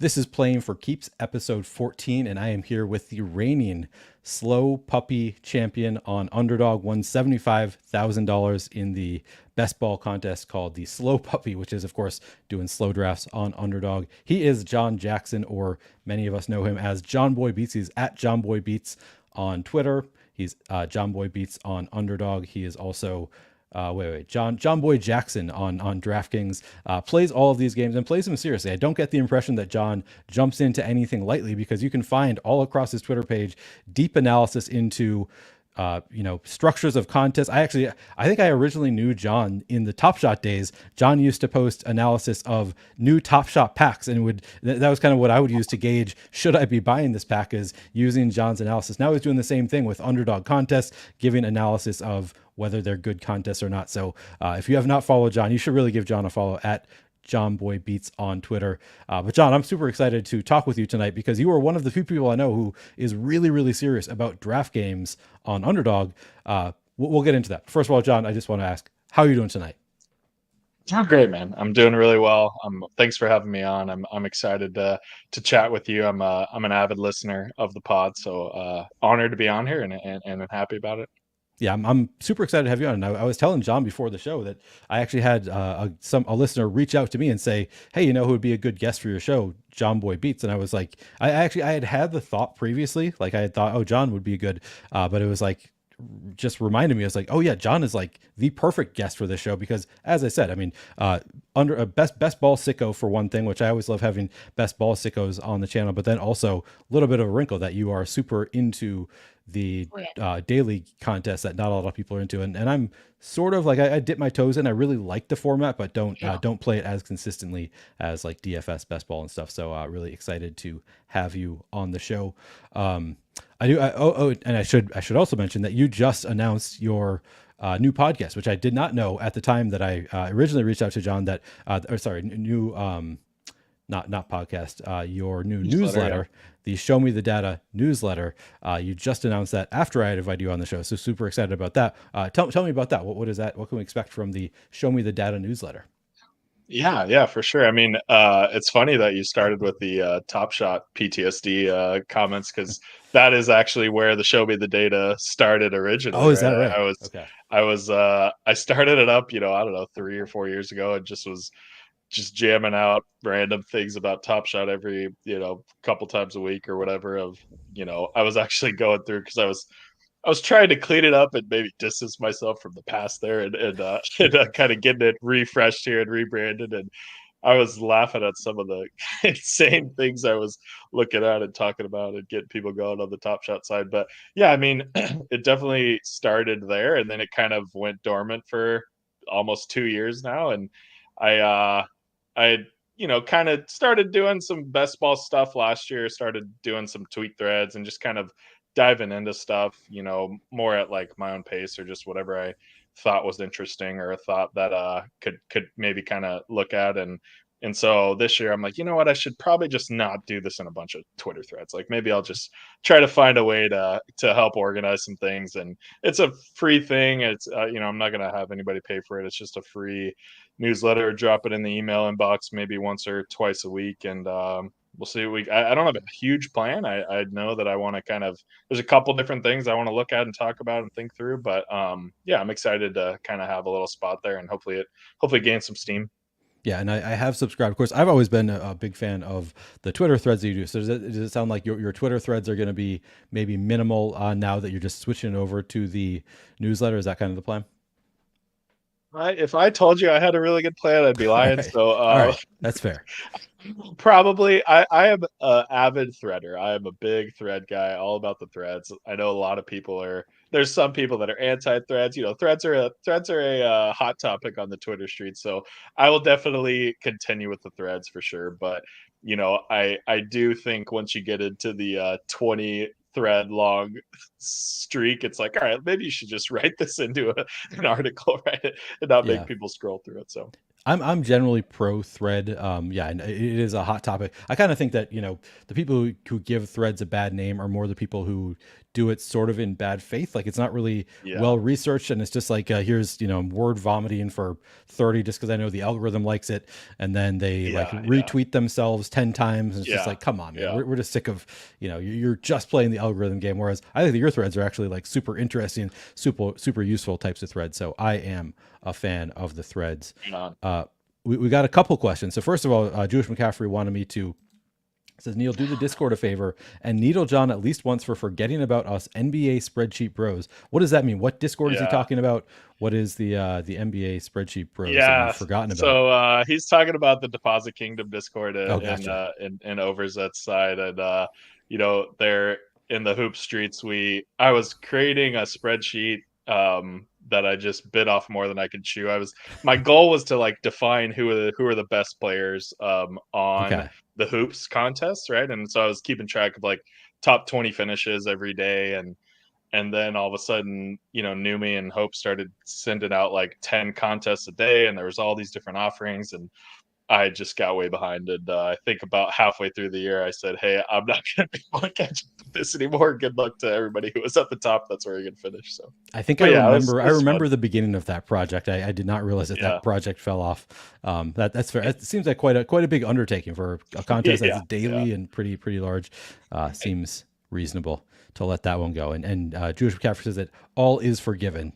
This is Playing for Keeps, episode 14, and I am here with the reigning slow puppy champion on Underdog. Won $75,000 in the best ball contest called the Slow Puppy, which is, of course, doing slow drafts on Underdog. He is John Jackson, or many of us know him as JonBoyBeats. He's at JonBoyBeats on Twitter. He's JonBoyBeats on Underdog. He is also John Boy Jackson on DraftKings plays all of these games and plays them seriously. I don't get the impression that John jumps into anything lightly, because you can find all across his Twitter page deep analysis into structures of contests. I think I originally knew John in the Top Shot days. John used to post analysis of new Top Shot packs, and that was kind of what I would use to gauge, should I be buying this pack, is using John's analysis. Now he's doing the same thing with Underdog contests, giving analysis of whether they're good contests or not. So if you have not followed John, you should really give John a follow at JonBoyBeats on Twitter. But John, I'm super excited to talk with you tonight, because you are one of the few people I know who is really, really serious about draft games on Underdog. We'll get into that. First of all, John, I just want to ask, how are you doing tonight? Oh, great, man. I'm doing really well. Thanks for having me on. I'm excited to chat with you. I'm an avid listener of the pod, so honored to be on here and I'm happy about it. Yeah, I'm super excited to have you on. And I was telling John before the show that I actually had a listener reach out to me and say, "Hey, you know who would be a good guest for your show? JonBoyBeats." And I was like, I had the thought previously, like I had thought, oh, John would be good, but it was like, just reminded me, I was like, oh yeah, John is like the perfect guest for this show, because as I said, I mean, under a best ball sicko for one thing, which I always love having best ball sickos on the channel, but then also a little bit of a wrinkle that you are super into the daily contests that not a lot of people are into, and I'm sort of like, I dip my toes in. I really like the format, but don't play it as consistently as like DFS best ball and stuff. So really excited to have you on the show. And I should also mention that you just announced your new podcast, which I did not know at the time that I originally reached out to John. That new not podcast, your new newsletter, Yeah. the Show Me the Data newsletter. You just announced that after I had invited you on the show, so super excited about that. Tell me about that. What is that? What can we expect from the Show Me the Data newsletter? Yeah, for sure. I mean, it's funny that you started with the Top Shot PTSD comments, because that is actually where the Show Me the Data started Oh, originally, is that right? right? Okay. I started it up, I don't know, 3 or 4 years ago, and just jamming out random things about Top Shot every, couple times a week or whatever. I was actually going through, because I was trying to clean it up and maybe distance myself from the past there, and and kind of getting it refreshed here and rebranded. And I was laughing at some of the insane things I was looking at and talking about and getting people going on the Top Shot side. But yeah, I mean, it definitely started there, and then it kind of went dormant for almost 2 years now. And I kind of started doing some best ball stuff last year, started doing some tweet threads and just kind of diving into stuff, more at like my own pace, or just whatever I thought was interesting or thought that could maybe kind of look at. And so this year I'm like, you know what, I should probably just not do this in a bunch of Twitter threads. Like, maybe I'll just try to find a way to help organize some things. And it's a free thing. It's I'm not going to have anybody pay for it. It's just a free newsletter. Drop it in the email inbox maybe once or twice a week, and we'll see. I don't have a huge plan. I know that I want to kind of, there's a couple different things I want to look at and talk about and think through, but yeah, I'm excited to kind of have a little spot there, and hopefully gain some steam. Yeah, and I have subscribed. Of course, I've always been a big fan of the Twitter threads that you do. So does it sound like your Twitter threads are going to be maybe minimal now that you're just switching over to the newsletter? Is that kind of the plan? If I told you I had a really good plan, I'd be All lying. right, So all right, that's fair. probably I am an avid threader. I am a big thread guy, all about the threads. I know a lot of people are, there's some people that are anti-threads. Threads are a hot topic on the Twitter street. So I will definitely continue with the threads for sure. But I do think once you get into the 20 thread long streak, it's like, all right, maybe you should just write this into an article, right? And not make Yeah. people scroll through it. So I'm generally pro thread. Yeah, and it is a hot topic. I kind of think that the people who give threads a bad name are more the people who do it sort of in bad faith. Like it's not really Yeah. well researched, and it's just like here's word vomiting for 30 just because I know the algorithm likes it, and then they like Yeah. Yeah. retweet themselves 10 times, and it's just Yeah. like, come on, man, Yeah. we're just sick of you're just playing the algorithm game. Whereas I think the your threads are actually like super interesting, super useful types of threads. So I am a fan of the threads. No. We got a couple questions. So first of all, Jewish McCaffrey wanted me to says Neil, do the Discord a favor and needle John at least once for forgetting about us NBA spreadsheet bros. What does that mean? What Discord is he Yeah. talking about? What is the NBA spreadsheet bros that we've Yeah. forgotten about? So he's talking about the Deposit Kingdom Discord Oh, in gotcha. in Overzet's side, and they're in the hoop streets. I was creating a spreadsheet that I just bit off more than I could chew. My goal was to like define who are the best players on Okay. the hoops contests, right? And so I was keeping track of like top 20 finishes every day, and then all of a sudden, Numi and Hope started sending out like 10 contests a day, and there was all these different offerings, and I just got way behind. And I think about halfway through the year, I said, "Hey, I'm not going to be able to catch up with this anymore. Good luck to everybody who was at the top. That's where you're going to finish." So, I think I but yeah, remember. it I was remember fun. the beginning of that project. I did not realize that Yeah, that project fell off. That's fair. It seems like quite a big undertaking for a contest that's yeah, yeah. daily and pretty large. Seems reasonable to let that one go. And Jewish McCaffrey says that all is forgiven.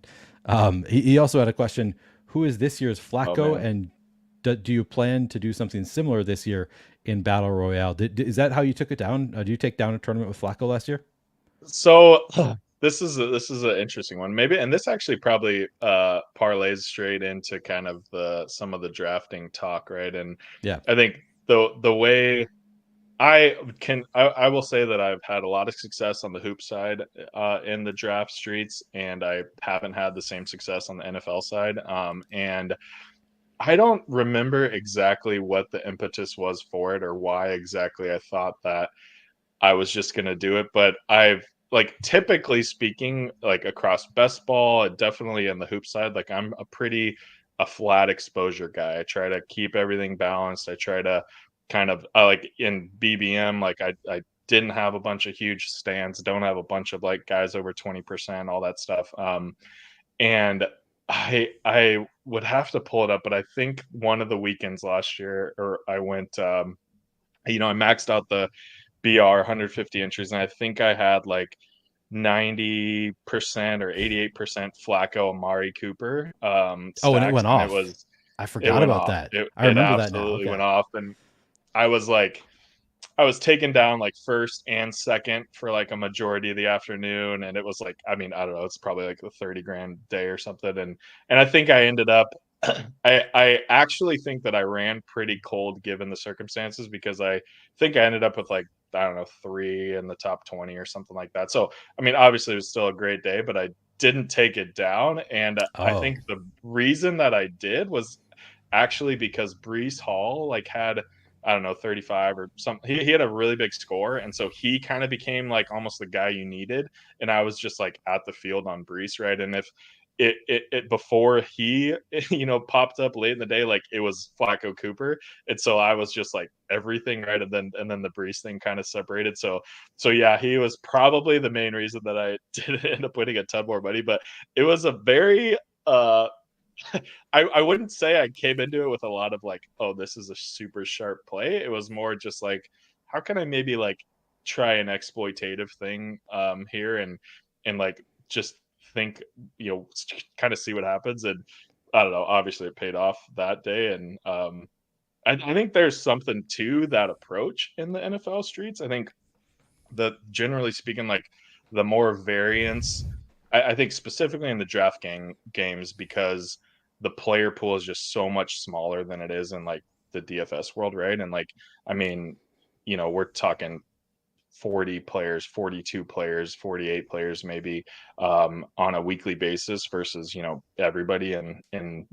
He also had a question: who is this year's Oh Flacco, man. and do you plan to do something similar this year in Battle Royale? Is that how you took it down? Did you take down a tournament with Flacco last year? So this is an interesting one. Maybe, and this actually probably parlays straight into kind of the some of the drafting talk, right? And Yeah. I think the way I will say that I've had a lot of success on the hoop side in the draft streets, and I haven't had the same success on the NFL side. And I don't remember exactly what the impetus was for it or why exactly I thought that I was just gonna do it. But I've like typically speaking, like across best ball and definitely in the hoop side, like I'm a flat exposure guy. I try to keep everything balanced. I try to kind of like in BBM, like I didn't have a bunch of huge stands, don't have a bunch of like guys over 20%, all that stuff. And I would have to pull it up, but I think one of the weekends last year, or I went I maxed out the BR 150 entries, and I think I had like 90% or 88% Flacco Amari Cooper Oh, and it stacks, went and off. I it forgot went about off. that. I It remember that now. absolutely Okay. went off, and I was like, I was taken down like first and second for like a majority of the afternoon, and it was like, I mean, I don't know, it's probably like a 30 grand day or something, and I think I ended up. I actually think that I ran pretty cold given the circumstances because I think I ended up with like I don't know 3 in the top 20 or something like that. So I mean, obviously it was still a great day, but I didn't take it down, and I Oh. think the reason that I did was actually because Brees Hall like had I don't know 35 or something. He had a really big score, and so he kind of became like almost the guy you needed. And I was just like at the field on Brees, right? And if it before he popped up late in the day, like it was Flacco Cooper, and so I was just like everything right, and then the Brees thing kind of separated. So yeah, he was probably the main reason that I did end up winning a ton more money, but it was a very uh I wouldn't say I came into it with a lot of like, oh, this is a super sharp play. It was more just like, how can I maybe like try an exploitative thing here and like just think, kind of see what happens. And I don't know, obviously it paid off that day. And I think there's something to that approach in the NFL streets. I think that generally speaking, like the more variance, I think specifically in the draft games because the player pool is just so much smaller than it is in like the DFS world, right? And like, I mean, we're talking 40 players, 42 players, 48 players maybe on a weekly basis versus, everybody in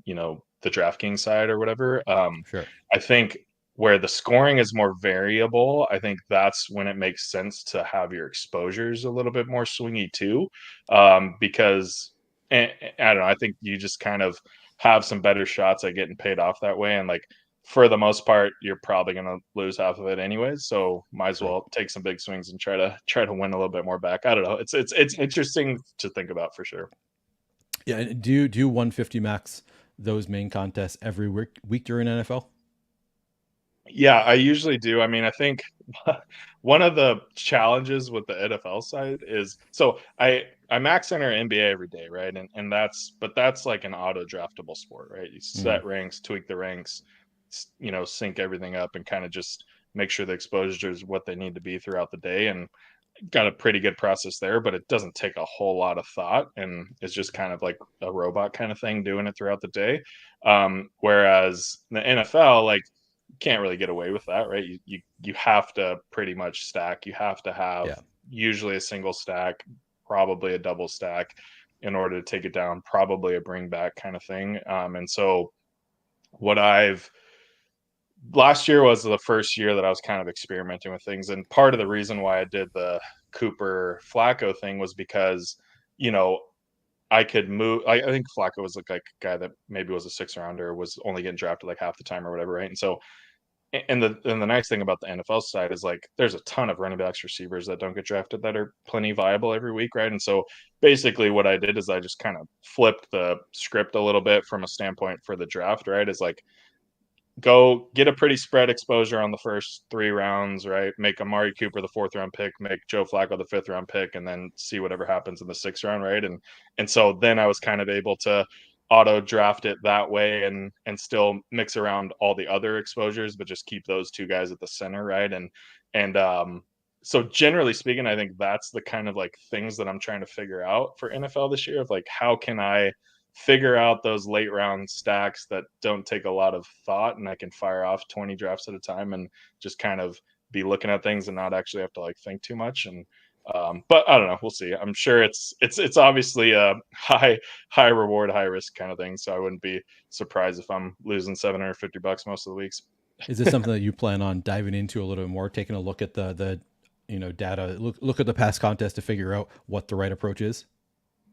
the DraftKings side or whatever. Sure. I think where the scoring is more variable, I think that's when it makes sense to have your exposures a little bit more swingy too. Because I don't know, I think you just kind of have some better shots at getting paid off that way. And like for the most part, you're probably going to lose half of it anyways. So might as True. well take some big swings and try to win a little bit more back. I don't know. It's interesting to think about for sure. Yeah. And do you 150 max those main contests every week during NFL? Yeah, I usually do. I mean, I think one of the challenges with the NFL side is so I max enter NBA every day, right? And that's like an auto draftable sport, right? You Mm, set ranks, tweak the ranks, sync everything up and kind of just make sure the exposure is what they need to be throughout the day. And got a pretty good process there, but it doesn't take a whole lot of thought, and it's just kind of like a robot kind of thing doing it throughout the day. Whereas the NFL, like, you can't really get away with that, right? You have to pretty much stack. You have to have yeah. usually a single stack, probably a double stack, in order to take it down. Probably a bring back kind of thing. And so what I've last year was the first year that I was kind of experimenting with things. And part of the reason why I did the Cooper Flacco thing was because, you know, I could move. I think Flacco was like a guy that maybe was a six rounder, was only getting drafted like half the time or whatever, right? And so, and the nice thing about the NFL side is like there's a ton of running backs, receivers that don't get drafted that are plenty viable every week, right? And so basically, what I did is I just kind of flipped the script a little bit from a standpoint for the draft, right? Is like go get a pretty spread exposure on the first 3 rounds, right? Make Amari Cooper the 4th round pick, make Joe Flacco the 5th round pick, and then see whatever happens in the 6th round, right? And so then I was kind of able to auto draft it that way and still mix around all the other exposures, but just keep those two guys at the center, right? And so generally speaking, I think that's the kind of like things that I'm trying to figure out for NFL this year of like how can I figure out those late round stacks that don't take a lot of thought and I can fire off 20 drafts at a time and just kind of be looking at things and not actually have to like think too much. And but I don't know, we'll see. I'm sure it's obviously a high reward, high risk kind of thing. So I wouldn't be surprised if I'm losing $750 most of the weeks. Is this something that you plan on diving into a little bit more, taking a look at the data, look at the past contest to figure out what the right approach is?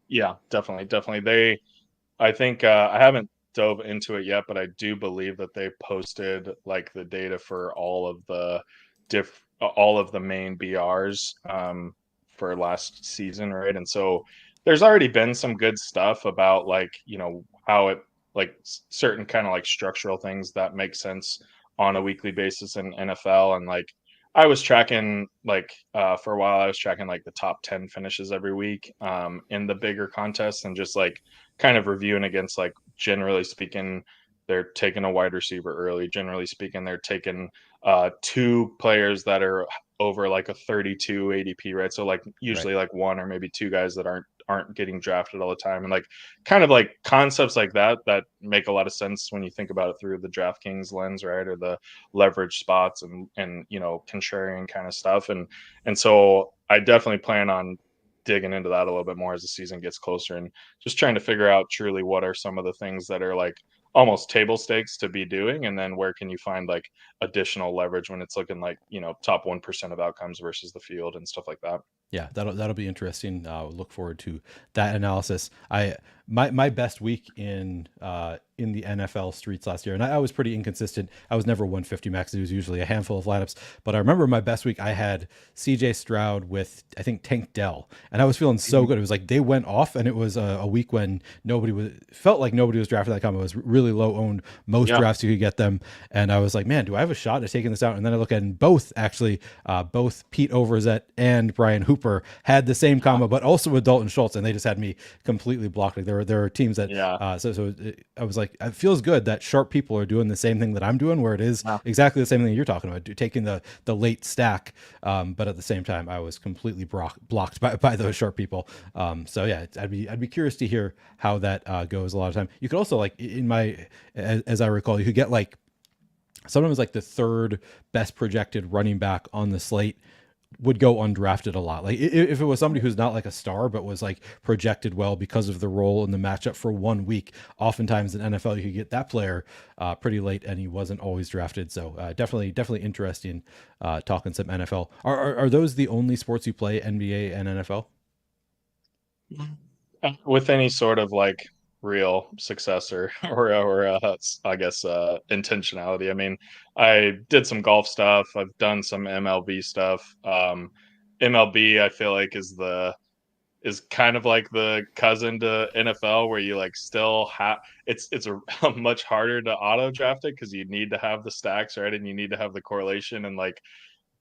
Yeah, definitely. I think I haven't dove into it yet, but I do believe that they posted like the data for all of the main BRs for last season, right? And so there's already been some good stuff about like how it like certain kind of like structural things that make sense on a weekly basis in NFL. And like I was tracking like for a while I was tracking like the top 10 finishes every week in the bigger contests and just like kind of reviewing against like generally speaking they're taking a wide receiver early. Generally speaking, they're taking two players that are over like a 32 ADP, right? So like Right. usually like one or maybe two guys that aren't getting drafted all the time, and like kind of like concepts like that that make a lot of sense when you think about it through the DraftKings lens, right? Or the leverage spots and contrarian kind of stuff. And so I definitely plan on digging into that a little bit more as the season gets closer and just trying to figure out truly what are some of the things that are like almost table stakes to be doing, and then where can you find like additional leverage when it's looking like top 1% of outcomes versus the field and stuff like that. Yeah, that'll be interesting. Look forward to that analysis. My best week in the NFL streets last year, and I was pretty inconsistent. I was never 150 max. It was usually a handful of lineups. But I remember my best week. I had C.J. Stroud with I think Tank Dell, and I was feeling so good. It was like they went off, and it was a week when nobody was felt like nobody was drafted that come. It was really low owned. Most Yeah. drafts you could get them, and I was like, man, do I have a shot at taking this out? And then I look at it, both actually, both Pete Overzet and Brian Hooper had the same combo, but also with Dalton Schultz, and they just had me completely blocked. Like there are teams that Yeah. I was like, it feels good that sharp people are doing the same thing that I'm doing, where it is Yeah. exactly the same thing you're talking about, taking the late stack. But at the same time, I was completely blocked by those sharp people. So yeah, I'd be curious to hear how that goes. A lot of time, you could also like as I recall, you could get like sometimes like the third best projected running back on the slate would go undrafted a lot. Like if it was somebody who's not like a star, but was like projected well because of the role in the matchup for 1 week, oftentimes in NFL, you could get that player pretty late and he wasn't always drafted. So definitely interesting talking some NFL. Are those the only sports you play, NBA and NFL? With any sort of like real success or I guess intentionality. I mean, I did some golf stuff. I've done some MLB stuff. MLB, I feel like is kind of like the cousin to NFL, where you like still have it's a much harder to auto draft it because you need to have the stacks, right, and you need to have the correlation, and like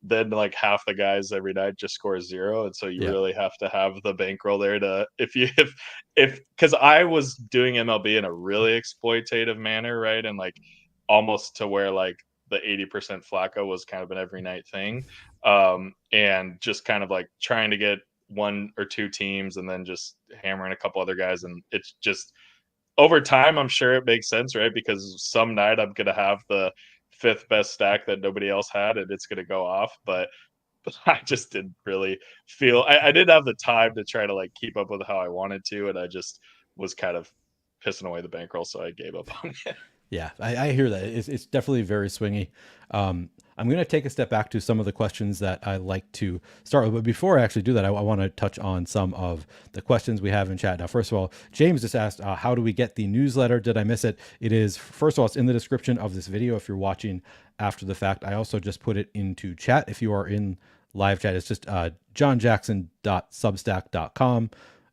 then like half the guys every night just score zero, and so you Yeah. really have to have the bankroll there to if because I was doing MLB in a really exploitative manner, right, and like almost to where like the 80% Flacco was kind of an every night thing, and just kind of like trying to get one or two teams and then just hammering a couple other guys, and it's just over time, I'm sure it makes sense, right? Because some night I'm gonna have the fifth best stack that nobody else had, and it's gonna go off. But I just didn't really feel I didn't have the time to try to like keep up with how I wanted to, and I just was kind of pissing away the bankroll, so I gave up on it. Yeah, I hear that. It's definitely very swingy. I'm going to take a step back to some of the questions that I like to start with. But before I actually do that, I want to touch on some of the questions we have in chat. Now, first of all, James just asked, how do we get the newsletter? Did I miss it? It is, first of all, it's in the description of this video if you're watching after the fact. I also just put it into chat if you are in live chat. It's just johnjackson.substack.com.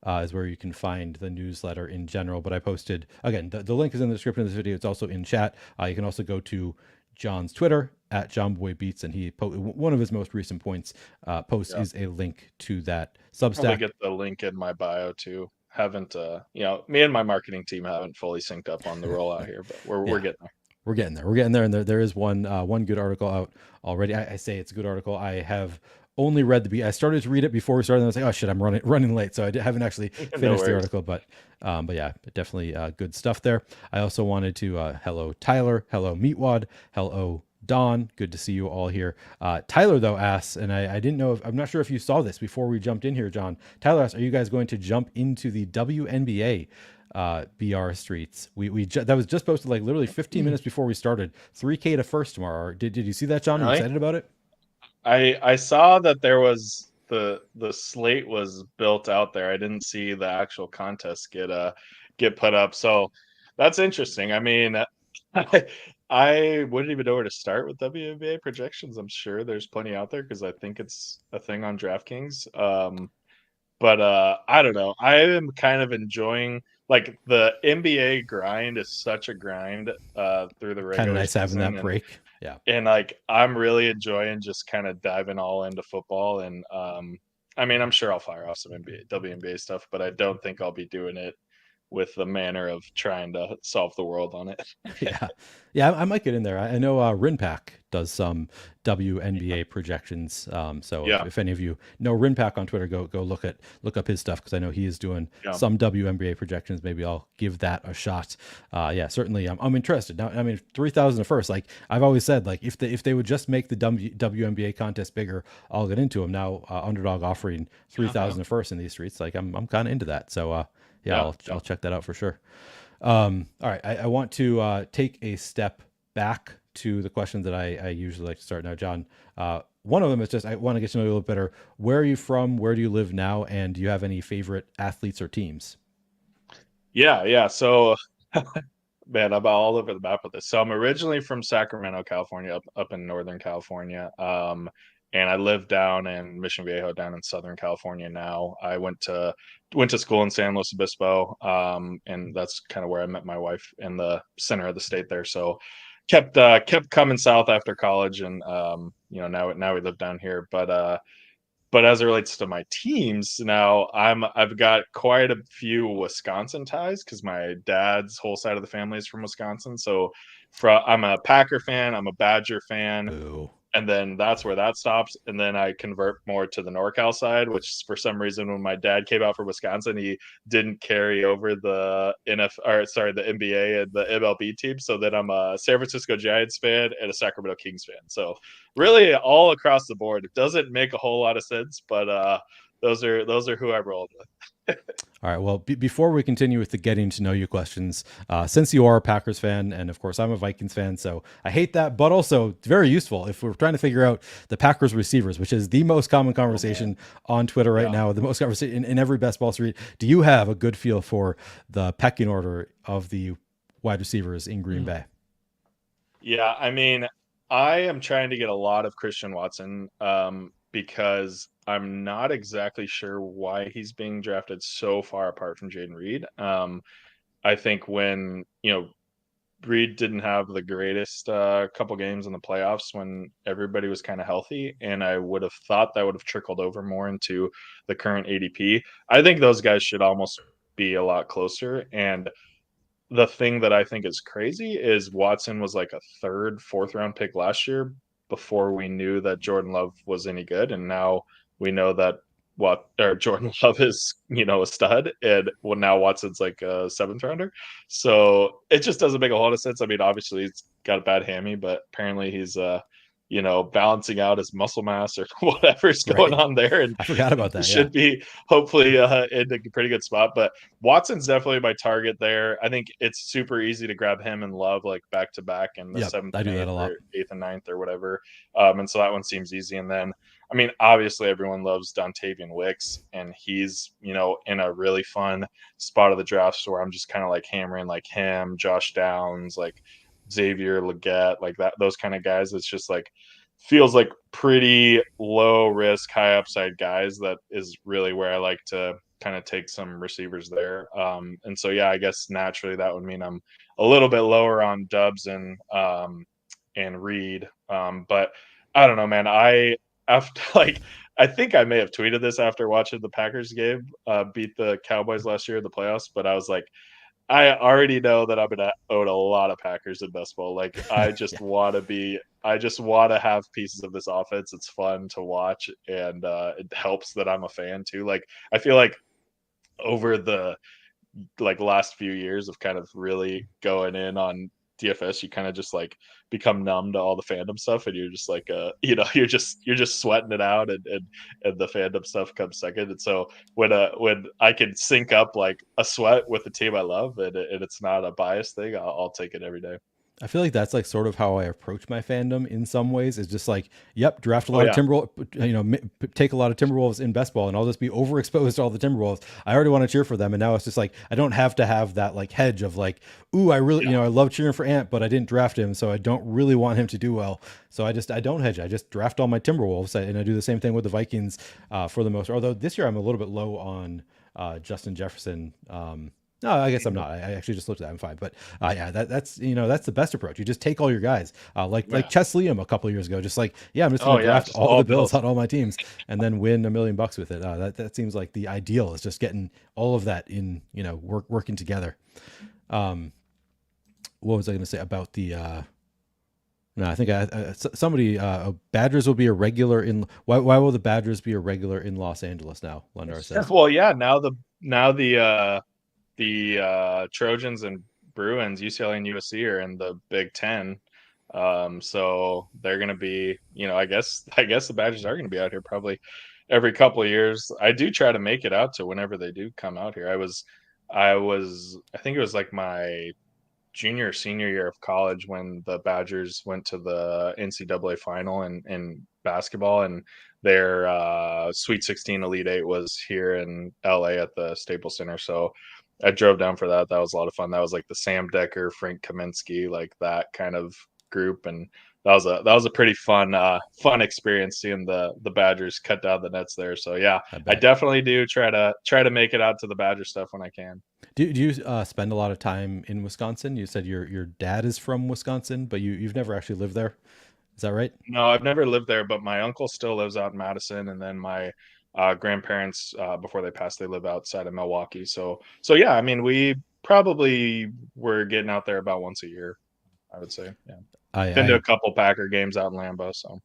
Is where you can find the newsletter in general. But I posted, again, the link is in the description of this video. It's also in chat. You can also go to John's Twitter at JonBoyBeats, and one of his most recent posts is a link to that Substack. Probably get the link in my bio too. Haven't me and my marketing team haven't fully synced up on the rollout here, but we're getting there. We're getting there. We're getting there, and there is one good article out already. I say it's a good article. I have only read I started to read it before we started, and I was like, oh shit, I'm running late, so I haven't actually finished the article. But yeah, definitely good stuff there. I also wanted to hello Tyler, hello Meatwad, hello Don. Good to see you all here. Tyler though asks, and I didn't know I'm not sure if you saw this before we jumped in here, John. Tyler asks, are you guys going to jump into the WNBA BR streets? That was just posted like literally 15 minutes before we started. 3K to first tomorrow. Did you see that, John? Are you excited about it? I saw that there was the slate was built out there. I didn't see the actual contest get put up. So that's interesting. I mean, I wouldn't even know where to start with WNBA projections. I'm sure there's plenty out there because I think it's a thing on DraftKings. But I don't know. I am kind of enjoying like the NBA grind is such a grind through the regular kind of nice season, having that break. Yeah. And like I'm really enjoying just kind of diving all into football. And I mean, I'm sure I'll fire off some WNBA stuff, but I don't think I'll be doing it with the manner of trying to solve the world on it. Yeah, I might get in there. I know Rinpack does some WNBA projections. So if any of you know Rinpack on Twitter, go look up his stuff, because I know he is doing some WNBA projections. Maybe I'll give that a shot. Yeah, certainly I'm interested. Now, I mean, 3,000 first. Like I've always said, like if they would just make the WNBA contest bigger, I'll get into them. Now Underdog offering 3,000 first in these streets, like I'm kind of into that. So I'll check that out for sure. All right, I want to take a step back to the questions that I usually like to start now, John. One of them is just, I want to get to know you a little better. Where are you from? Where do you live now? And do you have any favorite athletes or teams? Yeah. So, man, I'm all over the map with this. So I'm originally from Sacramento, California, up in Northern California. And I live down in Mission Viejo, down in Southern California now. I went to school in San Luis Obispo, and that's kind of where I met my wife, in the center of the state there. So kept coming south after college, and now we live down here. But as it relates to my teams, now I've got quite a few Wisconsin ties because my dad's whole side of the family is from Wisconsin. So I'm a Packer fan, I'm a Badger fan. Ooh. And then that's where that stops. And then I convert more to the NorCal side, which for some reason, when my dad came out for Wisconsin, he didn't carry over the the NBA and the MLB team. So then I'm a San Francisco Giants fan and a Sacramento Kings fan. So really all across the board. It doesn't make a whole lot of sense, but those are who I rolled with. All right. Well, before we continue with the getting to know you questions, since you are a Packers fan, and of course I'm a Vikings fan, so I hate that, but also it's very useful if we're trying to figure out the Packers receivers, which is the most common Oh man, conversation on Twitter right yeah. now, the most conversation in every best ball street. Do you have a good feel for the pecking order of the wide receivers in Green Bay? Yeah, I mean, I am trying to get a lot of Christian Watson, because I'm not exactly sure why he's being drafted so far apart from Jaden Reed. I think when, Reed didn't have the greatest couple games in the playoffs when everybody was kind of healthy, and I would have thought that would have trickled over more into the current ADP. I think those guys should almost be a lot closer. And the thing that I think is crazy is Watson was like a third, fourth round pick last year before we knew that Jordan Love was any good. And now we know that Jordan Love is, a stud. And well, now Watson's like a seventh rounder. So it just doesn't make a lot of sense. I mean, obviously he's got a bad hammy, but apparently he's balancing out his muscle mass or whatever's going Right. on there, and I forgot about that. Yeah. should be hopefully in a pretty good spot. But Watson's definitely my target there. I think it's super easy to grab him and Love like back to back in the Yep. seventh I and do that eighth a lot. or eighth and ninth or whatever. And so that one seems easy. And then I mean, obviously everyone loves Dontavian Wicks, and he's in a really fun spot of the draft where I'm just kind of like hammering like him, Josh Downs, like Xavier Legette, like that, those kind of guys. It's just like feels like pretty low risk, high upside guys. That is really where I like to kind of take some receivers there. And so yeah, I guess naturally that would mean I'm a little bit lower on Dubs and Reed. But I don't know, man. I after like I think I may have tweeted this after watching the Packers game beat the Cowboys last year in the playoffs, but I was like, I already know that I'm gonna own a lot of Packers in best ball. Like Yeah. I just want to have pieces of this offense. It's fun to watch, and it helps that I'm a fan too. Like I feel like over the last few years of kind of really going in on DFS, you kind of just like become numb to all the fandom stuff, and you're just like you're just sweating it out, and the fandom stuff comes second. And so when I can sync up like a sweat with the team I love, and it's not a bias thing, I'll take it every day. I feel like that's like sort of how I approach my fandom in some ways. Is just like, yep, draft a Oh lot of yeah, Timberwolves, take a lot of Timberwolves in best ball, and I'll just be overexposed to all the Timberwolves. I already want to cheer for them, and now it's just like I don't have to have that like hedge of like, ooh, I really, yeah. I love cheering for Ant, but I didn't draft him, so I don't really want him to do well. So I don't hedge. I just draft all my Timberwolves, and I do the same thing with the Vikings for the most. Although this year I'm a little bit low on Justin Jefferson. No, I guess I'm not. I actually just looked at that. I'm fine. But yeah, that's the best approach. You just take all your guys, like Yeah. Ches Liam a couple years ago. Just like, yeah, I'm just Oh going to yeah, draft just all all the Bills Bills. on all my teams and then win $1 million with it. That seems like the ideal is just getting all of that in, working together. Um, what was I going to say about the? No, I think somebody Badgers will be a regular in. Why will the Badgers be a regular in Los Angeles now? Lundar says. Well, yeah. Now the Trojans and Bruins, UCLA and USC are in the Big Ten. So they're going to be, I guess the Badgers are going to be out here probably every couple of years. I do try to make it out to whenever they do come out here. I think it was like my junior or senior year of college when the Badgers went to the NCAA final in basketball, and their Sweet 16 Elite Eight was here in LA at the Staples Center. So I drove down for that. That was a lot of fun. That was like the Sam Decker, Frank Kaminsky, like that kind of group, and that was a pretty fun experience seeing the Badgers cut down the nets there. So yeah, I I bet. definitely do try to make it out to the Badger stuff when I can. Do you spend a lot of time in Wisconsin? You said your dad is from Wisconsin, but you've never actually lived there. Is that right? No, I've never lived there, but my uncle still lives out in Madison, and then my grandparents, before they passed, they live outside of Milwaukee. So yeah, I mean, we probably were getting out there about once a year, I would say. Yeah, I, been to a I couple Packer games out in Lambeau. So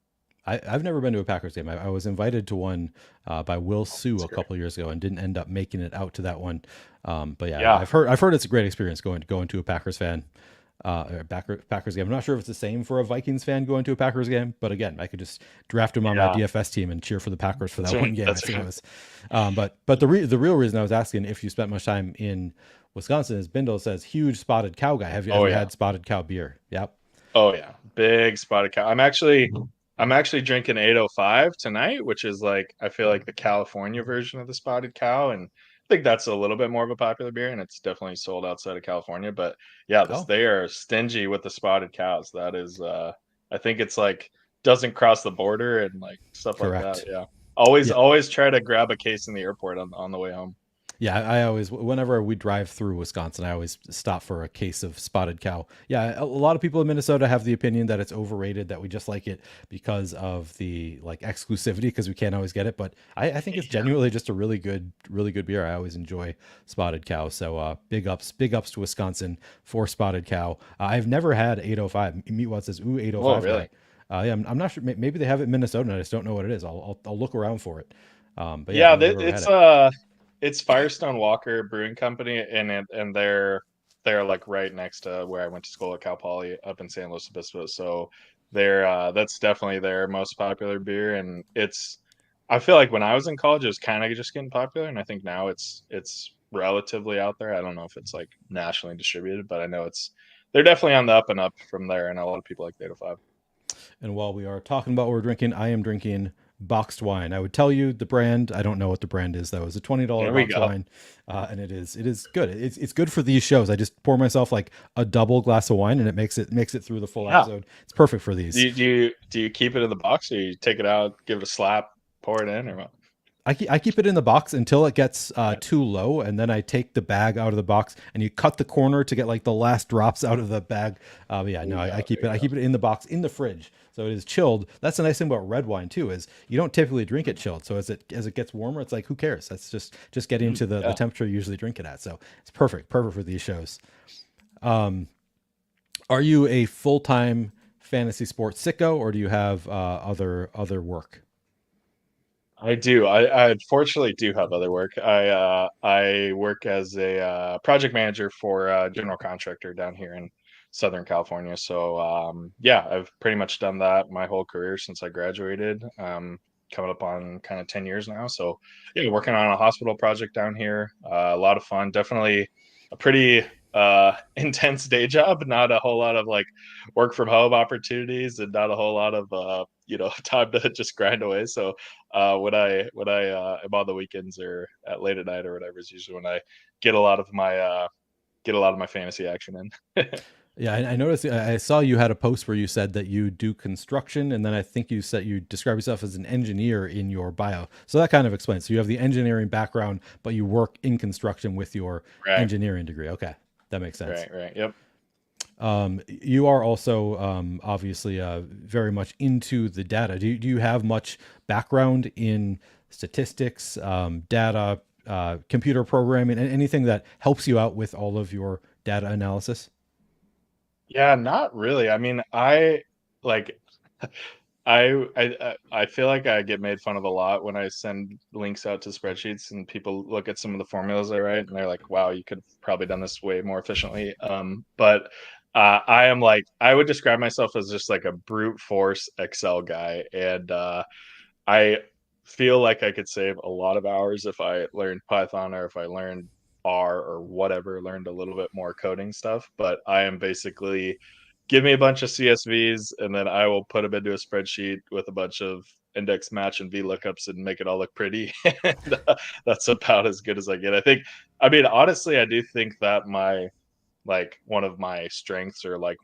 I've never been to a Packers game. I was invited to one by Will Sue that's a great. couple years ago and didn't end up making it out to that one. But yeah, Yeah, I've heard it's a great experience going to a Packers fan. Packers game. I'm not sure if it's the same for a Vikings fan going to a Packers game, but again, I could just draft him on my Yeah, DFS team and cheer for the Packers for that's that right. one game, I That's right. suppose. But the real reason I was asking if you spent much time in Wisconsin is Bindle says huge spotted cow guy. Have Oh you yeah. had spotted cow beer? Yep. Oh yeah, big spotted cow. I'm actually drinking 805 tonight, which is like I feel like the California version of the spotted cow, and I think that's a little bit more of a popular beer, and it's definitely sold outside of California. But yeah, Oh, they are stingy with the spotted cows. That is, I think it's like doesn't cross the border and like stuff like that. correct. Yeah, always Yeah. always try to grab a case in the airport on the way home. Yeah, I always, whenever we drive through Wisconsin, I always stop for a case of spotted cow. Yeah, a lot of people in Minnesota have the opinion that it's overrated, that we just like it because of the like exclusivity, because we can't always get it. But I think it's genuinely just a really good beer. I always enjoy spotted cow. So big ups to Wisconsin for spotted cow. I've never had 805. Meatwad says, ooh, Oh 805 really? guy. Yeah, I'm not sure. Maybe they have it in Minnesota, and I just don't know what it is. I'll look around for it. But yeah, I've Yeah, never ever had it. it's Firestone Walker Brewing Company, and they're like right next to where I went to school at Cal Poly up in San Luis Obispo. So that's definitely their most popular beer, and it's I feel like when I was in college it was kind of just getting popular, and I think now it's relatively out there. I don't know if it's like nationally distributed, but I know they're definitely on the up and up from there, and a lot of people like Data 5. And while we are talking about what we're drinking, I am drinking boxed wine. I would tell you the brand. I don't know what the brand is though. It's a $20 There we box go. wine, and it is good. It's good for these shows. I just pour myself like a double glass of wine, and it makes it through the full Yeah. episode. It's perfect for Do these. you keep it in the box, or you take it out, give it a slap, pour it in, or what? I keep it in the box until it gets too low, and then I take the bag out of the box, and you cut the corner to get like the last drops out of the bag. But yeah, There no, you I go. keep There it. you I go. keep it in the box in the fridge, so it is chilled. That's the nice thing about red wine too, is you don't typically drink it chilled. So as it gets warmer, it's like who cares? That's just getting to the Yeah. temperature you usually drink it at. So it's perfect for these shows. Are you a full time fantasy sports sicko, or do you have other work? I do. I unfortunately do have other work. I work as a project manager for a general contractor down here in Southern California. So yeah, I've pretty much done that my whole career since I graduated. Coming up on kind of 10 years now. So yeah, working on a hospital project down here. A lot of fun. Definitely a pretty intense day job. Not a whole lot of like work from home opportunities, and not a whole lot of time to just grind away. So when I am on the weekends or at late at night or whatever is usually when I get a lot of my fantasy action in. Yeah, I noticed. I saw you had a post where you said that you do construction, and then I think you said you describe yourself as an engineer in your bio. So that kind of explains. So you have the engineering background, but you work in construction with your Right, engineering degree. Okay, that makes sense. right. Yep. You are also obviously very much into the data. Do you have much background in statistics, data, computer programming, and anything that helps you out with all of your data analysis? Yeah, not really. I mean, I like I feel like I get made fun of a lot when I send links out to spreadsheets and people look at some of the formulas I write and they're like, "Wow, you could have probably done this way more efficiently." But I am like I would describe myself as just like a brute force Excel guy, and I feel like I could save a lot of hours if I learned Python or if I learned R or whatever, learned a little bit more coding stuff. But I am basically give me a bunch of CSVs and then I will put them into a spreadsheet with a bunch of index match and VLOOKUPs and make it all look pretty. And that's about as good as I get. I mean, honestly, I do think that my like one of my strengths or like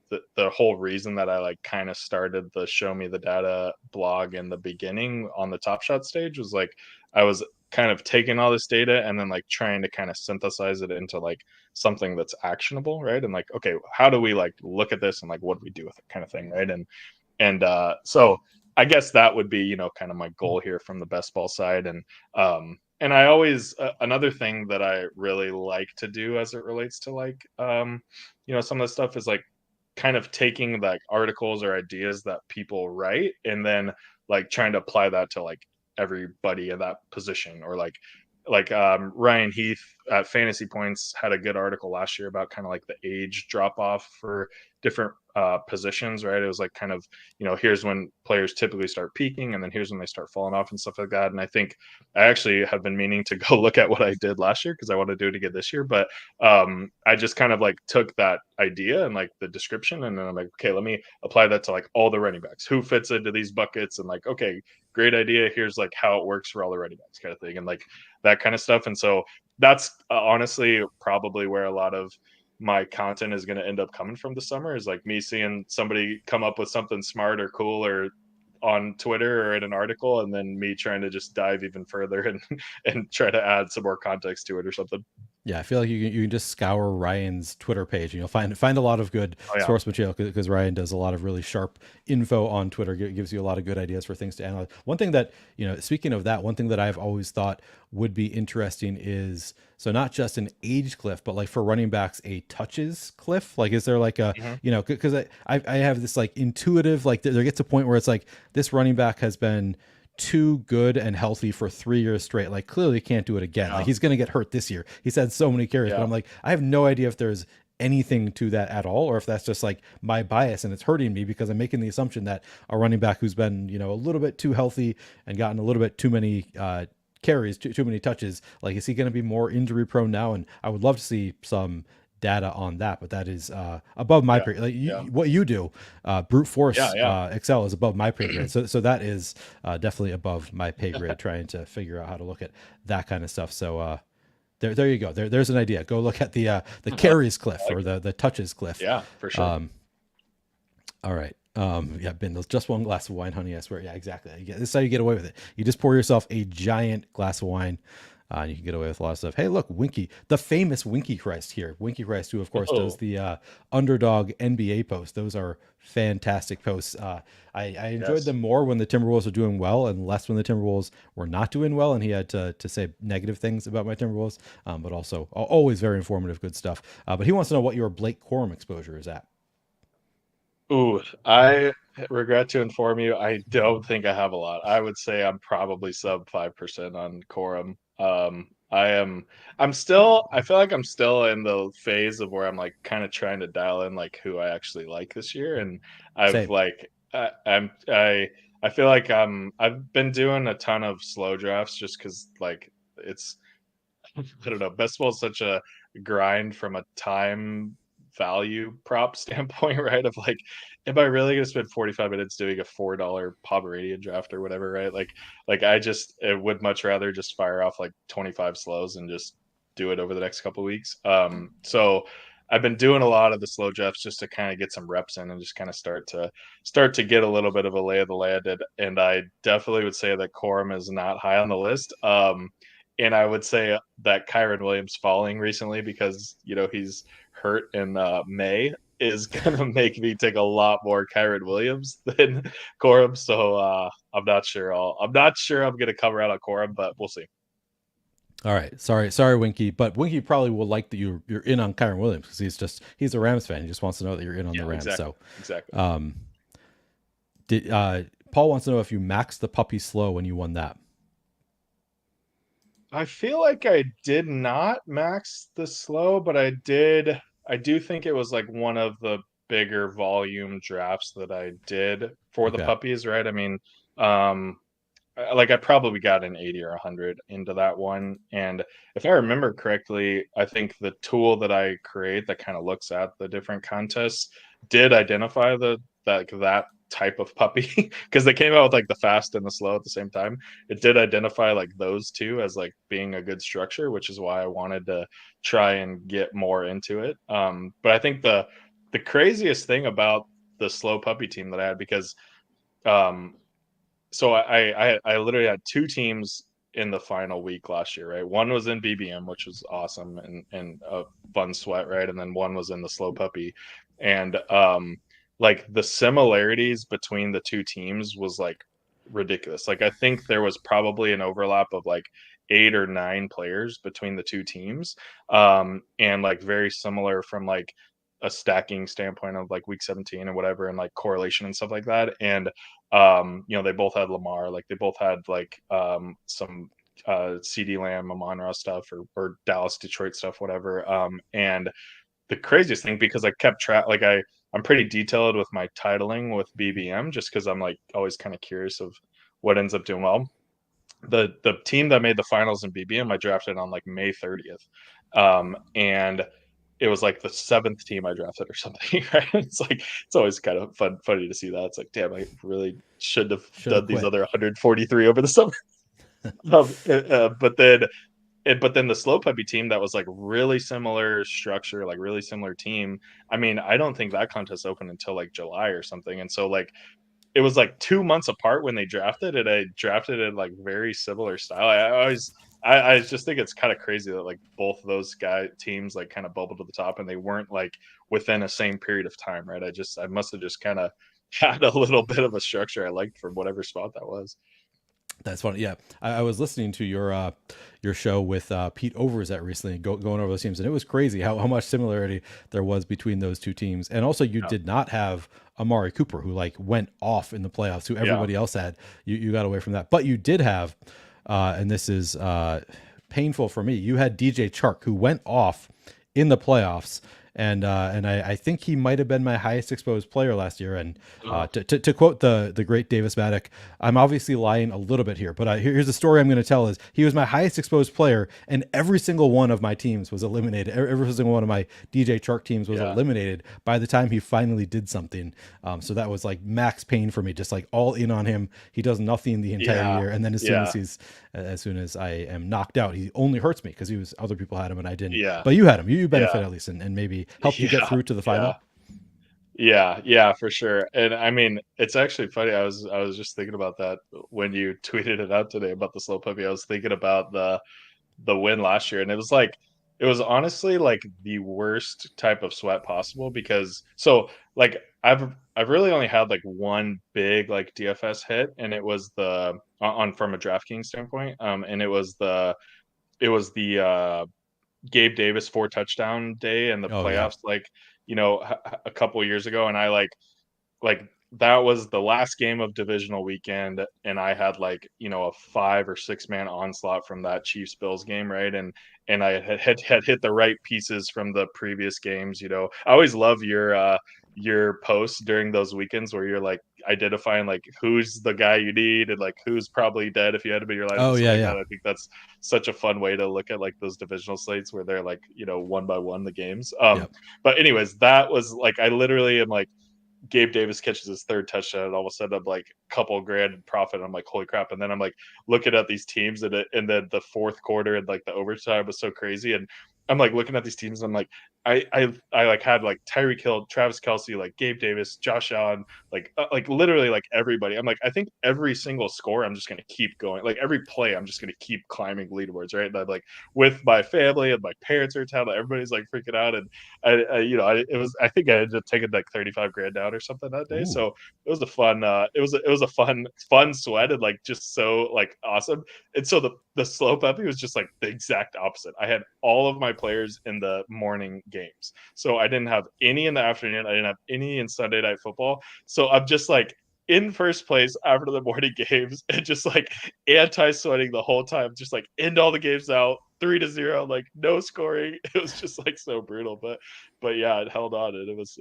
the whole reason that I like kind of started the show me the data blog in the beginning on the Top Shot stage was like I was kind of taking all this data and then like trying to kind of synthesize it into like something that's actionable, right? And like, okay, how do we like look at this and like what do we do with it kind of thing, right? So I guess that would be, kind of my goal here from the best ball side. And I always another thing that I really like to do as it relates to like some of the stuff is like kind of taking like articles or ideas that people write and then like trying to apply that to like everybody in that position or like Ryan Heath at Fantasy Points had a good article last year about kind of like the age drop off for different positions, right? It was like kind of, here's when players typically start peaking, and then here's when they start falling off and stuff like that. And I think I actually have been meaning to go look at what I did last year because I want to do it again this year. But I just kind of like took that idea and like the description, and then I'm like, okay, let me apply that to like all the running backs who fits into these buckets, and like, okay, great idea. Here's like how it works for all the running backs, kind of thing, and like that kind of stuff. And so that's honestly probably where a lot of my content is going to end up coming from this summer, is like me seeing somebody come up with something smart or cool or on Twitter or in an article, and then me trying to just dive even further and and try to add some more context to it or something. Yeah, I feel like you can just scour Ryan's Twitter page and you'll find a lot of good Oh yeah, source material because Ryan does a lot of really sharp info on Twitter. Gives you a lot of good ideas for things to analyze. One thing that, speaking of that, one thing that I've always thought would be interesting is, so not just an age cliff, but like for running backs, a touches cliff. Like, is there like a, hmm because I have this like intuitive, like there gets a point where it's like this running back has been too good and healthy for 3 years straight. Like, clearly can't do it again. yeah, Like, he's going to get hurt this year. He's had so many carries, but yeah, I'm like, I have no idea if there's anything to that at all, or if that's just like my bias and it's hurting me because I'm making the assumption that a running back who's been, a little bit too healthy and gotten a little bit too many, carries, too many touches. Like, is he going to be more injury prone now? And I would love to see some data on that, but that is above my yeah, pay. Like, yeah, what you do, brute yeah, force yeah. Excel is above my pay grade. So that is definitely above my pay grade. Trying to figure out how to look at that kind of stuff. So there you go. There's an idea. Go look at the I carries cliff or like it. the touches cliff. Yeah, for sure. Um, all right. Yeah, Ben, just one glass of wine, honey. I swear. Yeah, exactly. This is how you get away with it. You just pour yourself a giant glass of wine. You can get away with a lot of stuff. Hey, look, Winky, the famous Winky Christ here. Winky Christ, who of course does Oh, the underdog NBA posts. Those are fantastic posts. I enjoyed yes. them more when the Timberwolves were doing well and less when the Timberwolves were not doing well. And he had to say negative things about my Timberwolves, but also always very informative, good stuff. But he wants to know what your Blake Corum exposure is at. Ooh, I regret to inform you, I don't think I have a lot. I would say I'm probably sub 5% on quorum. I'm still, I feel like I'm still in the phase of where I'm like kind of trying to dial in like who I actually like this year. And I've Same. like, I feel like I've been doing a ton of slow drafts just because like it's, I don't know. Best ball is such a grind from a time value prop standpoint, right? Of like, am I really going to spend 45 minutes doing a $4 Pomeranian draft or whatever, right? Like I would much rather just fire off like 25 slows and just do it over the next couple of weeks. So I've been doing a lot of the slow drafts just to kind of get some reps in and just kind of start to get a little bit of a lay of the land. And I definitely would say that Quorum is not high on the list. And I would say that Kyron Williams falling recently because he's hurt in May is gonna make me take a lot more Kyron Williams than Corum. So I'm not sure. I'm not sure I'm gonna cover out on Corum, but we'll see. All right, sorry, Winky, but Winky probably will like that you're in on Kyron Williams because he's a Rams fan. He just wants to know that you're in on the Yeah, Rams. exactly, So, exactly. um, did Paul wants to know if you maxed the puppy slow when you won that? I feel like I did not max the slow, but I did. I do think it was like one of the bigger volume drafts that I did for the Okay, puppies, right? I mean, um, like I probably got an 80 or 100 into that one. And if I remember correctly, I think the tool that I create that kind of looks at the different contests did identify that type of puppy because they came out with like the fast and the slow at the same time. It did identify like those two as like being a good structure, which is why I wanted to try and get more into it. But I think the craziest thing about the slow puppy team that I had, because um so I literally had two teams in the final week last year, right? One was in BBM, which was awesome and a fun sweat, right? And then one was in the slow puppy, and like the similarities between the two teams was like ridiculous. Like I think there was probably an overlap of like 8 or 9 players between the two teams, and like very similar from like a stacking standpoint of like week 17 or whatever, and like correlation and stuff like that. And they both had Lamar, like they both had like some CD Lamb, Amon-Ra stuff, or Dallas Detroit stuff, whatever. And the craziest thing, because I kept track, like I'm pretty detailed with my titling with BBM, just because I'm like always kind of curious of what ends up doing well. The team that made the finals in BBM, I drafted on like May 30th, and it was like the seventh team I drafted or something. Right? It's like it's always kind of funny to see that. It's like, damn, I really should have Should have done these quit. other 143 over the summer. But then but then the slow puppy team that was like really similar structure, like really similar team. I mean, I don't think that contest opened until like July or something. And so like it was like 2 months apart when they drafted it. I drafted it like very similar style. I just think it's kind of crazy that like both of those teams like kind of bubbled to the top and they weren't like within a same period of time, right? I must have just kind of had a little bit of a structure I liked from whatever spot that was. That's funny. Yeah, I was listening to your show with Pete Overzet recently, going over those teams, and it was crazy how much similarity there was between those two teams. And also, you Yeah. did not have Amari Cooper, who like went off in the playoffs, who Yeah. everybody else had. You got away from that, but you did have, and this is painful for me. You had DJ Chark, who went off in the playoffs. And I think he might have been my highest exposed player last year. And Oh, to quote the great Davis Maddock, I'm obviously lying a little bit here, but here's the story I'm going to tell: is he was my highest exposed player, and every single one of my teams was eliminated. Every single one of my DJ Chark teams was yeah. eliminated by the time he finally did something. So that was like max pain for me, just like all in on him. He does nothing the entire Yeah. year, and then Yeah. as soon as I am knocked out, he only hurts me because he was other people had him and I didn't. Yeah. But you had him. You benefit Yeah. at least, and maybe helped you get Yeah. through to the Yeah. final. Yeah, yeah, for sure. And I mean, it's actually funny. I was just thinking about that when you tweeted it out today about the slow puppy. I was thinking about the win last year, and it was honestly like the worst type of sweat possible because so like I've really only had like one big like DFS hit, and it was the on from a DraftKings standpoint, and it was the Gabe Davis 4 touchdown day in the Oh yeah. playoffs, like, a couple years ago, and like that was the last game of divisional weekend, and I had like, a 5 or 6 man onslaught from that Chiefs Bills game, right? And I had hit the right pieces from the previous games. I always love your posts during those weekends where you're like identifying like who's the guy you need and like who's probably dead if you had to be your lineup Oh and stuff yeah, like yeah. that. I think that's such a fun way to look at like those divisional slates where they're like, one by one the games. Yep. But anyways, that was like I literally am like Gabe Davis catches his third touchdown, and all of a sudden I'm like a couple grand in profit. I'm like, holy crap! And then I'm like looking at these teams, and then the fourth quarter and like the overtime was so crazy, and I'm like looking at these teams, and I'm like, I like had like Tyreek Hill, Travis Kelsey, like Gabe Davis, Josh Allen, like literally like everybody. I'm like, I think every single score, I'm just gonna keep going. Like every play, I'm just gonna keep climbing leaderboards, right? And I'm like with my family and my parents are in town, everybody's like freaking out, and I think I ended up taking like 35 grand down or something that day. Ooh. So it was a fun, it was a fun sweat and like just so like awesome. And so the slow puppy was just like the exact opposite. I had all of my players in the morning games, so I didn't have any in the afternoon. I didn't have any in Sunday night football. So I'm just like in first place after the morning games and just like anti-sweating the whole time, just like end all the games out 3-0, like no scoring. It was just like so brutal, but yeah, it held on, and it was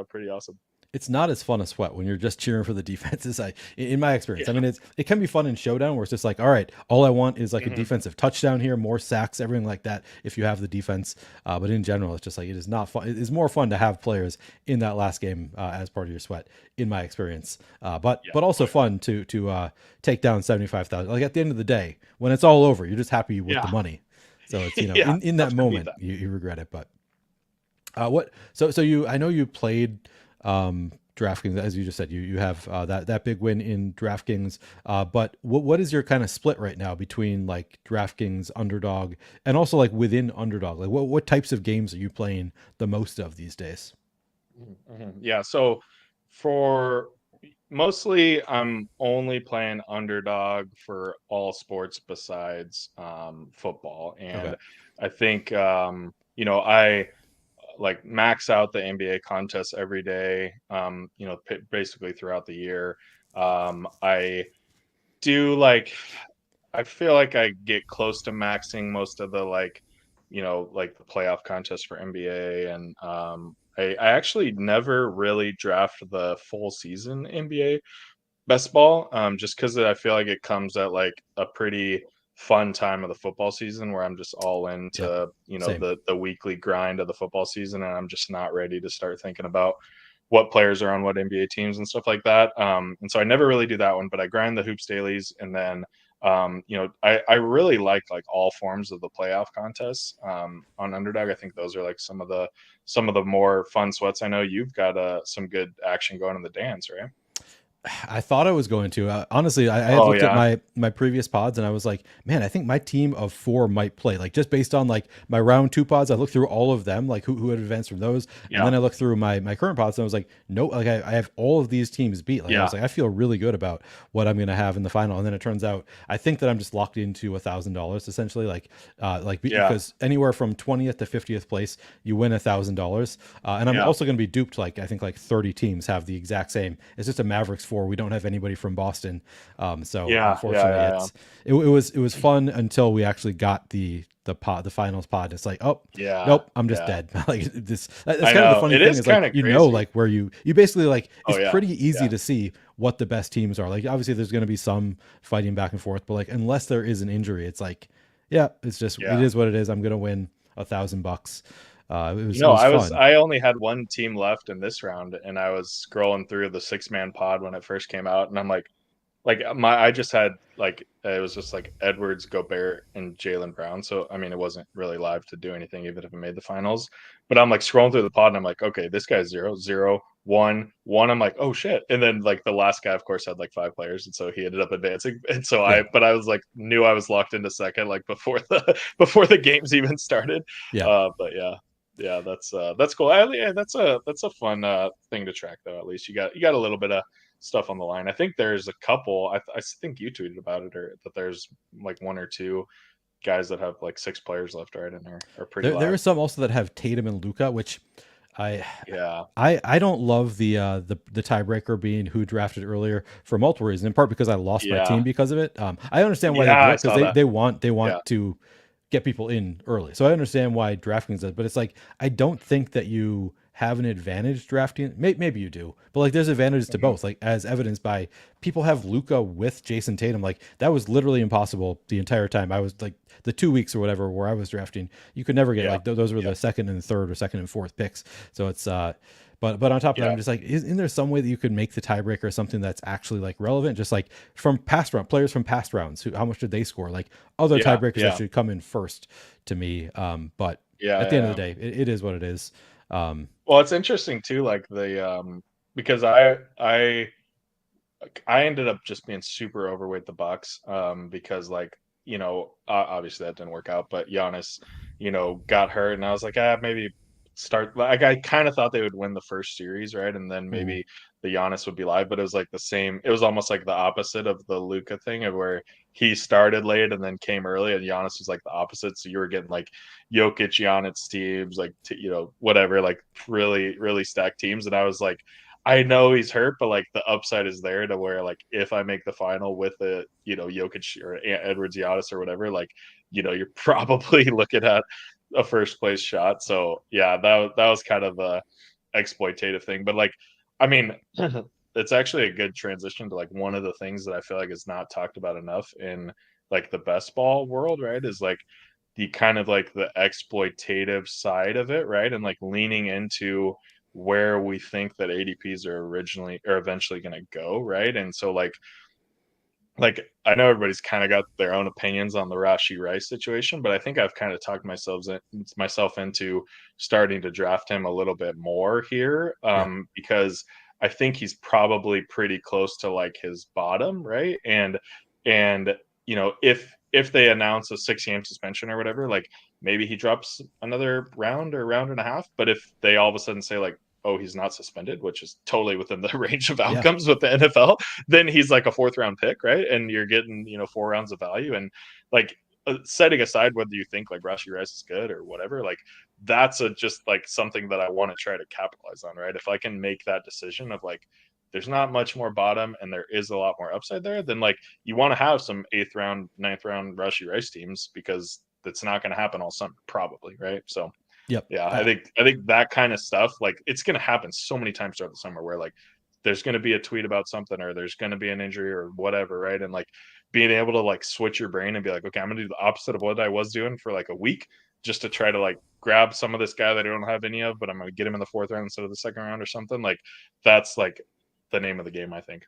pretty awesome. It's not as fun a sweat when you're just cheering for the defenses. In my experience, I Yeah. mean, it can be fun in showdown where it's just like, all right, all I want is like a Mhm. defensive touchdown here, more sacks, everything like that. If you have the defense, but in general, it's just like it is not fun. It is more fun to have players in that last game as part of your sweat, in my experience. But Yeah. also Oh yeah. fun to take down 75,000. Like at the end of the day, when it's all over, you're just happy with the Yeah. money. So it's Yeah. in that Nothing beat moment that. you regret it, but what? So you, I know you played DraftKings, as you just said. You have that big win in DraftKings. But what is your kind of split right now between like DraftKings, Underdog, and also like within Underdog? Like what types of games are you playing the most of these days? Yeah. So for mostly, I'm only playing underdog for all sports besides football, Okay. and I think I like max out the NBA contests every day. Basically throughout the year. I do like I feel like I get close to maxing most of the like, like the playoff contest for NBA, and I actually never really draft the full season NBA best ball, just because I feel like it comes at like a pretty fun time of the football season where I'm just all Yeah, into, same. the weekly grind of the football season, and I'm just not ready to start thinking about what players are on what NBA teams and stuff like that. And so I never really do that one, but I grind the hoops dailies, and then I really like all forms of the playoff contests on Underdog. I think those are like some of the more fun sweats. I know you've got some good action going in the dance, right? I thought I was going to. Honestly, I had Oh looked at yeah, my previous pods and I was like, man, I think my team of 4 might play. Like just based on like my round 2 pods, I looked through all of them, like who had advanced from those, and yeah, then I looked through my current pods and I was like, no, like I have all of these teams beat. Like I yeah, was like, I feel really good about what I'm gonna have in the final. And then it turns out I think that I'm just locked into $1,000 essentially, yeah, because anywhere from 20th to 50th place, you win $1,000. And I'm yeah, also gonna be duped. Like I think like 30 teams have the exact same. It's just a Mavericks 4. We don't have anybody from Boston. So yeah, yeah, unfortunately, yeah, it was fun until we actually got the finals pod. It's like, oh yeah, nope, I'm just yeah. dead. Like that's I kind of the know funny it thing is is like kind of crazy. like where you basically like Oh it's yeah, pretty easy yeah, to see what the best teams are. Like obviously there's going to be some fighting back and forth, but like unless there is an injury, it's like yeah, it yeah. is what it is. I'm gonna win $1,000. It was fun. I only had one team left in this round, and I was scrolling through the 6-man pod when it first came out, and I'm like my I just had like it was just like Edwards, Gobert, and Jalen Brown. So I mean, it wasn't really live to do anything, even if it made the finals. But I'm like scrolling through the pod, and I'm like, okay, this guy's 0, 0, 1, 1. I'm like, oh shit! And then like the last guy, of course, had like 5 players, and so he ended up advancing. And so Yeah, but I was like, knew I was locked into second like before the before the games even started. yeah. But yeah. Yeah, that's cool. Yeah, that's a fun thing to track though. At least you got a little bit of stuff on the line. I think there's a couple. I think you tweeted about it, or that there's like one or two guys that have like 6 players left, right, and are pretty There are live. some also that have Tatum and Luca, which I Yeah, I don't love the tiebreaker being who drafted earlier for multiple reasons. In part because I lost my team yeah, because of it. I understand why they yeah. do I it because saw that. they Yeah, want to get people in early. So I understand why DraftKings does, but it's like I don't think that you have an advantage drafting. Maybe you do, but like there's advantages to hmm both. Like as evidenced by people have Luca with Jason Tatum. Like that was literally impossible the entire time. I was like the 2 weeks or whatever where I was drafting. You could never get yeah, like those were yeah, the second and third or second and fourth picks. So it's but on top of that, yeah, I'm just like, isn't there some way that you could make the tiebreaker something that's actually like relevant, just like from past round players from past rounds? How much did they score? Like other yeah, tiebreakers that yeah, should come in first to me. But yeah, at the end of yeah. the day, it is what it is. Um, Well, it's interesting too, like the because I ended up just being super overweight the Bucks, because like obviously that didn't work out, but Giannis, got hurt, and I was like, maybe start. Like I kind of thought they would win the first series, right, and then mm, maybe the Giannis would be live, but it was like the same. It was almost like the opposite of the Luca thing, of where he started late and then came early, and Giannis was like the opposite. So you were getting like Jokic, Giannis teams, like whatever, like really really stacked teams, and I was like. I know he's hurt, but like the upside is there to where like if I make the final with a Jokic or Edwards Giannis or whatever, like you're probably looking at a first place shot. So yeah, that was kind of a exploitative thing, but like I mean, it's actually a good transition to like one of the things that I feel like is not talked about enough in like the best ball world, right? Is like the kind of like the exploitative side of it, right? And like leaning into where we think that ADPs are originally or eventually going to go, right? And so like I know everybody's kind of got their own opinions on the Rashi Rice situation, but I think I've kind of talked myself into starting to draft him a little bit more here, yeah, because I think he's probably pretty close to like his bottom, right? And if they announce a 6 game suspension or whatever, like maybe he drops another round or round and a half. But if they all of a sudden say like, oh, he's not suspended, which is totally within the range of yeah, outcomes with the NFL, then he's like a 4th round pick, right? And you're getting 4 rounds of value. And like setting aside whether you think like Rashi Rice is good or whatever, like that's just like something that I want to try to capitalize on, right? If I can make that decision of like there's not much more bottom and there is a lot more upside there, then like you want to have some 8th round, 9th round Rushy Rice teams, because that's not going to happen all summer, probably, right? So Yep. yeah, I think that kind of stuff, like it's going to happen so many times throughout the summer where like there's going to be a tweet about something or there's going to be an injury or whatever, right? And like being able to like switch your brain and be like, okay, I'm going to do the opposite of what I was doing for like a week, just to try to like grab some of this guy that I don't have any of, but I'm going to get him in the 4th round instead of the 2nd round or something. Like that's like the name of the game, I think.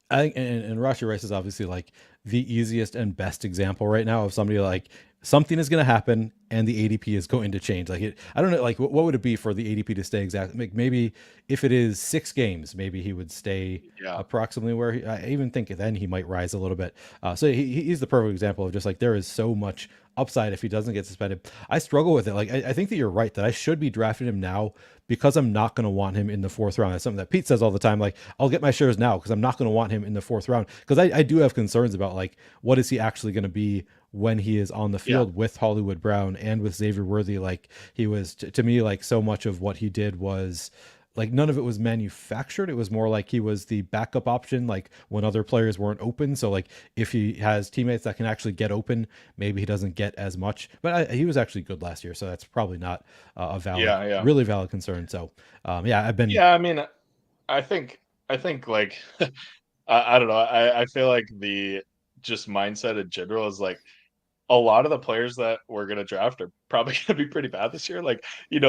I think, and Rashi Rice is obviously like the easiest and best example right now of somebody like something is going to happen and the ADP is going to change. Like I don't know, like what would it be for the ADP to stay exactly? Like maybe if it is 6 games, maybe he would stay Yeah. approximately where I even think then he might rise a little bit. So he's the perfect example of just like there is so much upside if he doesn't get suspended. I struggle with it. Like I think that you're right that I should be drafting him now because I'm not going to want him in the 4th round. That's something that Pete says all the time. Like I'll get my shares now because I'm not going to want him in the 4th round, because I do have concerns about like what is he actually going to be when he is on the field with Hollywood Brown and with Xavier Worthy. Like he was to me, like so much of what he did was like none of it was manufactured. It was more like he was the backup option, like when other players weren't open. So like if he has teammates that can actually get open, maybe he doesn't get as much. But he was actually good last year, so that's probably not a valid, Yeah. really valid concern. So yeah, I've been. Yeah. I mean, I think like I don't know. I feel like the just mindset in general is like a lot of the players that we're going to draft are probably going to be pretty bad this year. Like,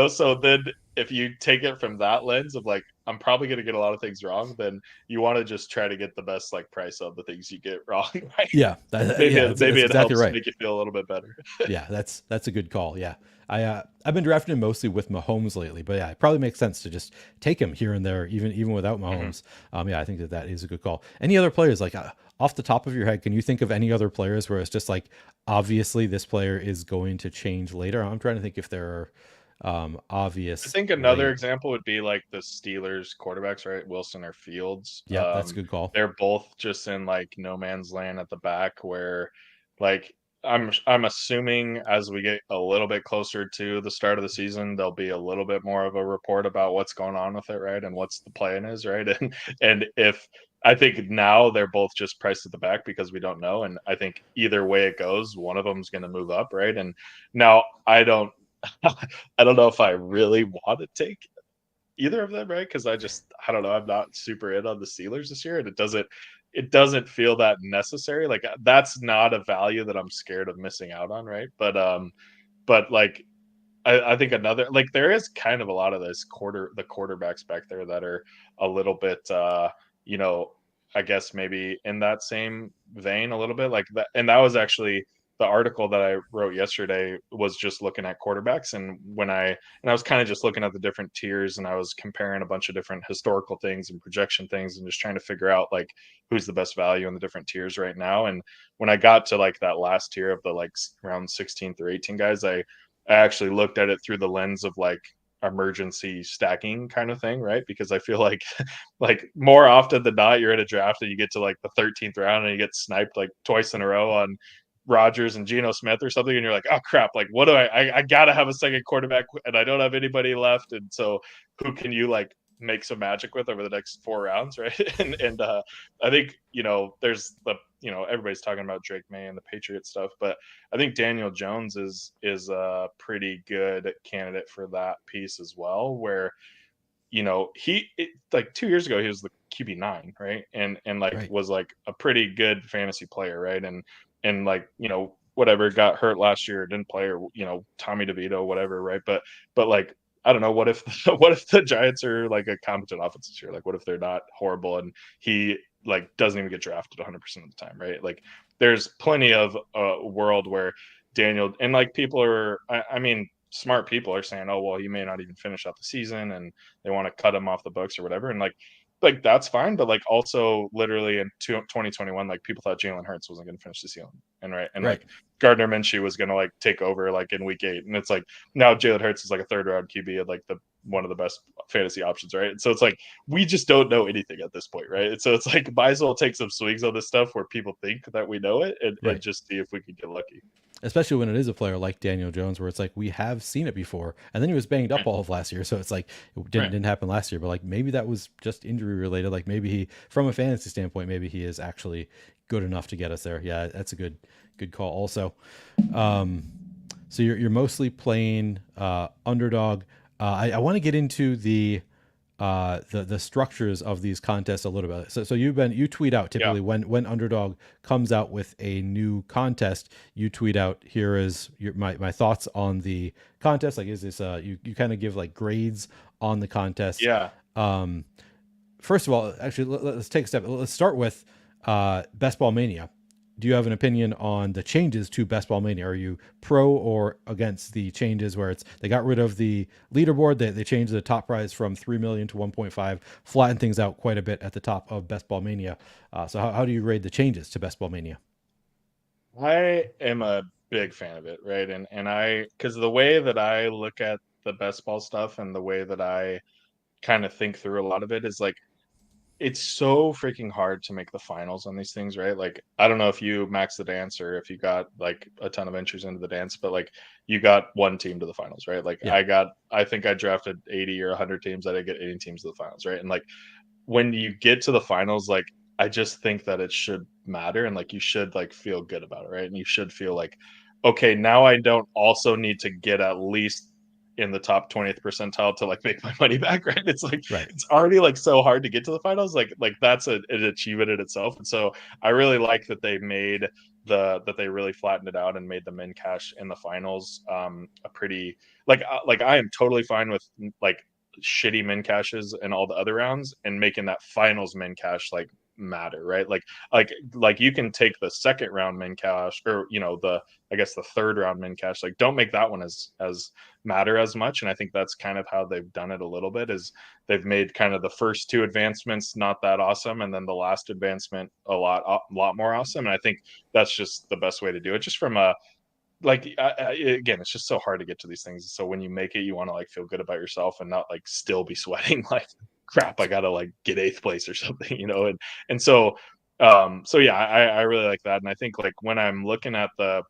so then if you take it from that lens of like, I'm probably going to get a lot of things wrong, then you want to just try to get the best like price of the things you get wrong, right? Yeah, yeah, Maybe that's it exactly helps right. make you feel a little bit better. Yeah, that's a good call. Yeah, I've been drafting him mostly with Mahomes lately, but yeah, it probably makes sense to just take him here and there, even without Mhm. Mahomes. Yeah, I think that is a good call. Any other players like off the top of your head? Can you think of any other players where it's just like obviously this player is going to change later? I'm trying to think if there are I obvious think another late. example would be like the Steelers quarterbacks, right? Wilson or Fields. Yep, that's a good call. They're both just in like no man's land at the back where like I'm assuming as we get a little bit closer to the start of the season, there'll be a little bit more of a report about what's going on with it, right? And what's the plan is, right? And if I think now they're both just priced at the back because we don't know. And I think either way it goes, one of them is going to move up, right? And now I don't know if I really want to take either of them, right? Because I don't know, I'm not super in on the Steelers this year, and it doesn't feel that necessary. Like that's not a value that I'm scared of missing out on, right? But like I think another like there is kind of a lot of the quarterbacks back there that are a little bit you know, I guess maybe in that same vein a little bit like that. And that was actually the article that I wrote yesterday was just looking at quarterbacks. And I was kind of just looking at the different tiers and I was comparing a bunch of different historical things and projection things and just trying to figure out like who's the best value in the different tiers right now. And when I got to like that last tier of the like around 16 through 18 guys, I actually looked at it through the lens of like emergency stacking kind of thing, right? Because I feel like like more often than not, you're in a draft and you get to like the 13th round and you get sniped like twice in a row on Rodgers and Geno Smith or something, and you're like, oh crap, like what do I gotta have a second quarterback and I don't have anybody left, and so who can you like make some magic with over the next 4 rounds, right? And I think there's the everybody's talking about Drake May and the Patriot stuff, but I think Daniel Jones is a pretty good candidate for that piece as well, where like 2 years ago he was the QB9, right? And like Right. was like a pretty good fantasy player, right? And like whatever, got hurt last year, didn't play, or Tommy DeVito, whatever, right? But like I don't know, what if what if the Giants are like a competent offense this year? Like what if they're not horrible and he like doesn't even get drafted 100% of the time, right? Like there's plenty of a world where Daniel and like people are I mean smart people are saying, oh well, he may not even finish out the season and they want to cut him off the books or whatever. And like that's fine, but like also literally in 2021, like people thought Jalen Hurts wasn't going to finish the season, and Right. like Gardner Minshew was going to like take over like in week 8, and it's like now Jalen Hurts is like a 3rd round QB and like the one of the best fantasy options, right? And so it's like we just don't know anything at this point, right? And so it's like might as well take some swings on this stuff where people think that we know it, and Right. just see if we can get lucky. especially when it is a player like Daniel Jones, where it's like we have seen it before, and then he was banged up Right. all of last year, so it's like it didn't Right. didn't happen last year, but like maybe that was just injury related. Like maybe he, from a fantasy standpoint, maybe he is actually good enough to get us there. Yeah, that's a good call. Also, so you're mostly playing underdog. I want to get into the structures of these contests a little bit. So you tweet out Yeah. typically when underdog comes out with a new contest, you tweet out, here is my thoughts on the contest. Like, is this you kind of give like grades on the contest. Yeah. First of all, actually, let's take a step. Let's start with Best Ball Mania. Do you have an opinion on the changes to Best Ball Mania? Are you pro or against the changes where they got rid of the leaderboard? They changed the top prize from 3 million to 1.5, flattened things out quite a bit at the top of Best Ball Mania. So how do you grade the changes to Best Ball Mania? I am a big fan of it, right? And I, because the way that I look at the best ball stuff and the way that I kind of think through a lot of it is like it's so freaking hard to make the finals on these things, right? Like I don't know if you max the dance or if you got like a ton of entries into the dance, but like you got one team to the finals, right? Like Yeah, I think I drafted 80 or 100 teams. I didn't get 80 teams to the finals, right? And like when you get to the finals, like I just think that it should matter and like you should like feel good about it, right? And you should feel like, okay, now I don't also need to get at least in the top 20th percentile to like make my money back, right? It's like right. it's already like so hard to get to the finals. Like that's an achievement in itself. And so I really like that they made that they really flattened it out and made the min cash in the finals a pretty like I am totally fine with like shitty min caches and all the other rounds and making that finals min cache like matter, right? Like you can take the second round min cache or the I guess the third round min cache, like don't make that one as matter as much. And I think that's kind of how they've done it a little bit is they've made kind of the first two advancements not that awesome and then the last advancement a lot more awesome. And I think that's just the best way to do it, just from a like again, it's just so hard to get to these things. So when you make it, you want to like feel good about yourself and not like still be sweating like crap. I gotta like get eighth place or something, and so yeah, I really like that. And I think like when I'm looking at the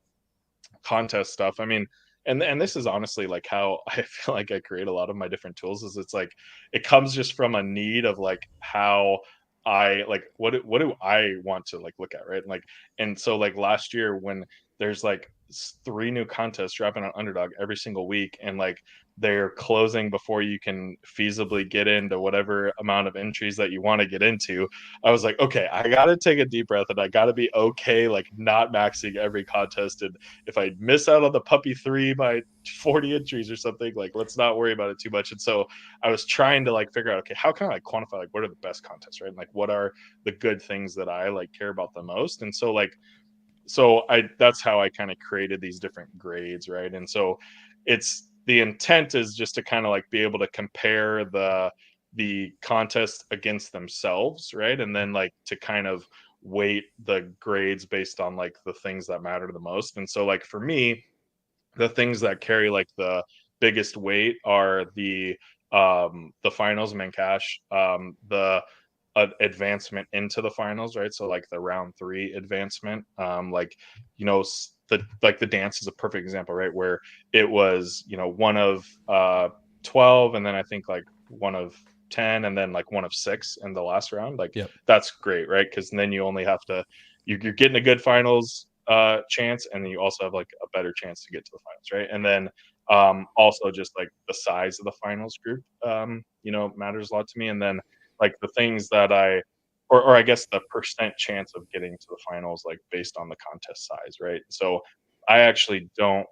contest stuff, I mean, and this is honestly like how I feel like I create a lot of my different tools is it's like it comes just from a need of like how I like what do I want to like look at, right? And so like last year when there's like three new contests dropping on Underdog every single week and like they're closing before you can feasibly get into whatever amount of entries that you want to get into, I was like, okay, I got to take a deep breath and I got to be okay like not maxing every contest. And if I miss out on the puppy 3 by 40 entries or something, like let's not worry about it too much. And so I was trying to like figure out, okay, how can I like quantify like what are the best contests, right? And like what are the good things that I like care about the most? And so like I that's how I kind of created these different grades, right? And so it's the intent is just to kind of like be able to compare the contest against themselves, right? And then like to kind of weight the grades based on like the things that matter the most. And so like for me, the things that carry like the biggest weight are the finals main cash, the advancement into the finals, right? So like the round 3 advancement, like the dance is a perfect example, right? Where it was one of 12 and then I think like one of 10 and then like one of 6 in the last round. Like Yep. that's great, right? Because then you only have to you're getting a good finals chance and then you also have like a better chance to get to the finals, right? And then also just like the size of the finals group matters a lot to me. And then like the things that or I guess the percent chance of getting to the finals like based on the contest size, right? So I actually don't,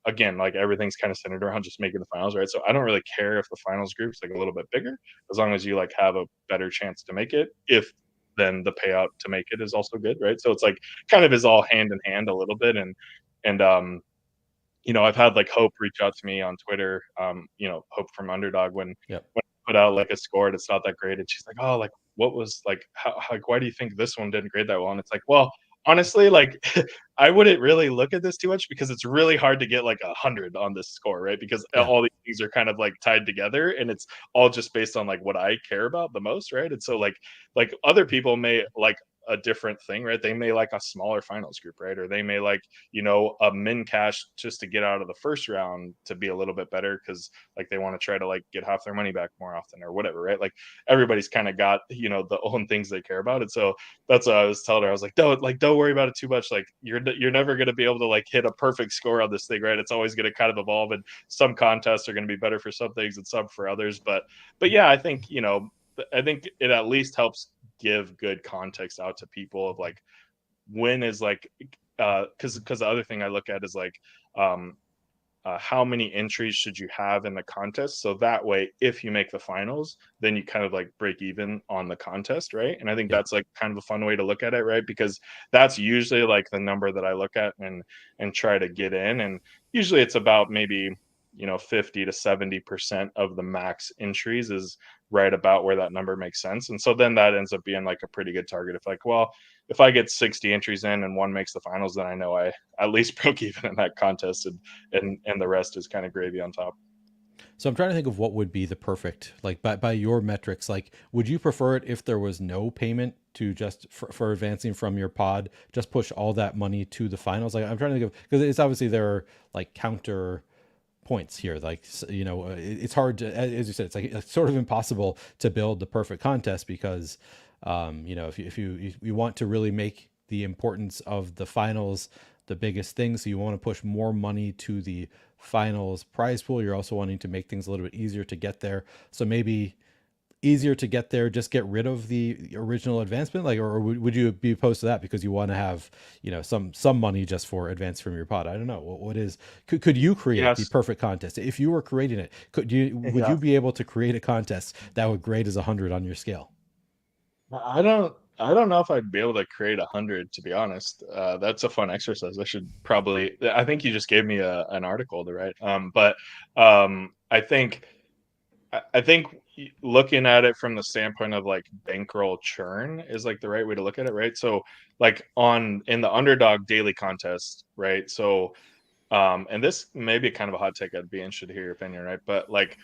again, like everything's kind of centered around just making the finals, right? So I don't really care if the finals group's like a little bit bigger, as long as you like have a better chance to make it. If then the payout to make it is also good, right? So it's like kind of is all hand in hand a little bit. And I've had like Hope reach out to me on Twitter, Hope from Underdog Yep. when I put out like a score and it's not that great, and she's like, "Oh, like what was like how like why do you think this one didn't grade that well?" And it's like, well, honestly, like I wouldn't really look at this too much because it's really hard to get like 100 on this score, right? Because Yeah. all these things are kind of like tied together, and it's all just based on like what I care about the most, right? And so like other people may like a different thing, right? They may like a smaller finals group, right? Or they may like, you know, a min cash just to get out of the first round to be a little bit better because like they want to try to like get half their money back more often or whatever, right? Like everybody's kind of got, you know, the own things they care about. And so that's what I was telling her. I was like, don't worry about it too much. Like you're never going to be able to like hit a perfect score on this thing, right? It's always going to kind of evolve, and some contests are going to be better for some things and some for others. But yeah, I think, you know, I think it at least helps give good context out to people of like when is like because the other thing I look at is like um how many entries should you have in the contest, so that way if you make the finals then you kind of like break even on the contest, right? And I think Yeah. that's like kind of a fun way to look at it, right? Because that's usually like the number that I look at and try to get in, and usually it's about maybe, you know, 50 to 70% of the max entries is right about where that number makes sense. And so then that ends up being like a pretty good target. If like, well, if I get 60 entries in and one makes the finals, then I know I at least broke even in that contest, and the rest is kind of gravy on top. So I'm trying to think of what would be the perfect, like by your metrics, like would you prefer it if there was no payment to just for advancing from your pod, just push all that money to the finals? Like I'm trying to think of, because it's obviously there are like counter points here. Like, you know, it's hard to, as you said, it's sort of impossible to build the perfect contest because, you know, if you want to really make the importance of the finals the biggest thing, so you want to push more money to the finals prize pool. You're also wanting to make things a little bit easier to get there. So maybe easier to get there, just get rid of the original advancement, like, or would you be opposed to that because you want to have, you know, some money just for advance from your pod? I don't know what is, could you create the Yes. perfect contest if you were creating it? Would Yeah. you be able to create a contest that would grade as 100 on your scale? I don't know if I'd be able to create 100, to be honest. That's a fun exercise. I should probably. I think you just gave me an article to write. But I think I think looking at it from the standpoint of like bankroll churn is like the right way to look at it, right? So like on in the underdog daily contest, right? So and this may be kind of a hot take. I'd be interested to hear your opinion, right? But like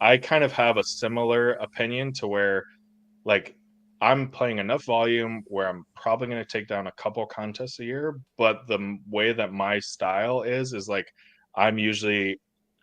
I kind of have a similar opinion to where like I'm playing enough volume where I'm probably going to take down a couple contests a year, but the way that my style is like I'm usually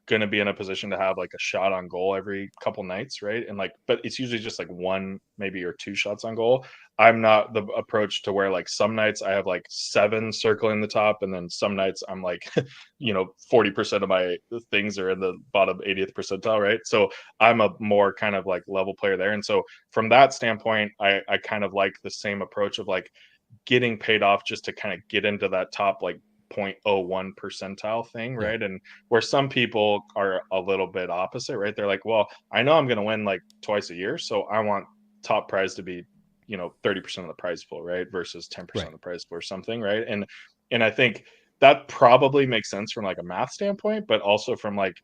going to be in a position to have like a shot on goal every couple nights, right? And like, but it's usually just like one, maybe or two shots on goal. I'm not the approach to where like some nights I have like seven circling the top, and then some nights I'm like, you know, 40% of my things are in the bottom 80th percentile, right? So I'm a more kind of like level player there. And so from that standpoint, I kind of like the same approach of like getting paid off just to kind of get into that top like 0.01 percentile thing, Yeah. right? And where some people are a little bit opposite, right? They're like, well, I know I'm going to win like twice a year, so I want top prize to be, you know, 30% of the prize pool, right? Versus 10% Right. of the prize pool or something, right? And I think that probably makes sense from like a math standpoint, but also from like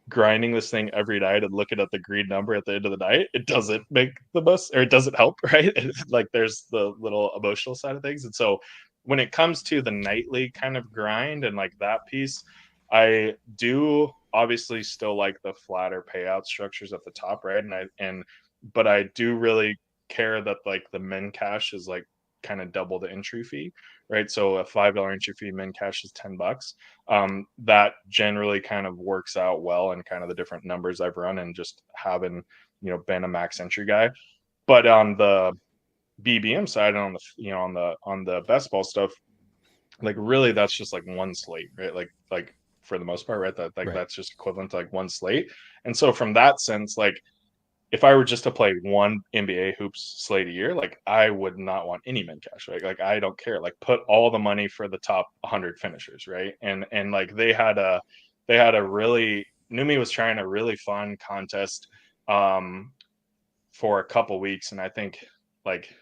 grinding this thing every night and looking at the green number at the end of the night, it doesn't make the most, or it doesn't help, right? Like there's the little emotional side of things. And so when it comes to the nightly kind of grind and like that piece, I do obviously still like the flatter payout structures at the top, right? But I do really care that like the min cash is like kind of double the entry fee, right? So a $5 entry fee, min cash is $10. That generally kind of works out well in kind of the different numbers I've run and just having, you know, been a max entry guy. But on the BBM side and on the, you know, on the best ball stuff, like really that's just like one slate, right? Like for the most part, right? That like Right. that's just equivalent to like one slate. And so from that sense, like if I were just to play one NBA hoops slate a year, like I would not want any min cash, right? Like I don't care. Like put all the money for the top 100 finishers, right? And like they had a really Numi was trying a really fun contest um for a couple weeks, and I think like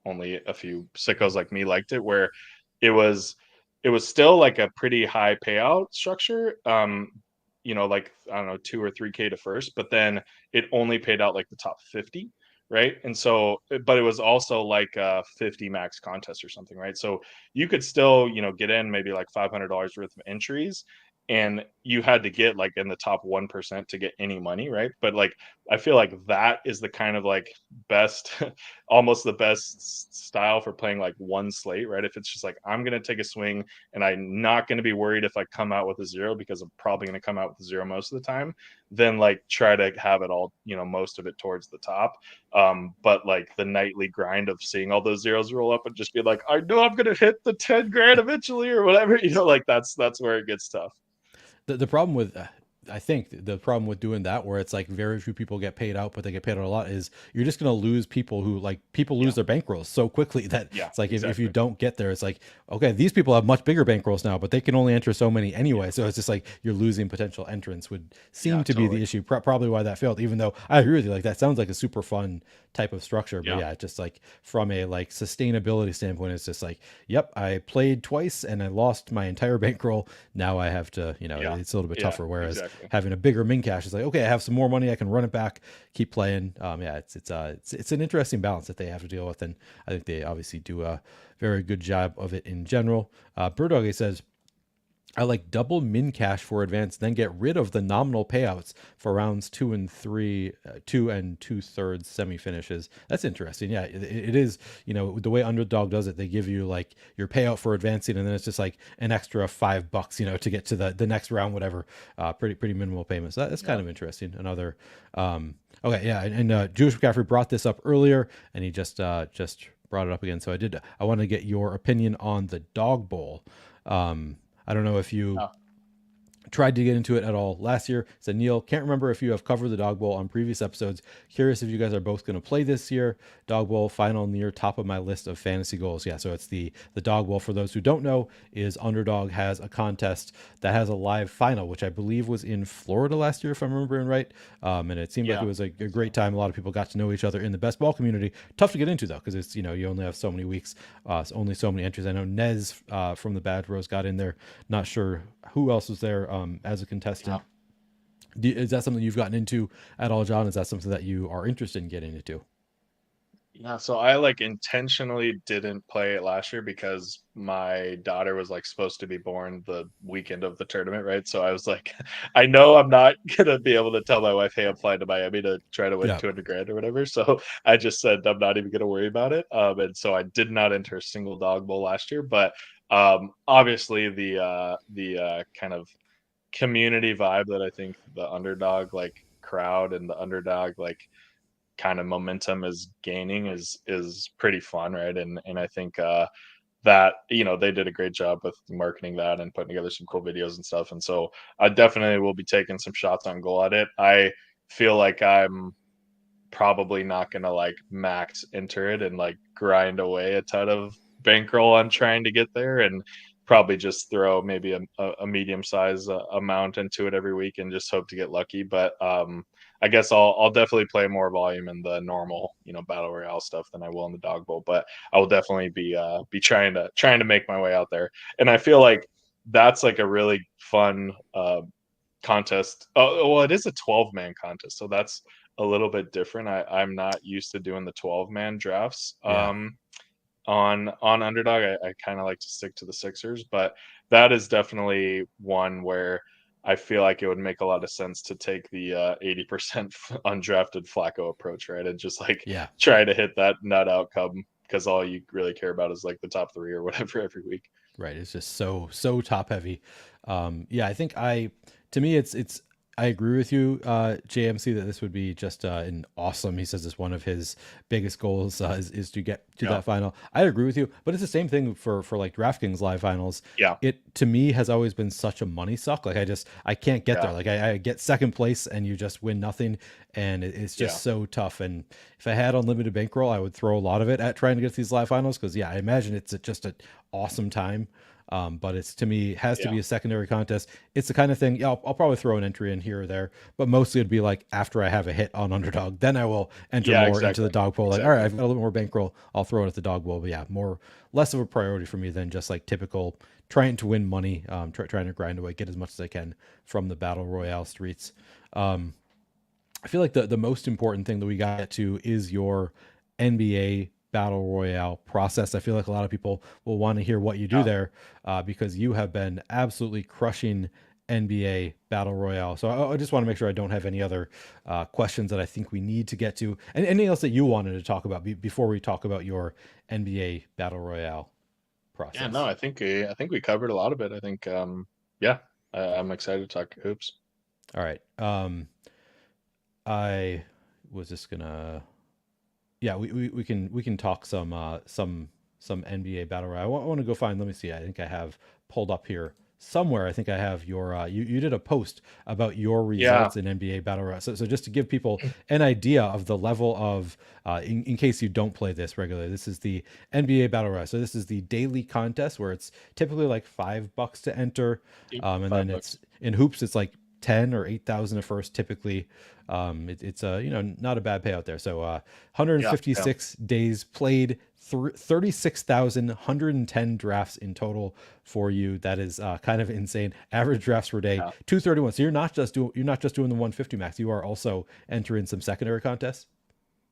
only a few sickos like me liked it, where it was it was still like a pretty high payout structure. You know, like I don't know, 2 or 3K to first, but then it only paid out like the top 50, right? And so, but it was also like a 50 max contest or something, right? So you could still, you know, get in maybe like $500 worth of entries and you had to get like in the top 1% to get any money, right? But like I feel like that is the kind of like best almost the best style for playing like one slate, right? If it's just like I'm going to take a swing and I'm not going to be worried if I come out with a zero because I'm probably going to come out with a zero most of the time, then like try to have it all, most of it towards the top. But like the nightly grind of seeing all those zeros roll up and just be like, I know I'm going to hit the 10 grand eventually or whatever, like that's where it gets tough. The problem with I think the problem with doing that, where it's like very few people get paid out, but they get paid out a lot, is you're just going to lose people who like people Yeah. lose their bankrolls so quickly that Yeah, it's like if you exactly. don't get there, it's like, okay, these people have much bigger bankrolls now, but they can only enter so many Yeah. anyway. So it's just like you're losing potential entrants would Yeah, seem to be the totally. issue. Probably why that failed, even though I agree with you. Like that sounds like a super fun type of structure, but Yeah. yeah, just like from a like sustainability standpoint, it's just like, yep, I played twice and I lost my entire bankroll. Now I have to, Yeah. it's a little bit Yeah, tougher. Whereas exactly. having a bigger min cash is like, okay, I have some more money, I can run it back, keep playing. Yeah, it's an interesting balance that they have to deal with, and I think they obviously do a very good job of it in general. Birdoggy says, I like double min cash for advance, then get rid of the nominal payouts for rounds 2 and 3, 2 2/3 semi finishes. That's interesting. Yeah, it is. The way Underdog does it, they give you like your payout for advancing, and then it's just like an extra $5, to get to the next round, whatever. Pretty minimal payments. That's kind Yeah. of interesting. Another. Okay, yeah, and Jewish McCaffrey brought this up earlier, and he just brought it up again. So I want to get your opinion on the dog bowl. I don't know if you Yeah. tried to get into it at all last year. Said Neil, can't remember if you have covered the dog bowl on previous episodes. Curious if you guys are both going to play this year. Dog bowl final near top of my list of fantasy goals. Yeah, so it's the dog bowl. For those who don't know, is Underdog has a contest that has a live final, which I believe was in Florida last year, if I'm remembering right. And it seemed like it Yeah. was a great time. A lot of people got to know each other in the best ball community. Tough to get into though, because it's you only have so many weeks, only so many entries. I know Nez from the Bad Bros got in there. Not sure who else was there as a Yeah. contestant. Is that something you've gotten into at all, John? Is that something that you are interested in getting into? Yeah, so I like intentionally didn't play it last year because my daughter was like supposed to be born the weekend of the tournament, right? So I was like, I know I'm not gonna be able to tell my wife, hey, I'm flying to Miami to try to win Yeah, 200 grand or whatever. So I just said I'm not even gonna worry about it. And so I did not enter a single dog bowl last year, but obviously the kind of community vibe that I think the underdog like crowd and the underdog like kind of momentum is gaining is pretty fun, right? And I think that they did a great job with marketing that and putting together some cool videos and stuff. And so I definitely will be taking some shots on goal at it. I feel like I'm probably not gonna like max enter it and like grind away a ton of bankroll on trying to get there, and probably just throw maybe a medium size amount into it every week and just hope to get lucky. But I guess I'll definitely play more volume in the normal battle royale stuff than I will in the dog bowl. But I will definitely be trying to make my way out there, and I feel like that's like a really fun contest. Oh, well, it is a 12-man contest, so that's a little bit different. I'm not used to doing the 12-man drafts yeah. on Underdog. I kind of like to stick to the Sixers, but that is definitely one where I feel like it would make a lot of sense to take the 80% undrafted Flacco approach, right? And just like Yeah. try to hit that nut outcome because all you really care about is like the top three or whatever every week. Right. It's just so top heavy. Yeah, I think to me it's I agree with you, JMC, that this would be just an awesome. He says it's one of his biggest goals is to get to Yeah. that final. I agree with you, but it's the same thing for like DraftKings live finals. Yeah. It to me has always been such a money suck. Like I can't get there. Yeah. Like I get second place and you just win nothing, and it's Yeah. just so tough. And if I had unlimited bankroll, I would throw a lot of it at trying to get to these live finals because yeah, I imagine it's just an awesome time. But it's to me has to Yeah. be a secondary contest. It's the kind of thing. Yeah, I'll probably throw an entry in here or there, but mostly it'd be like after I have a hit on Underdog, then I will enter Yeah. more into the Exactly. dog pool. Like, all right, Exactly. I've got a little more bankroll, I'll throw it at the dog bowl. But yeah, less of a priority for me than just like typical trying to win money, trying to grind away, get as much as I can from the battle royale streets. I feel like the most important thing that we got to is your NBA battle royale process. I feel like a lot of people will want to hear what you do Yeah. there because you have been absolutely crushing NBA Battle Royale. So I just want to make sure I don't have any other questions that I think we need to get to. And anything else that you wanted to talk about before we talk about your NBA Battle Royale Yeah, no, process? I think we covered a lot of it. I think yeah, I'm excited to talk hoops. All right. I was just gonna yeah, we can talk some NBA battle royale. I want to go find. Let me see. I think I have pulled up here somewhere. I think I have your you did a post about your Yeah, results in NBA battle royale. So just to give people an idea of the level of in case you don't play this regularly, this is the NBA battle royale. So this is the daily contest where it's typically like $5 to enter, yep, and then it's $5. in hoops. It's like 10 or 8,000 a first typically. It's not a bad payout there. So Yeah, yeah, 156 days played, 36,110 drafts in total for you. That is kind of insane. Average drafts per day, yeah. 231. So you're not just doing the 150 max. You are also entering some secondary contests.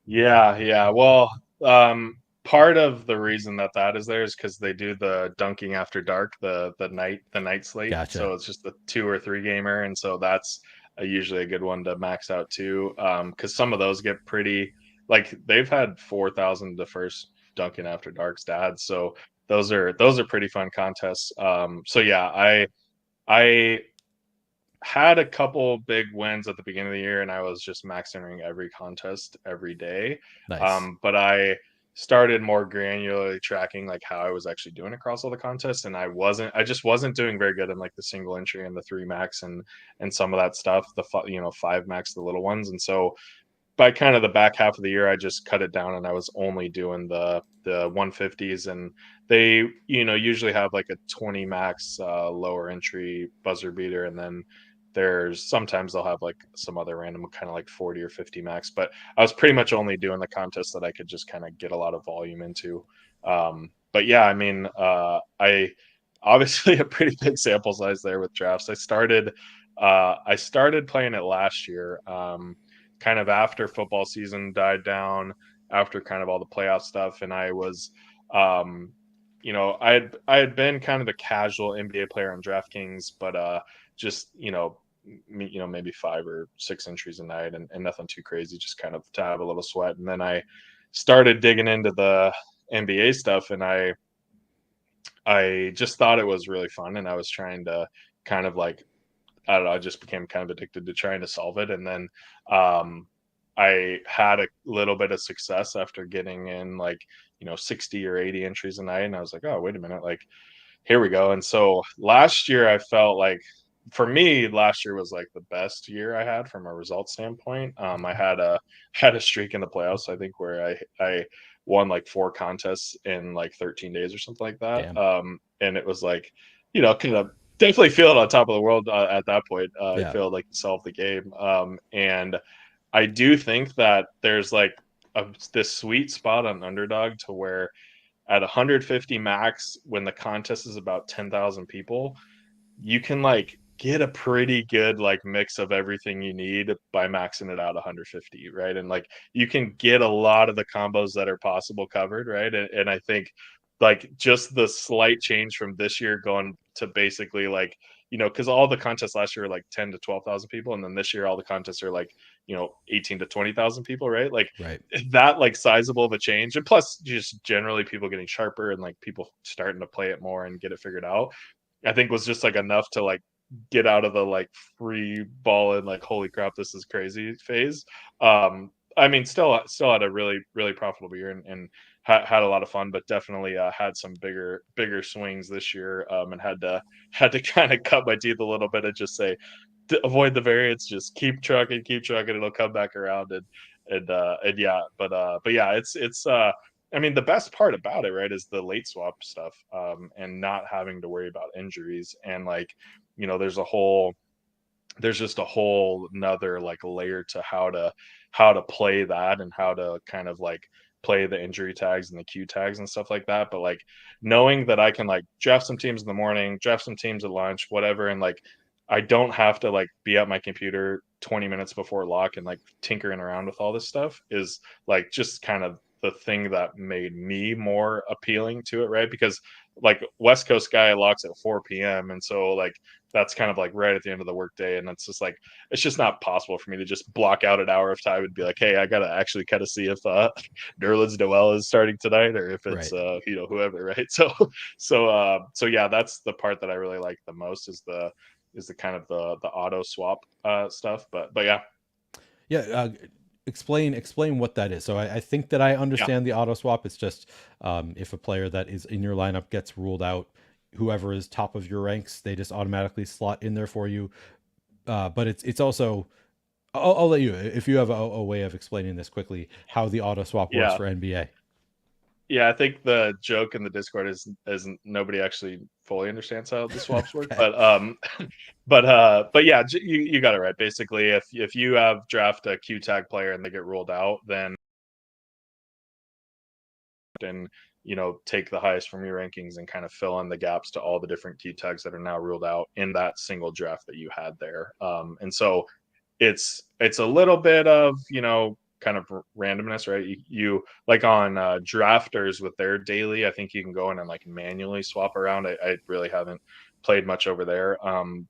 Yeah, yeah. Well, part of the reason that that is there is because they do the dunking after dark, the night slate. Gotcha. So it's just the 2 or 3 gamer, and so that's usually a good one to max out too. Because some of those get pretty like they've had 4,000 the first dunking after dark stats. So those are pretty fun contests. So yeah, I had a couple big wins at the beginning of the year, and I was just max entering every contest every day. Nice. But I started more granularly tracking like how I was actually doing across all the contests, and I just wasn't doing very good in like the single entry and the 3 max and some of that stuff, the 5 max, the little ones, and so by kind of the back half of the year, I just cut it down and I was only doing the 150s, and they usually have like a 20 max lower entry buzzer beater, and then there's sometimes they'll have like some other random kind of like 40 or 50 max, but I was pretty much only doing the contests that I could just kind of get a lot of volume into. But yeah, I mean, I obviously a pretty big sample size there with drafts. I started playing it last year. Kind of after football season died down, after kind of all the playoff stuff, and I was, um, I had been kind of a casual NBA player on DraftKings, but just maybe 5 or 6 entries a night, and nothing too crazy, just kind of to have a little sweat. And then I started digging into the NBA stuff, and I just thought it was really fun, and I was trying to kind of like I don't know, I just became kind of addicted to trying to solve it. And then um, I had a little bit of success after getting in like, 60 or 80 entries a night. And I was like, oh, wait a minute, like, here we go. And so last year, I felt like, for me, last year was like the best year I had from a result standpoint. I had a streak in the playoffs, I think, where I won like 4 contests in like 13 days or something like that. Damn. And it was like, kind of definitely feeling on top of the world at that point. I Yeah. feel like you solved the game. And I do think that there's like this sweet spot on underdog to where at 150 max, when the contest is about 10,000 people, you can like get a pretty good like mix of everything you need by maxing it out 150, right? And like you can get a lot of the combos that are possible covered, right? And I think like just the slight change from this year going to basically like because all the contests last year were like 10 to 12,000 people, and then this year all the contests are like 18 to 20,000 people, right? Like Right. that like sizable of a change, and plus just generally people getting sharper and like people starting to play it more and get it figured out, I think was just like enough to like get out of the like free ball and like holy crap this is crazy phase. I mean, still had a really profitable year, and had a lot of fun, but definitely had some bigger swings this year, and had to kind of cut my teeth a little bit and just say avoid the variance, just keep trucking, it'll come back around. And yeah, but yeah, it's I mean, the best part about it, right, is the late swap stuff, and not having to worry about injuries. And like, there's just a whole another like layer to how to play that, and how to kind of like play the injury tags and the Q tags and stuff like that. But like knowing that I can like draft some teams in the morning, draft some teams at lunch, whatever, and like I don't have to like be at my computer 20 minutes before lock and like tinkering around with all this stuff is like just kind of the thing that made me more appealing to it, right? Because like West Coast guy locks at 4 p.m. and so like that's kind of like right at the end of the workday, and it's just like it's just not possible for me to just block out an hour of time and be like, hey, I gotta actually kind of see if Nerlens Noel is starting tonight or if it's Right. whoever, right? So yeah, that's the part that I really like the most is the kind of the auto swap stuff. But yeah, Yeah, explain what that is. So I think that I yeah, understand the auto swap. It's just if a player that is in your lineup gets ruled out, whoever is top of your ranks, they just automatically slot in there for you. But it's also I'll let you if you have a way of explaining this quickly how the auto swap works yeah. for NBA. Yeah, I think the joke in the Discord is nobody actually fully understands how the swaps work, Okay. but yeah, you got it right. Basically, if you have draft a Q tag player and they get ruled out, then and take the highest from your rankings and kind of fill in the gaps to all the different Q tags that are now ruled out in that single draft that you had there. And so it's a little bit of kind of randomness, right? You like on drafters with their daily, I think you can go in and like manually swap around. I really haven't played much over there,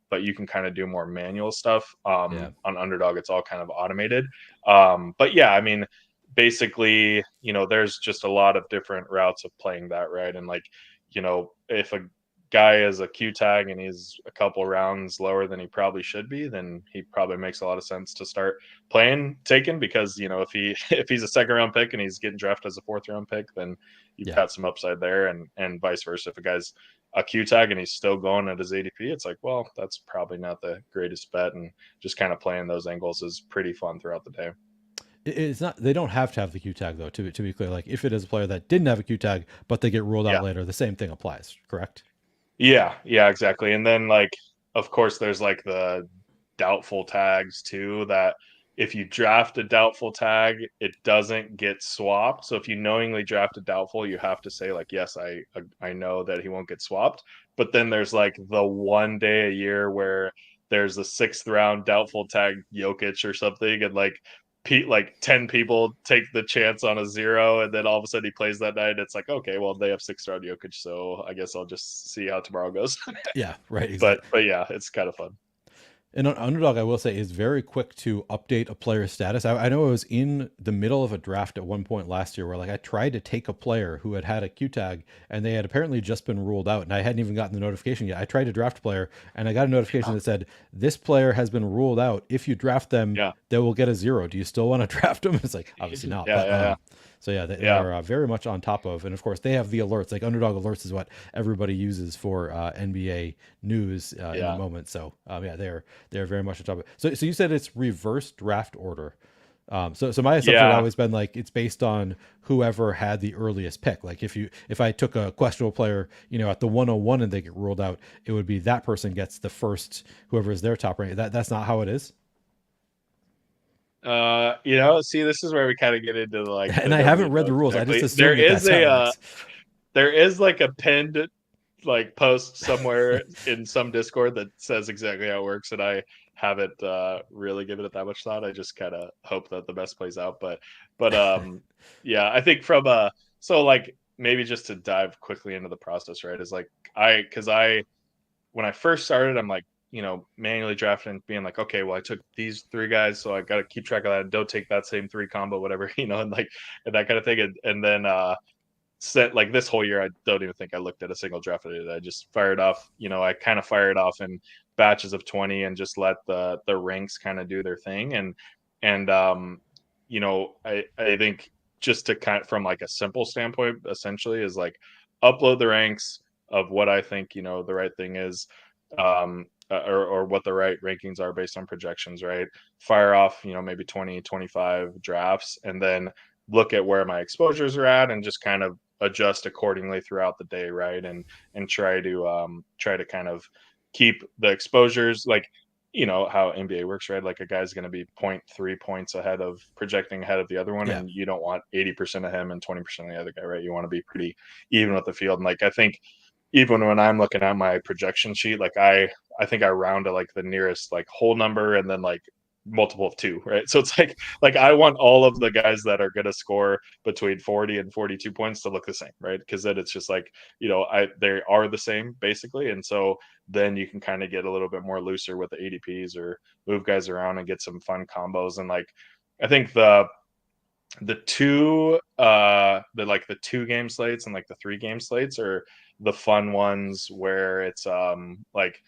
but you can kind of do more manual stuff. Yeah. On Underdog it's all kind of automated, but yeah, I mean, basically, there's just a lot of different routes of playing that, right? And like, if a guy is a Q tag and he's a couple rounds lower than he probably should be, then he probably makes a lot of sense to start playing Taken, because if he if he's a second round pick and he's getting drafted as a fourth round pick, then you've Yeah. got some upside there, and vice versa. If a guy's a Q tag and he's still going at his ADP, it's like, well, that's probably not the greatest bet, and just kind of playing those angles is pretty fun throughout the day. It's not. They don't have to have the Q tag though. To be clear, like if it is a player that didn't have a Q tag but they get ruled out Yeah. later, the same thing applies. Correct. Yeah, exactly. And then like of course there's like the doubtful tags too, that if you draft a doubtful tag, it doesn't get swapped. So if you knowingly draft a doubtful, you have to say like, yes, I know that he won't get swapped. But then there's like the one day a year where there's a sixth round doubtful tag Jokic or something, and like 10 people take the chance on a zero, and then all of a sudden he plays that night. It's like, okay, well, they have sixth round Jokic, so I guess I'll just see how tomorrow goes. Yeah. Right. but Exactly. but yeah, it's kind of fun. And on Underdog, I will say, is very quick to update a player's status. I know I was in the middle of a draft at one point last year where like I tried to take a player who had a Q tag and they had apparently just been ruled out, and I hadn't even gotten the notification yet. I tried to draft a player and I got a notification that said this player has been ruled out. If you draft them, Yeah. they will get a zero. Do you still want to draft them? It's like obviously Yeah, not, but yeah, so yeah, they yeah, are very much on top of, and of course they have the alerts. Like Underdog alerts is what everybody uses for NBA news in the yeah, moment. So yeah, they're very much on top of it. So you said it's reverse draft order. So my assumption had yeah. always been like it's based on whoever had the earliest pick. Like if I took a questionable player, at the 101 and they get ruled out, it would be that person gets the first, whoever is their top rank. That's not how it is. See, this is where we kind of get into like And the I nobody haven't read the knows rules. I just exactly. There assume that is that's how a it works. there is like a pinned like post somewhere in some Discord that says exactly how it works, and I haven't really given it that much thought. I just kind of hope that the best plays out. But yeah, I think from so like maybe just to dive quickly into the process, right? Is like because I when I first started, I'm like, manually drafting, being like, okay, well, I took these three guys, so I got to keep track of that. Don't take that same three combo, whatever, and that kind of thing. And then set like this whole year, I don't even think I looked at a single draft I did. I just fired off. I kind of fired off in batches of 20 and just let the ranks kind of do their thing. And I think just to kind of from like a simple standpoint, essentially, is like upload the ranks of what I think the right thing is, or what the right rankings are based on projections, right? Fire off maybe 20 25 drafts, and then look at where my exposures are at and just kind of adjust accordingly throughout the day, right? And try to kind of keep the exposures, like how NBA works, right? Like a guy's going to be zero point 0.3 points ahead of projecting ahead of the other one, Yeah. and you don't want 80% of him and 20% of the other guy, right? You want to be pretty even with the field. And like I think even when I'm looking at my projection sheet, like I think I round to like the nearest like whole number, and then like multiple of 2, right? So it's like I want all of the guys that are going to score between 40 and 42 points to look the same, right? Because then it's just like, they are the same basically, and so then you can kind of get a little bit more looser with the ADPs or move guys around and get some fun combos. And like I think the 2 game slates and like the 3 game slates are the fun ones where it's like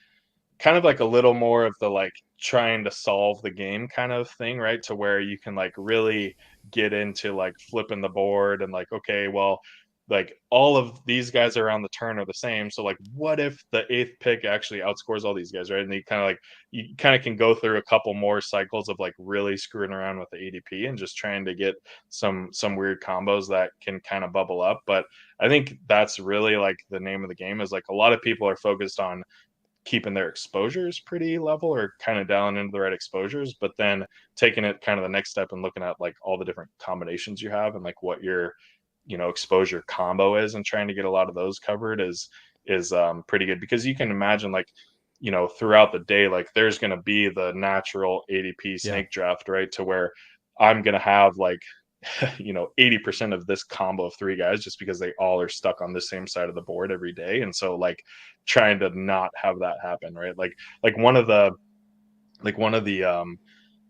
kind of like a little more of the like trying to solve the game kind of thing, right? To where you can like really get into like flipping the board and like, okay, well, like all of these guys around the turn are the same. So like what if the 8th pick actually outscores all these guys, right? And you kind of can go through a couple more cycles of like really screwing around with the ADP and just trying to get some weird combos that can kind of bubble up. But I think that's really like the name of the game, is like a lot of people are focused on keeping their exposures pretty level or kind of dialing into the right exposures, but then taking it kind of the next step and looking at like all the different combinations you have and like what your exposure combo is, and trying to get a lot of those covered is pretty good. Because you can imagine like throughout the day, like there's going to be the natural ADP Yeah, snake draft, right? To where I'm going to have like 80% of this combo of 3 guys just because they all are stuck on the same side of the board every day. And so like trying to not have that happen, right? Like one of the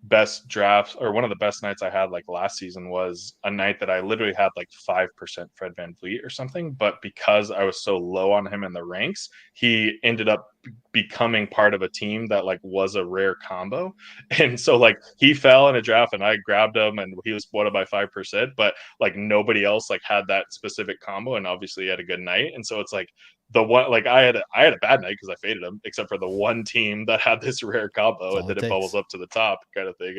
best drafts, or one of the best nights I had like last season, was a night that I literally had like 5% Fred VanVleet or something, but because I was so low on him in the ranks, he ended up becoming part of a team that like was a rare combo. And so like he fell in a draft and I grabbed him and he was one of my 5%, but like nobody else like had that specific combo, and obviously he had a good night. And so it's like the one, like I had a bad night because I faded him, except for the one team that had this rare that's combo, and all it then it bubbles takes. up to the top kind of thing.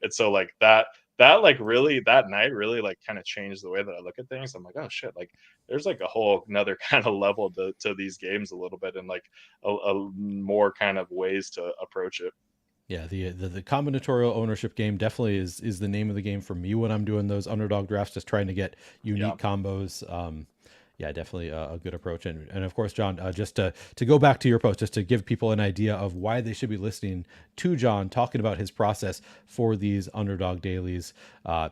And so like that like really, that night really like kind of changed the way that I look at things. I'm like, oh shit, like there's like a whole another kind of level to these games a little bit, and like a more kind of ways to approach it. Yeah, the combinatorial ownership game definitely is the name of the game for me when I'm doing those underdog drafts, just trying to get Yeah. unique combos. Yeah, definitely a good approach. And of course, John, just to go back to your post, just to give people an idea of why they should be listening to John talking about his process for these underdog dailies.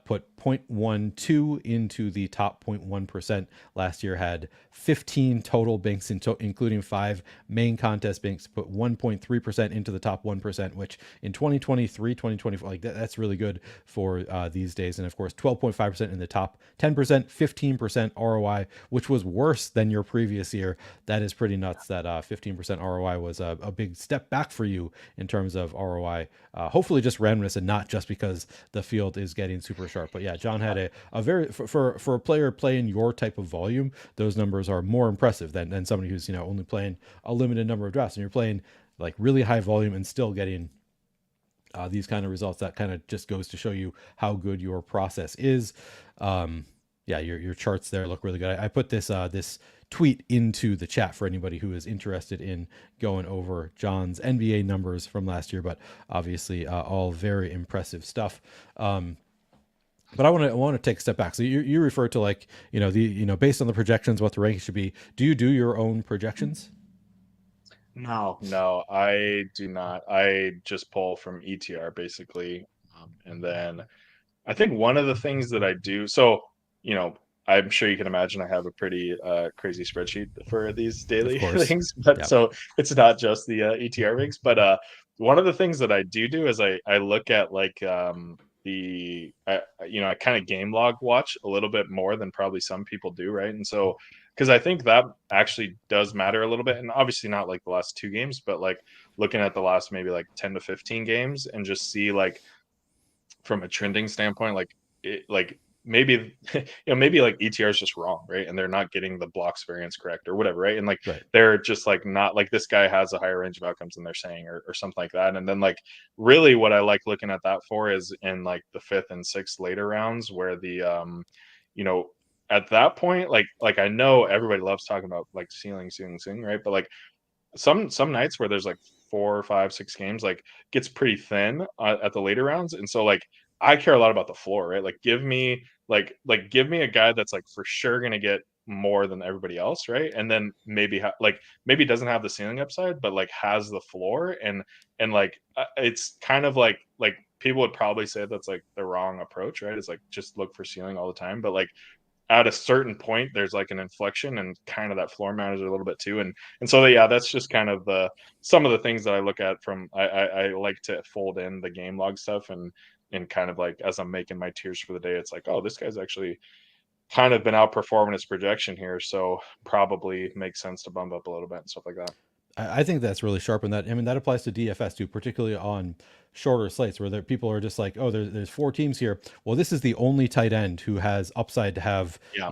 Put 0.12 into the top 0.1% last year, had 15 total banks, including 5 main contest banks. Put 1.3% into the top 1%, which in 2023, 2024, like that's really good for these days. And of course, 12.5% in the top 10%, 15% ROI, which was worse than your previous year. That is pretty nuts that 15% ROI was a big step back for you in terms of ROI. Hopefully just randomness and not just because the field is getting super sharp. But yeah, John had a very, for a player playing your type of volume, those numbers are more impressive than somebody who's, only playing a limited number of drafts, and you're playing like really high volume and still getting these kind of results. That kind of just goes to show you how good your process is. Yeah, your charts there look really good. I put this tweet into the chat for anybody who is interested in going over John's NBA numbers from last year, but obviously all very impressive stuff. But I want to take a step back. So you refer to like based on the projections what the ranking should be. Do you do your own projections? No, I do not. I just pull from ETR basically. And then I think one of the things that I do, so, you know, I'm sure you can imagine I have a pretty crazy spreadsheet for these Of daily course. things, but Yeah. so it's not just the ETR rigs. But one of the things that I do is I look at like I kind of game log watch a little bit more than probably some people do, right? And so because I think that actually does matter a little bit, and obviously not like the last 2 games, but like looking at the last maybe like 10 to 15 games and just see like from a trending standpoint, like maybe maybe like ETR is just wrong, right? And they're not getting the blocks variance correct or whatever, right? And like Right. they're just like not like this guy has a higher range of outcomes than they're saying, or something like that. And then like really what I like looking at that for is in like the 5th and 6th later rounds where the you know at that point like I know everybody loves talking about like ceiling, right? But like some nights where there's like 4 or 5, 6 games, like gets pretty thin at the later rounds. And so like I care a lot about the floor, right? Like give me a guy that's like for sure gonna get more than everybody else, right? And then maybe maybe doesn't have the ceiling upside, but like has the floor. And like it's kind of like people would probably say that's like the wrong approach, right? It's like just look for ceiling all the time. But like at a certain point, there's like an inflection, and kind of that floor matters a little bit too. And so yeah, that's just kind of the some of the things that I look at from I like to fold in the game log stuff, and kind of like as I'm making my tiers for the day, it's like, oh, this guy's actually kind of been outperforming his projection here, so probably makes sense to bump up a little bit and stuff like that. I think that's really sharp, and that, I mean, that applies to DFS too, particularly on shorter slates where people are just like, oh, there's four teams here. Well, this is the only tight end who has upside to have, Yeah,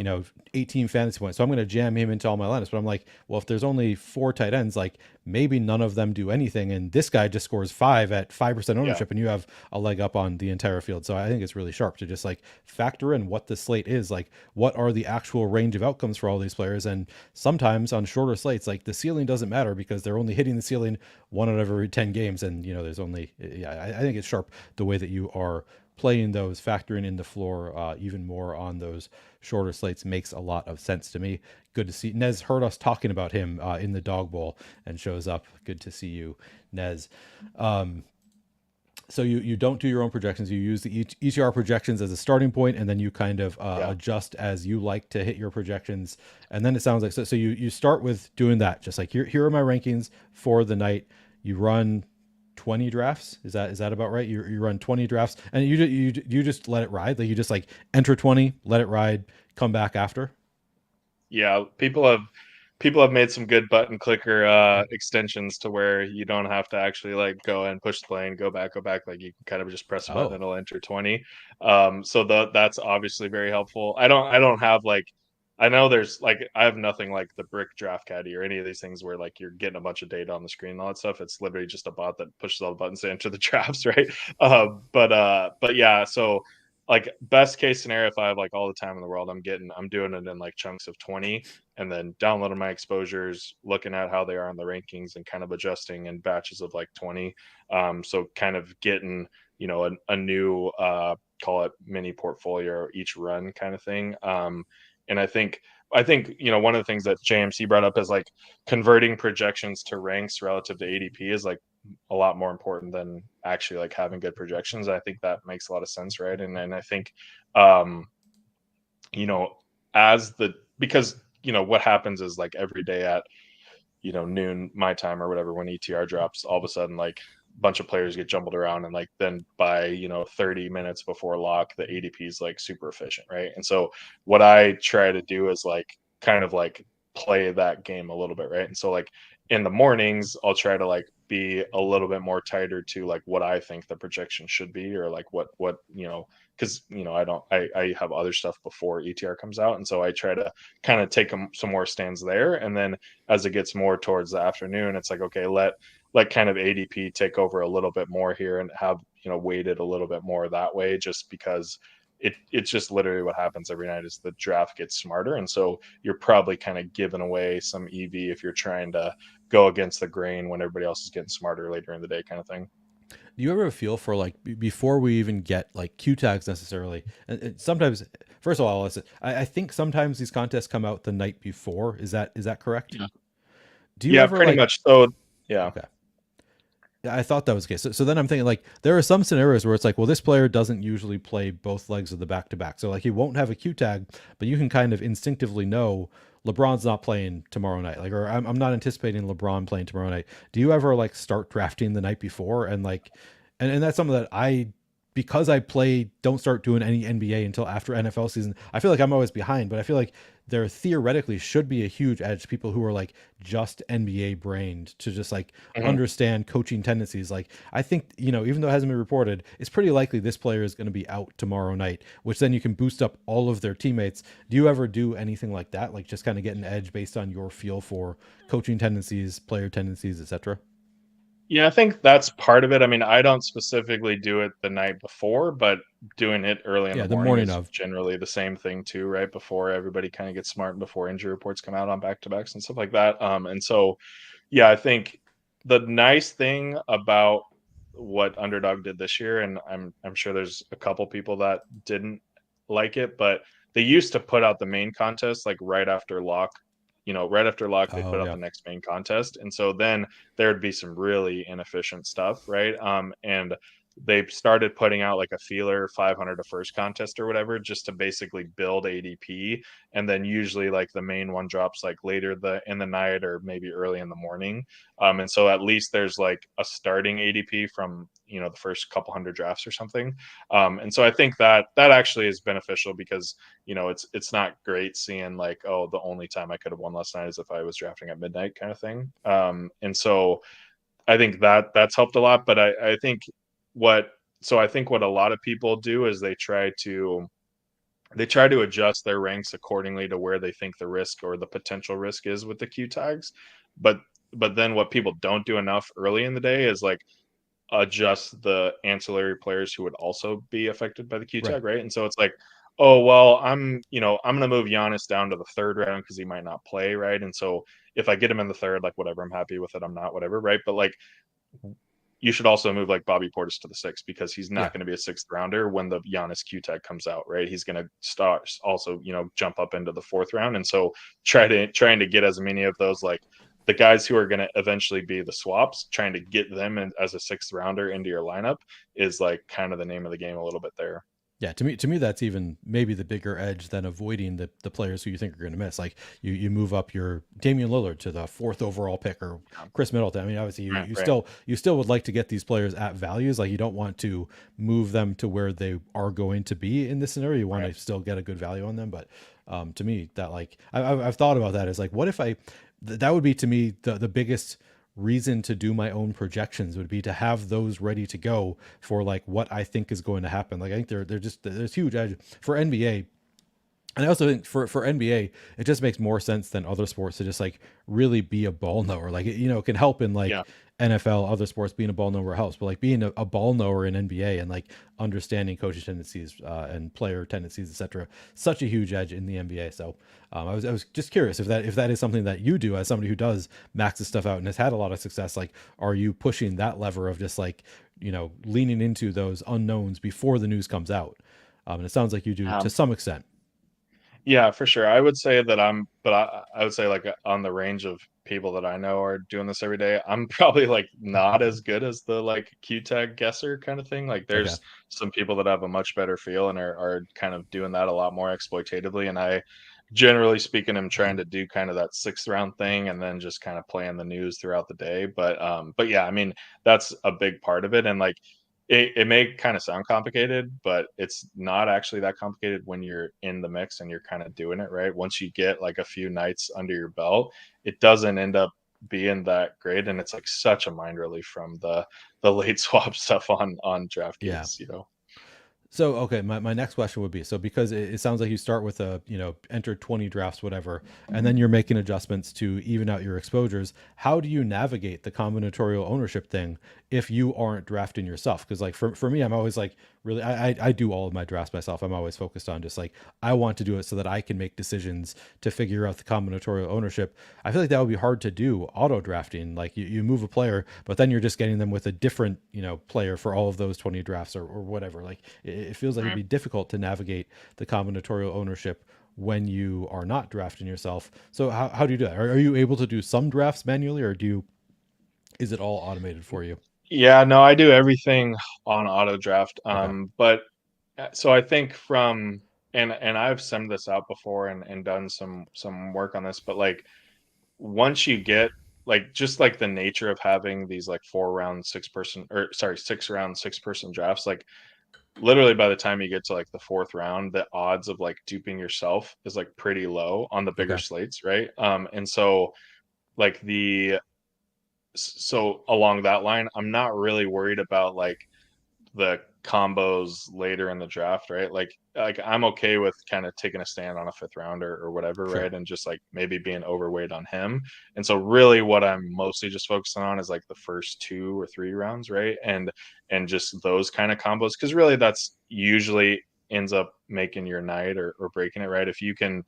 18 fantasy points. So I'm going to jam him into all my lineups. But I'm like, well, if there's only four tight ends, like maybe none of them do anything, and this guy just scores 5 at 5% yeah, ownership, and you have a leg up on the entire field. So I think it's really sharp to just like factor in what the slate is, like what are the actual range of outcomes for all these players. And sometimes on shorter slates, like the ceiling doesn't matter because they're only hitting the ceiling 1 out of every 10 games, and there's only, yeah, I think it's sharp the way that you are playing those, factoring in the floor even more on those shorter slates makes a lot of sense to me. Good to see Nez heard us talking about him in the dog bowl and shows up. Good to see you, Nez. So you don't do your own projections. You use the ETR projections as a starting point, and then you kind of yeah. adjust as you like to hit your projections. And then it sounds like, so you start with doing that, just like here are my rankings for the night. You run 20 drafts. Is that about right? You run 20 drafts, and you just let it ride. Like you just like enter 20, let it ride, come back after. Yeah, people have made some good button clicker extensions to where you don't have to actually like go and push the play and go back. Like you can kind of just press a button Oh, and it'll enter 20. So that's obviously very helpful. I don't have like, I know there's like, I have nothing like the brick draft caddy or any of these things where like you're getting a bunch of data on the screen and all that stuff. It's literally just a bot that pushes all the buttons to enter the drafts, right? But yeah, so like best case scenario, if I have like all the time in the world, I'm doing it in like chunks of 20, and then downloading my exposures, looking at how they are on the rankings, and kind of adjusting in batches of like 20. So kind of getting, a new call it mini portfolio each run kind of thing. And I think one of the things that JMC brought up is like converting projections to ranks relative to ADP is like a lot more important than actually like having good projections. I think that makes a lot of sense, right? And I think um, you know, as the because what happens is like every day at noon my time or whatever, when ETR drops, all of a sudden like a bunch of players get jumbled around, and like then by 30 minutes before lock, the ADP is like super efficient, right? And so what I try to do is like kind of like play that game a little bit, right? And so like in the mornings, I'll try to like be a little bit more tighter to like what I think the projection should be, or like what because I have other stuff before ETR comes out, and so I try to kind of take some more stands there. And then as it gets more towards the afternoon, it's like, okay, let kind of ADP take over a little bit more here, and have weighted a little bit more that way, just because it's just literally what happens every night is the draft gets smarter. And so you're probably kind of giving away some EV if you're trying to go against the grain when everybody else is getting smarter later in the day, kind of thing. do you ever feel for like before we even get like Q tags necessarily? And sometimes, first of all, I think sometimes these contests come out the night before. Is that correct? Yeah. Do you Yeah, ever pretty like? much. So yeah. Okay. Yeah, I thought that was the case. So then I'm thinking like there are some scenarios where it's like, well, this player doesn't usually play both legs of the back to back. So like he won't have a Q tag, but you can kind of instinctively know LeBron's not playing tomorrow night. Like, or I'm not anticipating LeBron playing tomorrow night. Do you ever like start drafting the night before and like, and that's something that because I don't start doing any NBA until after NFL season. I feel like I'm always behind, but I feel like there theoretically should be a huge edge to people who are like just NBA brained to just like Mhm. understand coaching tendencies. Like I think, even though it hasn't been reported, it's pretty likely this player is going to be out tomorrow night, which then you can boost up all of their teammates. Do you ever do anything like that? Like just kind of get an edge based on your feel for coaching tendencies, player tendencies, etc. Yeah, I think that's part of it. I mean, I don't specifically do it the night before, but doing it early in the Yeah, the morning morning is of. generally the same thing too, right? Before everybody kind of gets smart, and before injury reports come out on back to backs and stuff like that. And so, yeah, I think the nice thing about what Underdog did this year, and I'm sure there's a couple people that didn't like it, but they used to put out the main contest like right after lock. Right after lock, they Oh put out yeah. the next main contest, and so then there'd be some really inefficient stuff, right? And they started putting out like a feeler 500 to first contest or whatever, just to basically build ADP. And then usually like the main one drops like later in the night or maybe early in the morning. And so at least there's like a starting ADP from, the first couple hundred drafts or something. And so I think that actually is beneficial, because it's not great seeing like, oh, the only time I could have won last night is if I was drafting at midnight kind of thing. And so I think that's helped a lot. But I think what I think what a lot of people do is they try to adjust their ranks accordingly to where they think the risk or the potential risk is with the Q tags. But then what people don't do enough early in the day is like adjust the ancillary players who would also be affected by the Q Right. tag, right? And so it's like, oh well, I'm gonna move Giannis down to the third round because he might not play, right? And so if I get him in the third, like whatever, I'm happy with it. I'm not, whatever, right? But like, you should also move like Bobby Portis to the sixth, because he's not Yeah. going to be a sixth rounder when the Giannis Q tag comes out, right? He's going to start also, jump up into the fourth round. And so trying to get as many of those, like the guys who are going to eventually be the swaps, trying to get them in, as a sixth rounder into your lineup, is like kind of the name of the game a little bit there. Yeah, to me, that's even maybe the bigger edge than avoiding the players who you think are going to miss. Like you move up your Damian Lillard to the fourth overall pick, or Yeah. Chris Middleton. I mean, obviously you, Right, you right, still you still would like to get these players at values. Like you don't want to move them to where they are going to be in this scenario. You want right. to still get a good value on them. But to me, that like I've thought about that. Is like, what if that would be to me the biggest reason to do my own projections would be to have those ready to go for like what I think is going to happen. Like I think they're just there's huge edge for NBA. And I also think for NBA, it just makes more sense than other sports to just like really be a ball knower. Like it can help in like Yeah. NFL, other sports being a ball knower helps, but like being a ball knower in NBA and like understanding coaching tendencies and player tendencies, etc., such a huge edge in the NBA. So I was just curious if that is something that you do as somebody who does max this stuff out and has had a lot of success. Like, are you pushing that lever of just like leaning into those unknowns before the news comes out? And it sounds like you do to Um, some extent. Yeah, for sure. I would say that I would say like on the range of people that I know are doing this every day, I'm probably like not as good as the like Q tag guesser kind of thing. Like Okay. there's some people that have a much better feel and are kind of doing that a lot more exploitatively. And I, generally speaking, am trying to do kind of that sixth round thing and then just kind of playing the news throughout the day. But yeah, I mean, that's a big part of it. And like, it may kind of sound complicated, but it's not actually that complicated when you're in the mix and you're kind of doing it right. Once you get like a few nights under your belt, it doesn't end up being that great, and it's like such a mind relief from the late swap stuff on Yeah. DraftKings. So, okay, my next question would be, so because it sounds like you start with enter 20 drafts, whatever, and then you're making adjustments to even out your exposures. How do you navigate the combinatorial ownership thing if you aren't drafting yourself? Because like for me, I'm always like really, I do all of my drafts myself. I'm always focused on just like, I want to do it so that I can make decisions to figure out the combinatorial ownership. I feel like that would be hard to do auto drafting. Like you move a player, but then you're just getting them with a different, player for all of those 20 drafts or whatever. Like it feels like it'd Right. be difficult to navigate the combinatorial ownership when you are not drafting yourself. So how do you do that? Are you able to do some drafts manually, or is it all automated for you? Yeah, no, I do everything on auto draft. Okay. But so I think and I've sent this out before and done some work on this, but like once you get like just like the nature of having these like 4 round 6 person, or sorry, 6 round 6 person drafts, like literally by the time you get to like the fourth round, the odds of like duping yourself is like pretty low on the bigger Okay. slates, right? And so like so along that line, I'm not really worried about like the combos later in the draft, right? Like I'm okay with kind of taking a stand on a fifth rounder or whatever, Sure. right? And just like maybe being overweight on him. And so really what I'm mostly just focusing on is like the first 2 or 3 rounds, right? And just those kind of combos. Cause really that's usually ends up making your night or breaking it, right? If you can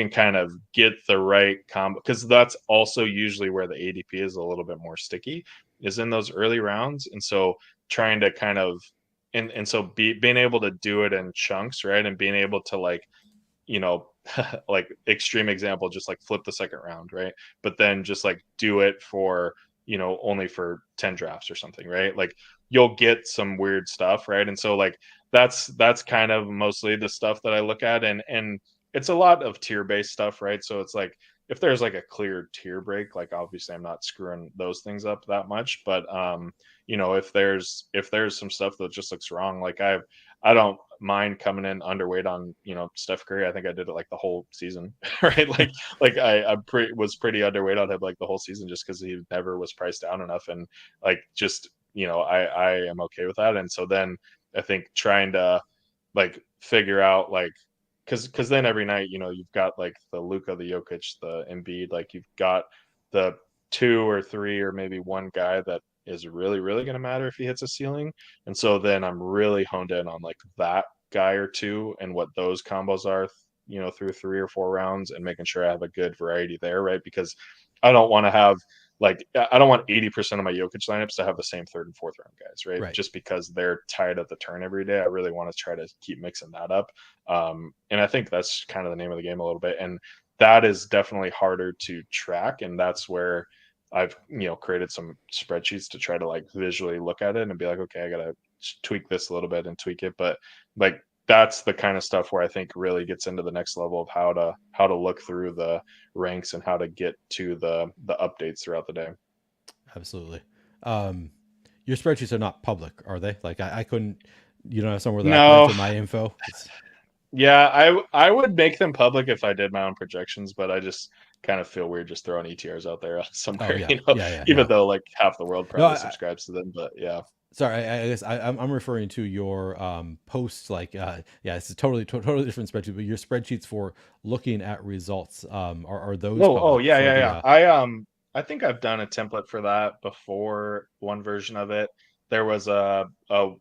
kind of get the right combo, because that's also usually where the ADP is a little bit more sticky, is in those early rounds. And so trying to kind of and so being able to do it in chunks, right? And being able to like, you know, like extreme example, just like flip the second round, right? But then just like do it for only for 10 drafts or something, right? Like you'll get some weird stuff, right? And so like that's kind of mostly the stuff that I look at, and it's a lot of tier based stuff, right? So it's like if there's like a clear tier break, like obviously I'm not screwing those things up that much, but if there's some stuff that just looks wrong, like I don't mind coming in underweight on Steph Curry. I think I did it like the whole season, right? Like was pretty underweight on him like the whole season just because he never was priced down enough, and like just I am okay with that. And so then I think trying to like figure out like because then every night you've got like the Luka, the Jokic, the Embiid, like you've got the two or three or maybe one guy that is really really going to matter if he hits a ceiling. And so then I'm really honed in on like that guy or two and what those combos are through 3 or 4 rounds, and making sure I have a good variety there, right? Because I don't want to have like I don't want 80% of my Jokic lineups to have the same third and fourth round guys, right? Right. Just because they're tied at the turn every day. I really want to try to keep mixing that up. And I think that's kind of the name of the game a little bit. And that is definitely harder to track. And that's where I've, created some spreadsheets to try to like visually look at it and be like, okay, I got to tweak this a little bit and tweak it. But like, that's the kind of stuff where I think really gets into the next level of how to look through the ranks and how to get to the updates throughout the day. Absolutely. Um, your spreadsheets are not public, are they? Like I couldn't. You don't have somewhere that I can No, enter my info. yeah, I would make them public if I did my own projections, but I just kind of feel weird just throwing ETRs out there Oh somewhere, yeah, yeah. even No, though like half the world no. probably subscribes to them. But yeah, Sorry, I guess I'm referring to your posts. Like, yeah, it's a totally different spreadsheet. But your spreadsheets for looking at results, are those oh public yeah, for yeah, the? yeah. I think I've done a template for that before. One version of it. There was a couple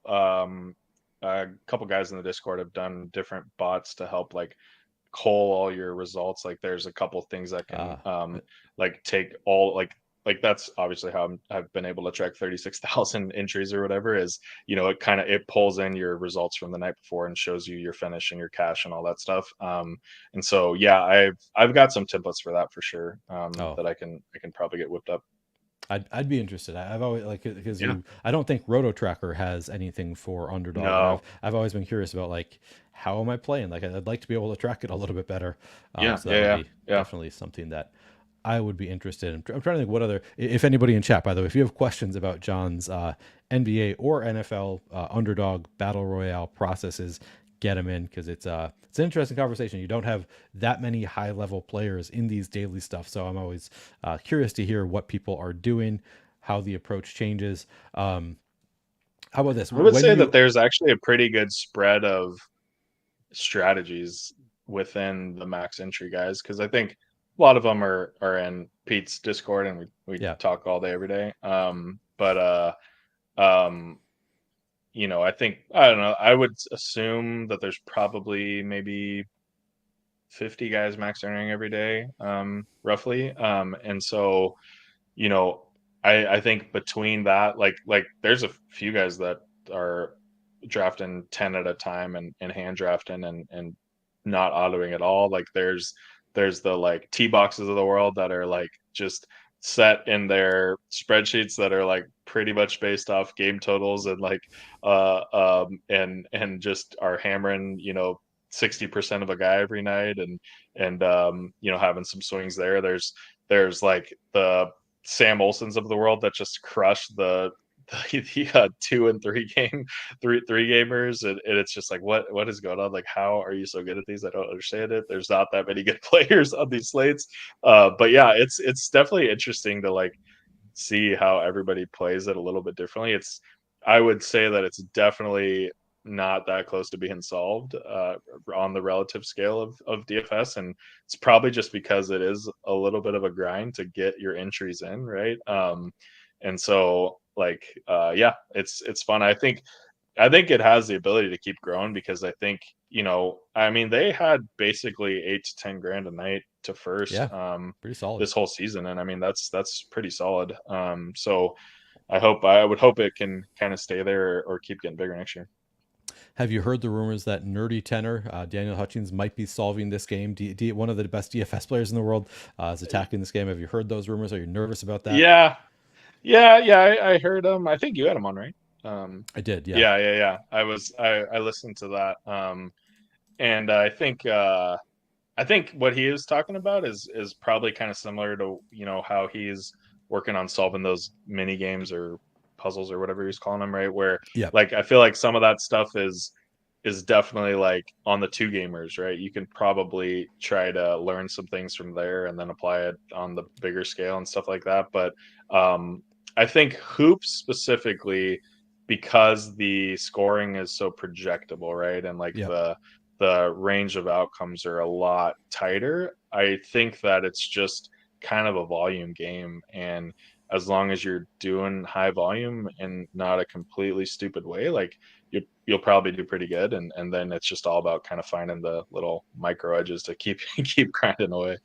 guys in the Discord have done different bots to help like cull all your results. Like there's a couple things that can Uh, like take all like that's obviously how I've been able to track 36,000 entries or whatever. Is it pulls in your results from the night before and shows you your finish and your cash and all that stuff. And so yeah, I've got some templates for that for sure, oh, that I can probably get whipped up. I'd be interested. I've always like because Yeah. I don't think Roto Tracker has anything for underdog, and No. I've always been curious about like how am I playing? Like I'd like to be able to track it a little bit better. Yeah. So that Yeah. would Yeah. be Yeah. definitely something that I would be interested in. I'm trying to think what other, if anybody in chat, by the way, if you have questions about John's NBA or NFL underdog battle royale processes, get them in because it's an interesting conversation. You don't have that many high level players in these daily stuff, so I'm always curious to hear what people are doing, how the approach changes. How about this? I would When say that you there's actually a pretty good spread of strategies within the max entry guys, because I think a lot of them are in Pete's Discord, and we yeah talk all day every day. But um I think I don't know, I would assume that there's probably maybe 50 guys max earning every day, roughly. And so you know, I think between that, like there's a few guys that are drafting 10 at a time and hand drafting and not autoing at all. Like there's the like T boxes of the world that are like just set in their spreadsheets that are like pretty much based off game totals and like and just are hammering 60% of a guy every night, and having some swings there. There's like the Sam Olsons of the world that just crush the 2 and 3 gamers, and it's just like what is going on? Like, how are you so good at these? I don't understand it. There's not that many good players on these slates, but yeah, it's definitely interesting to like see how everybody plays it a little bit differently. I would say that it's definitely not that close to being solved on the relative scale of DFS, and it's probably just because it is a little bit of a grind to get your entries in, right? And so like yeah, it's fun. I think it has the ability to keep growing, because I think I mean, they had basically 8 to 10 grand a night to first yeah pretty solid. this whole season, and I mean that's pretty solid. So I would hope it can kind of stay there or keep getting bigger next year. Have you heard the rumors that Nerdy Tenor, Daniel Hutchings, might be solving this game? One of the best DFS players in the world is attacking this game. Have you heard those rumors? Are you nervous about that? Yeah, I heard him. I think you had him on, right? Um, I did, yeah. yeah. I listened to that. And I think what he is talking about is probably kind of similar to how he's working on solving those mini games or puzzles or whatever he's calling them, right? Where Yep. like I feel like some of that stuff is definitely like on the two gamers, right? You can probably try to learn some things from there and then apply it on the bigger scale and stuff like that. But um, I think hoops specifically, because the scoring is so projectable, right? And like Yep. the range of outcomes are a lot tighter. I think that it's just kind of a volume game, and as long as you're doing high volume in not a completely stupid way, like you'll probably do pretty good, and then it's just all about kind of finding the little micro edges to keep keep grinding away.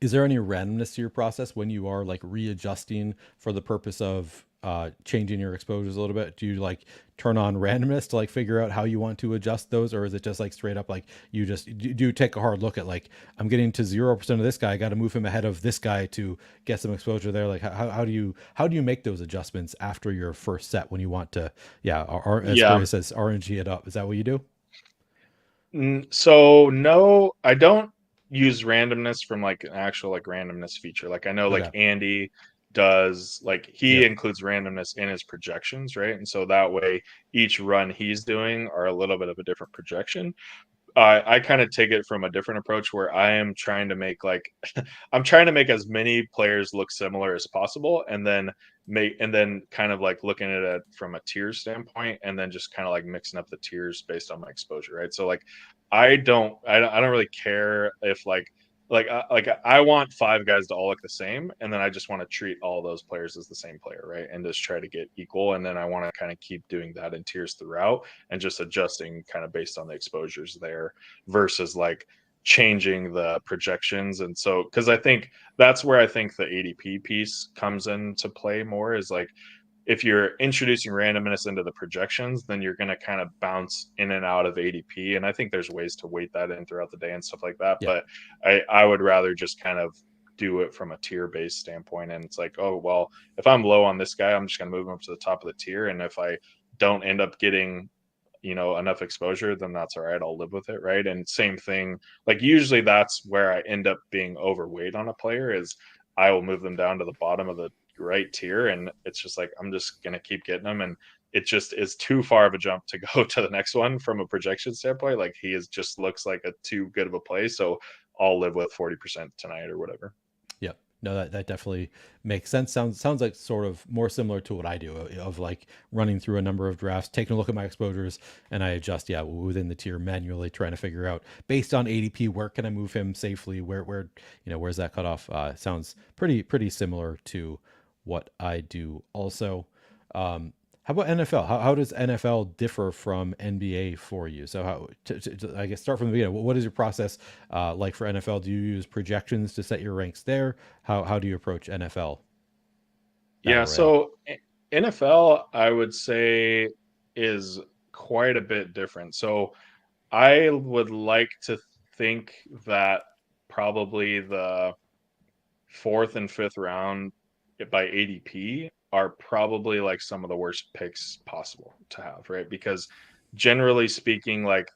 Is there any randomness to your process when you are like readjusting for the purpose of changing your exposures a little bit? Do you like turn on randomness to like figure out how you want to adjust those, or is it just like straight up like you just do you take a hard look at like I'm getting to 0% of this guy, I got to move him ahead of this guy to get some exposure there? Like how do you make those adjustments after your first set when you want to as Yeah. Chris says RNG it up? Is that what you do? So no, I don't use randomness from like an actual like randomness feature. Like I know like Okay. Andy does, like he Yep. includes randomness in his projections, right? And so that way each run he's doing are a little bit of a different projection. I kind of take it from a different approach where I am trying to make like I'm trying to make as many players look similar as possible, and then kind of like looking at it from a tier standpoint, and then just kind of like mixing up the tiers based on my exposure, right? So like I don't really care if like I want five guys to all look the same, and then I just want to treat all those players as the same player, right? And just try to get equal, and then I want to kind of keep doing that in tiers throughout, and just adjusting kind of based on the exposures there versus like changing the projections. And so because I think that's where I think the ADP piece comes into play more, is like if you're introducing randomness into the projections, then you're going to kind of bounce in and out of ADP. And I think there's ways to weight that in throughout the day and stuff like that. Yep. But I would rather just kind of do it from a tier based standpoint. And it's like, oh, well, if I'm low on this guy, I'm just going to move him up to the top of the tier. And if I don't end up getting enough exposure, then that's all right, I'll live with it, right? And same thing, like usually that's where I end up being overweight on a player, is I will move them down to the bottom of the right tier, and it's just like I'm just gonna keep getting them, and it just is too far of a jump to go to the next one from a projection standpoint. Like he is just looks like a too good of a play, so I'll live with 40% tonight or whatever. Yep. No, that definitely makes sense. Sounds like sort of more similar to what I do of like running through a number of drafts, taking a look at my exposures, and I adjust, yeah, within the tier manually, trying to figure out based on ADP where can I move him safely, where where's that cutoff? Sounds pretty similar to what I do also. How about NFL? How does NFL differ from NBA for you? So I guess start from the beginning. What is your process like for NFL? Do you use projections to set your ranks there? How do you approach NFL Yeah, battle royale? so NFL, I would say, is quite a bit different. So I would like to think that probably the fourth and fifth round by ADP are probably like some of the worst picks possible to have, right? Because generally speaking, like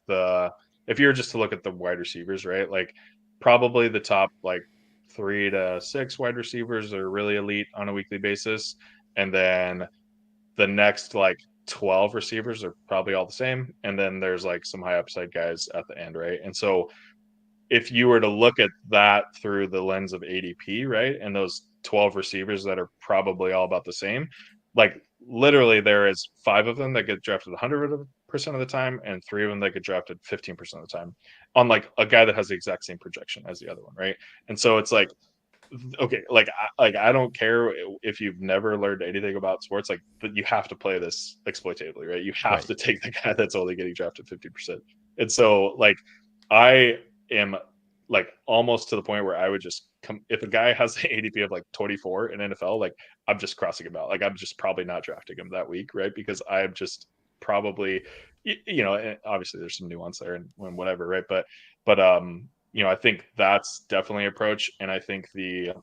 if you're just to look at the wide receivers, right? Like probably the top like 3 to 6 wide receivers are really elite on a weekly basis. And then the next like 12 receivers are probably all the same. And then there's like some high upside guys at the end, right? And so if you were to look at that through the lens of ADP, right, and those 12 receivers that are probably all about the same, like literally there is 5 of them that get drafted 100% of the time, and 3 of them that get drafted 15% of the time on like a guy that has the exact same projection as the other one, right? And so it's like, okay, like I don't care if you've never learned anything about sports, like, but you have to play this exploitatively, right? You have Right. to take the guy that's only getting drafted 50%. And so like I am like almost to the point where I would just come if a guy has an ADP of like 24 in NFL, like I'm just crossing him out. Like I'm just probably not drafting him that week, right? Because I'm just probably obviously there's some nuance there and whatever, right? But I think that's definitely an approach. And I think the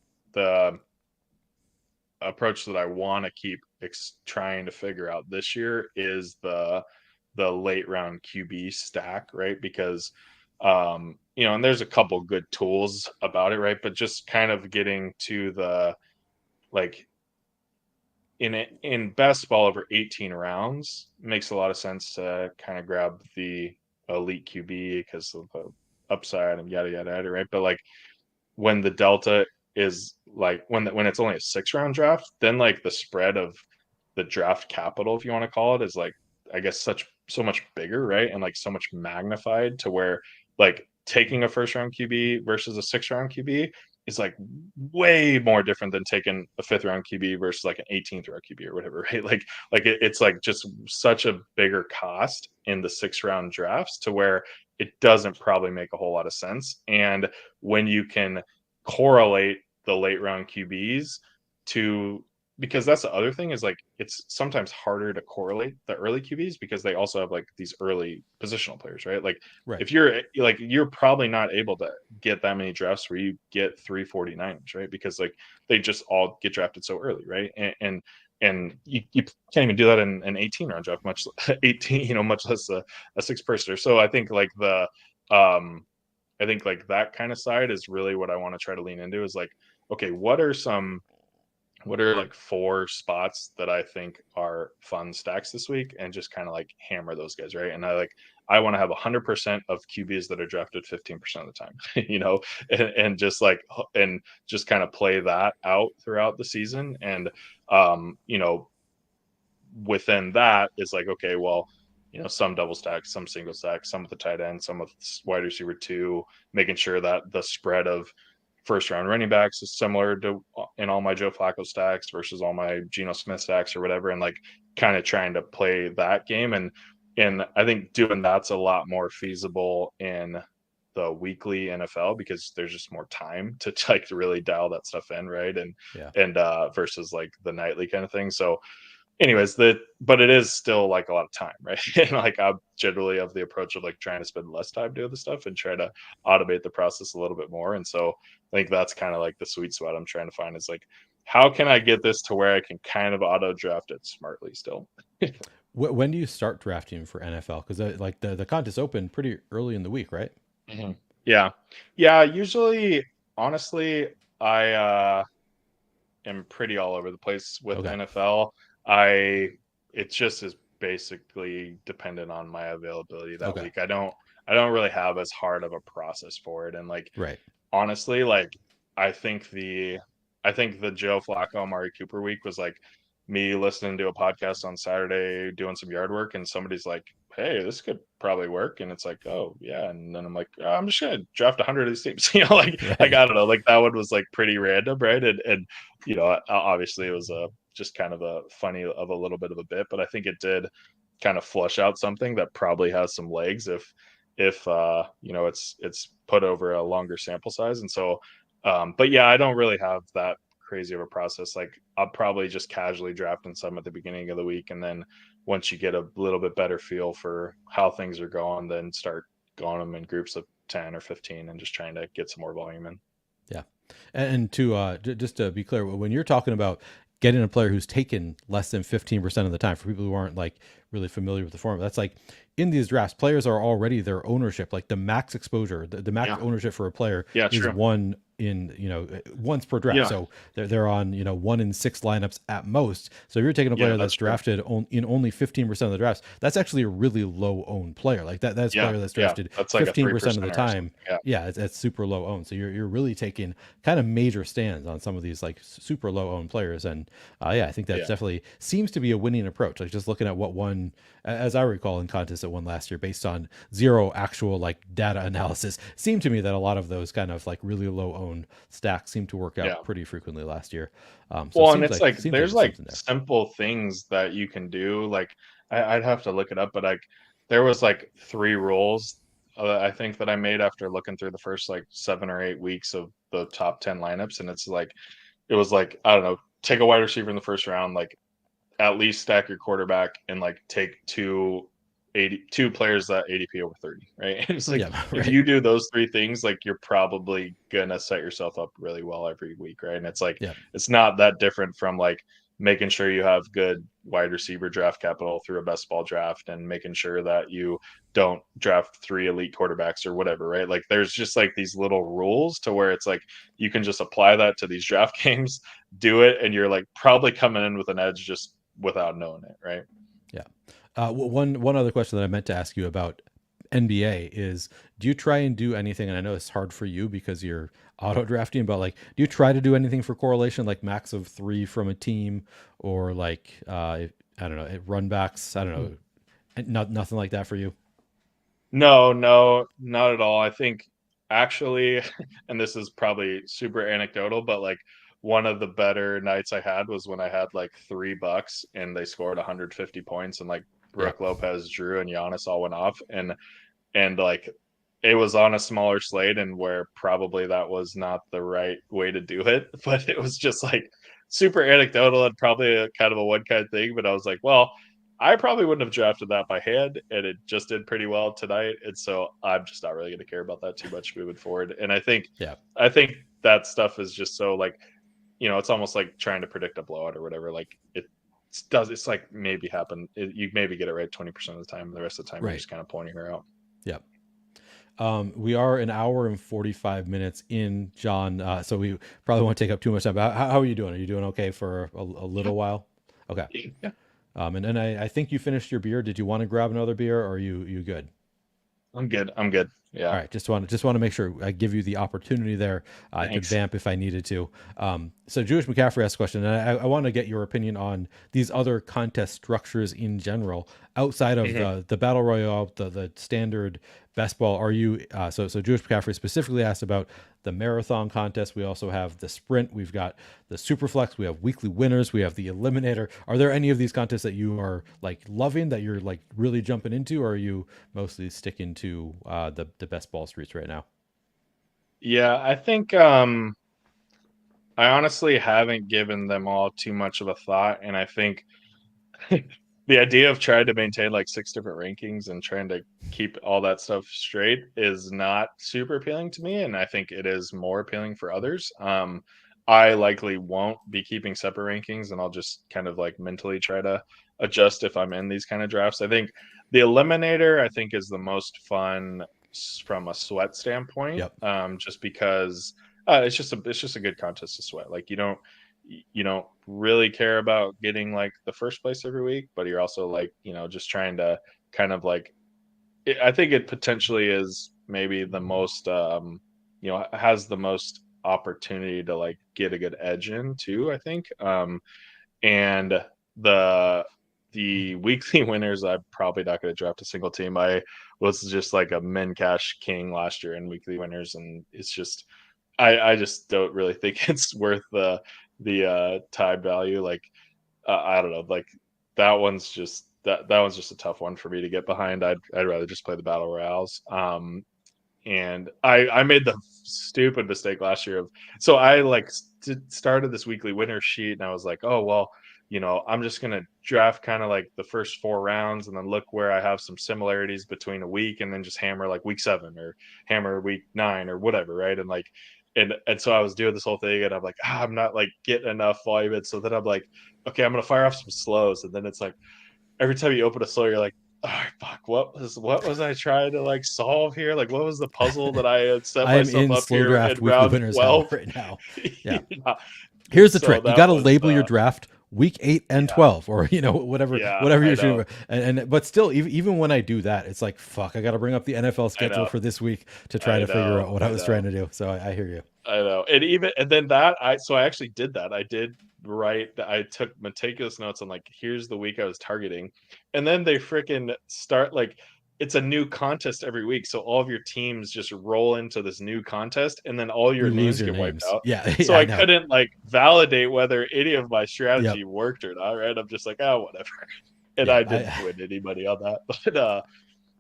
approach that I want to keep trying to figure out this year is the late round QB stack, right? Because and there's a couple good tools about it, right? But just kind of getting to the like in best ball over 18 rounds makes a lot of sense to kind of grab the elite QB because of the upside and yada yada yada, right? But like when the delta is like when it's only a 6 round draft, then like the spread of the draft capital, if you want to call it, is like I guess so much bigger, right? And like so much magnified to where like taking a first round QB versus a 6 round QB is like way more different than taking a 5th round QB versus like an 18th round QB or whatever, right? It's like just such a bigger cost in the 6 round drafts to where it doesn't probably make a whole lot of sense. And when you can correlate the late round QBs to, because that's the other thing is like it's sometimes harder to correlate the early QBs because they also have like these early positional players, right? Like Right. if you're probably not able to get that many drafts where you get 349ers, right? Because like they just all get drafted so early, right? And you can't even do that in an 18 round draft, much 18, much less a 6 personer. So I think like that kind of side is really what I want to try to lean into is like, okay, what are like 4 spots that I think are fun stacks this week and just kind of like hammer those guys, right? And I want to have 100% of QBs that are drafted 15% of the time, and just kind of play that out throughout the season. And within that is like, okay, well, some double stacks, some single stacks, some with the tight end, some with wide receiver 2, making sure that the spread of 1st round running backs is similar to in all my Joe Flacco stacks versus all my Geno Smith stacks or whatever, and like kind of trying to play that game. And I think doing that's a lot more feasible in the weekly NFL because there's just more time to like to really dial that stuff in, right? And Yeah. versus like the nightly kind of thing. So anyways, but it is still like a lot of time, right? And like I'm generally of the approach of like trying to spend less time doing the stuff and try to automate the process a little bit more. And so I think that's kind of like the sweet spot I'm trying to find is like, how can I get this to where I can kind of auto draft it smartly still? When do you start drafting for NFL? Because like the contest opened pretty early in the week, right? Mhm. Yeah. Yeah. Usually, honestly, I am pretty all over the place with Okay. NFL. I It just is basically dependent on my availability that Okay. week. I don't really have as hard of a process for it. And like Right. honestly, like I think the I think the Joe Flacco Amari Cooper week was like me listening to a podcast on Saturday doing some yard work and somebody's like, hey, this could probably work. And it's like, oh yeah. And then I'm like, oh, I'm just gonna draft 100 of these teams. Like Right. I don't know, like that one was like pretty random, right? And obviously it was a just kind of a funny of a little bit of a bit, but I think it did kind of flush out something that probably has some legs if it's put over a longer sample size. And so but yeah, I don't really have that crazy of a process. Like I'll probably just casually draft in some at the beginning of the week, and then once you get a little bit better feel for how things are going, then start going them in groups of 10 or 15 and just trying to get some more volume in. Yeah. And to just to be clear, when you're talking about getting a player who's taken less than 15% of the time, for people who aren't like really familiar with the format, that's like in these drafts, players are already their ownership, like the max exposure, the max Yeah. ownership for a player Yeah, is true. one in, once per draft. Yeah. So they're on, 1 in 6 lineups at most. So if you're taking a Yeah, player that's that's true. drafted in only 15% of the drafts, that's actually a really low owned player. Like that's a Yeah. player that's Yeah. drafted That's like a 15% of the 3% or time. something. Yeah. Yeah, it's super low owned. So you're really taking kind of major stands on some of these like super low owned players. And yeah, I think that's Yeah. definitely seems to be a winning approach. Like just looking at what won, as I recall in contests that won last year, based on zero actual like data analysis, seemed to me that a lot of those kind of like really low owned stacks seem to work out Yeah. pretty frequently last year. So it Well, and it's like seems like there's there's like something there. simple things that you can do. Like I'd have to look it up, but like there was like 3 rules I think that I made after looking through the first like 7 or 8 weeks of the top 10 lineups, and it's like it was like I don't know, take a wide receiver in the first round, like at least stack your quarterback, and like take 2 two players that ADP over 30, right? It's like Yeah, if right. you do those three things, like you're probably gonna set yourself up really well every week, right? And it's like Yeah, it's not that different from like making sure you have good wide receiver draft capital through a best ball draft and making sure that you don't draft 3 elite quarterbacks or whatever, right? Like there's just like these little rules to where it's like you can just apply that to these draft games, do it, and you're like probably coming in with an edge just without knowing it, right? yeah. One other question that I meant to ask you about NBA is, do you try and do anything? And I know it's hard for you because you're auto drafting, but like, do you try to do anything for correlation, like max of 3 from a team, or like I don't know, run backs? I don't know, nothing like that for you. No, no, not at all. I think actually, and this is probably super anecdotal, but like one of the better nights I had was when I had like $3 and they scored 150 points and like Yeah, Brooke Lopez, Drew, and Giannis all went off. And like it was on a smaller slate and where probably that was not the right way to do it, but it was just like super anecdotal and probably a kind of a one kind thing. But I was like, well, I probably wouldn't have drafted that by hand, and it just did pretty well tonight. And so I'm just not really going to care about that too much moving forward. And yeah, I think that stuff is just so like, it's almost like trying to predict a blowout or whatever. Like it's like maybe happen. You maybe get it right 20% of the time. The rest of the time, you're right. just kind of pointing her out. Yeah. We are an hour and 45 minutes in, John. So we probably won't take up too much time. But how are you doing? Are you doing okay for a little while? Okay. Yeah. And I think you finished your beer. Did you want to grab another beer, or are you good? I'm good. I'm good. All Yeah. right, just want to make sure I give you the opportunity there. I could Thanks. vamp if I needed to. So Jewish McCaffrey asked a question, and I want to get your opinion on these other contest structures in general outside of Mhm. the battle royale, the standard best ball. Are you so Jewish McCaffrey specifically asked about the marathon contest? We also have the sprint. We've got the superflex. We have weekly winners. We have the eliminator. Are there any of these contests that you are like loving, that you're like really jumping into, or are you mostly sticking to the best ball streets right now? Yeah, I think I honestly haven't given them all too much of a thought, and I think the idea of trying to maintain like 6 different rankings and trying to keep all that stuff straight is not super appealing to me, and I think it is more appealing for others. I likely won't be keeping separate rankings, and I'll just kind of like mentally try to adjust if I'm in these kind of drafts. I think the eliminator, I think, is the most fun from a sweat standpoint, Yep. just because it's just a good contest to sweat. Like you don't really care about getting like the first place every week, but you're also like, just trying to kind of like I think it potentially is maybe the most has the most opportunity to like get a good edge in too, I think. And the the weekly winners, I'm probably not going to draft a single team. I was just like a min cash king last year in weekly winners, and it's just I just don't really think it's worth the time value. Like I don't know, like that one's just a tough one for me to get behind. I'd rather just play the battle royales. And I made the stupid mistake last year of so I like started this weekly winner sheet, and I was like, oh well, I'm just gonna draft kind of like the first 4 rounds and then look where I have some similarities between a week, and then just hammer like week 7 or hammer week 9 or whatever, right? And like and so I was doing this whole thing, and I'm like, I'm not like getting enough volume in. So then I'm like, okay, I'm gonna fire off some slows, and then it's like every time you open a slow, you're like, all right, fuck, what was I trying to like solve here? Like, what was the puzzle that I had set I am myself in up slow here in draft weekly round winners hell 12? right now. Yeah. Yeah. And Here's the so trick. You that got to was label your draft week 8 and yeah, 12, or whatever yeah, whatever I you're know, shooting for. And but still, even when I do that, it's like, fuck, I got to bring up the NFL I schedule know, for this week to try I to figure out know, what I I was trying know. to do. So I hear you. I know. And then I actually did that. I did write that. I took meticulous notes on like here's the week I was targeting. And then they freaking start like it's a new contest every week. So all of your teams just roll into this new contest, and then all your You lose names your get wiped names. out. Yeah, So yeah, I I know. couldn't like validate whether any of my Yep. strategy worked or not, right? I'm just like, oh whatever. And Yeah. I didn't win anybody on that.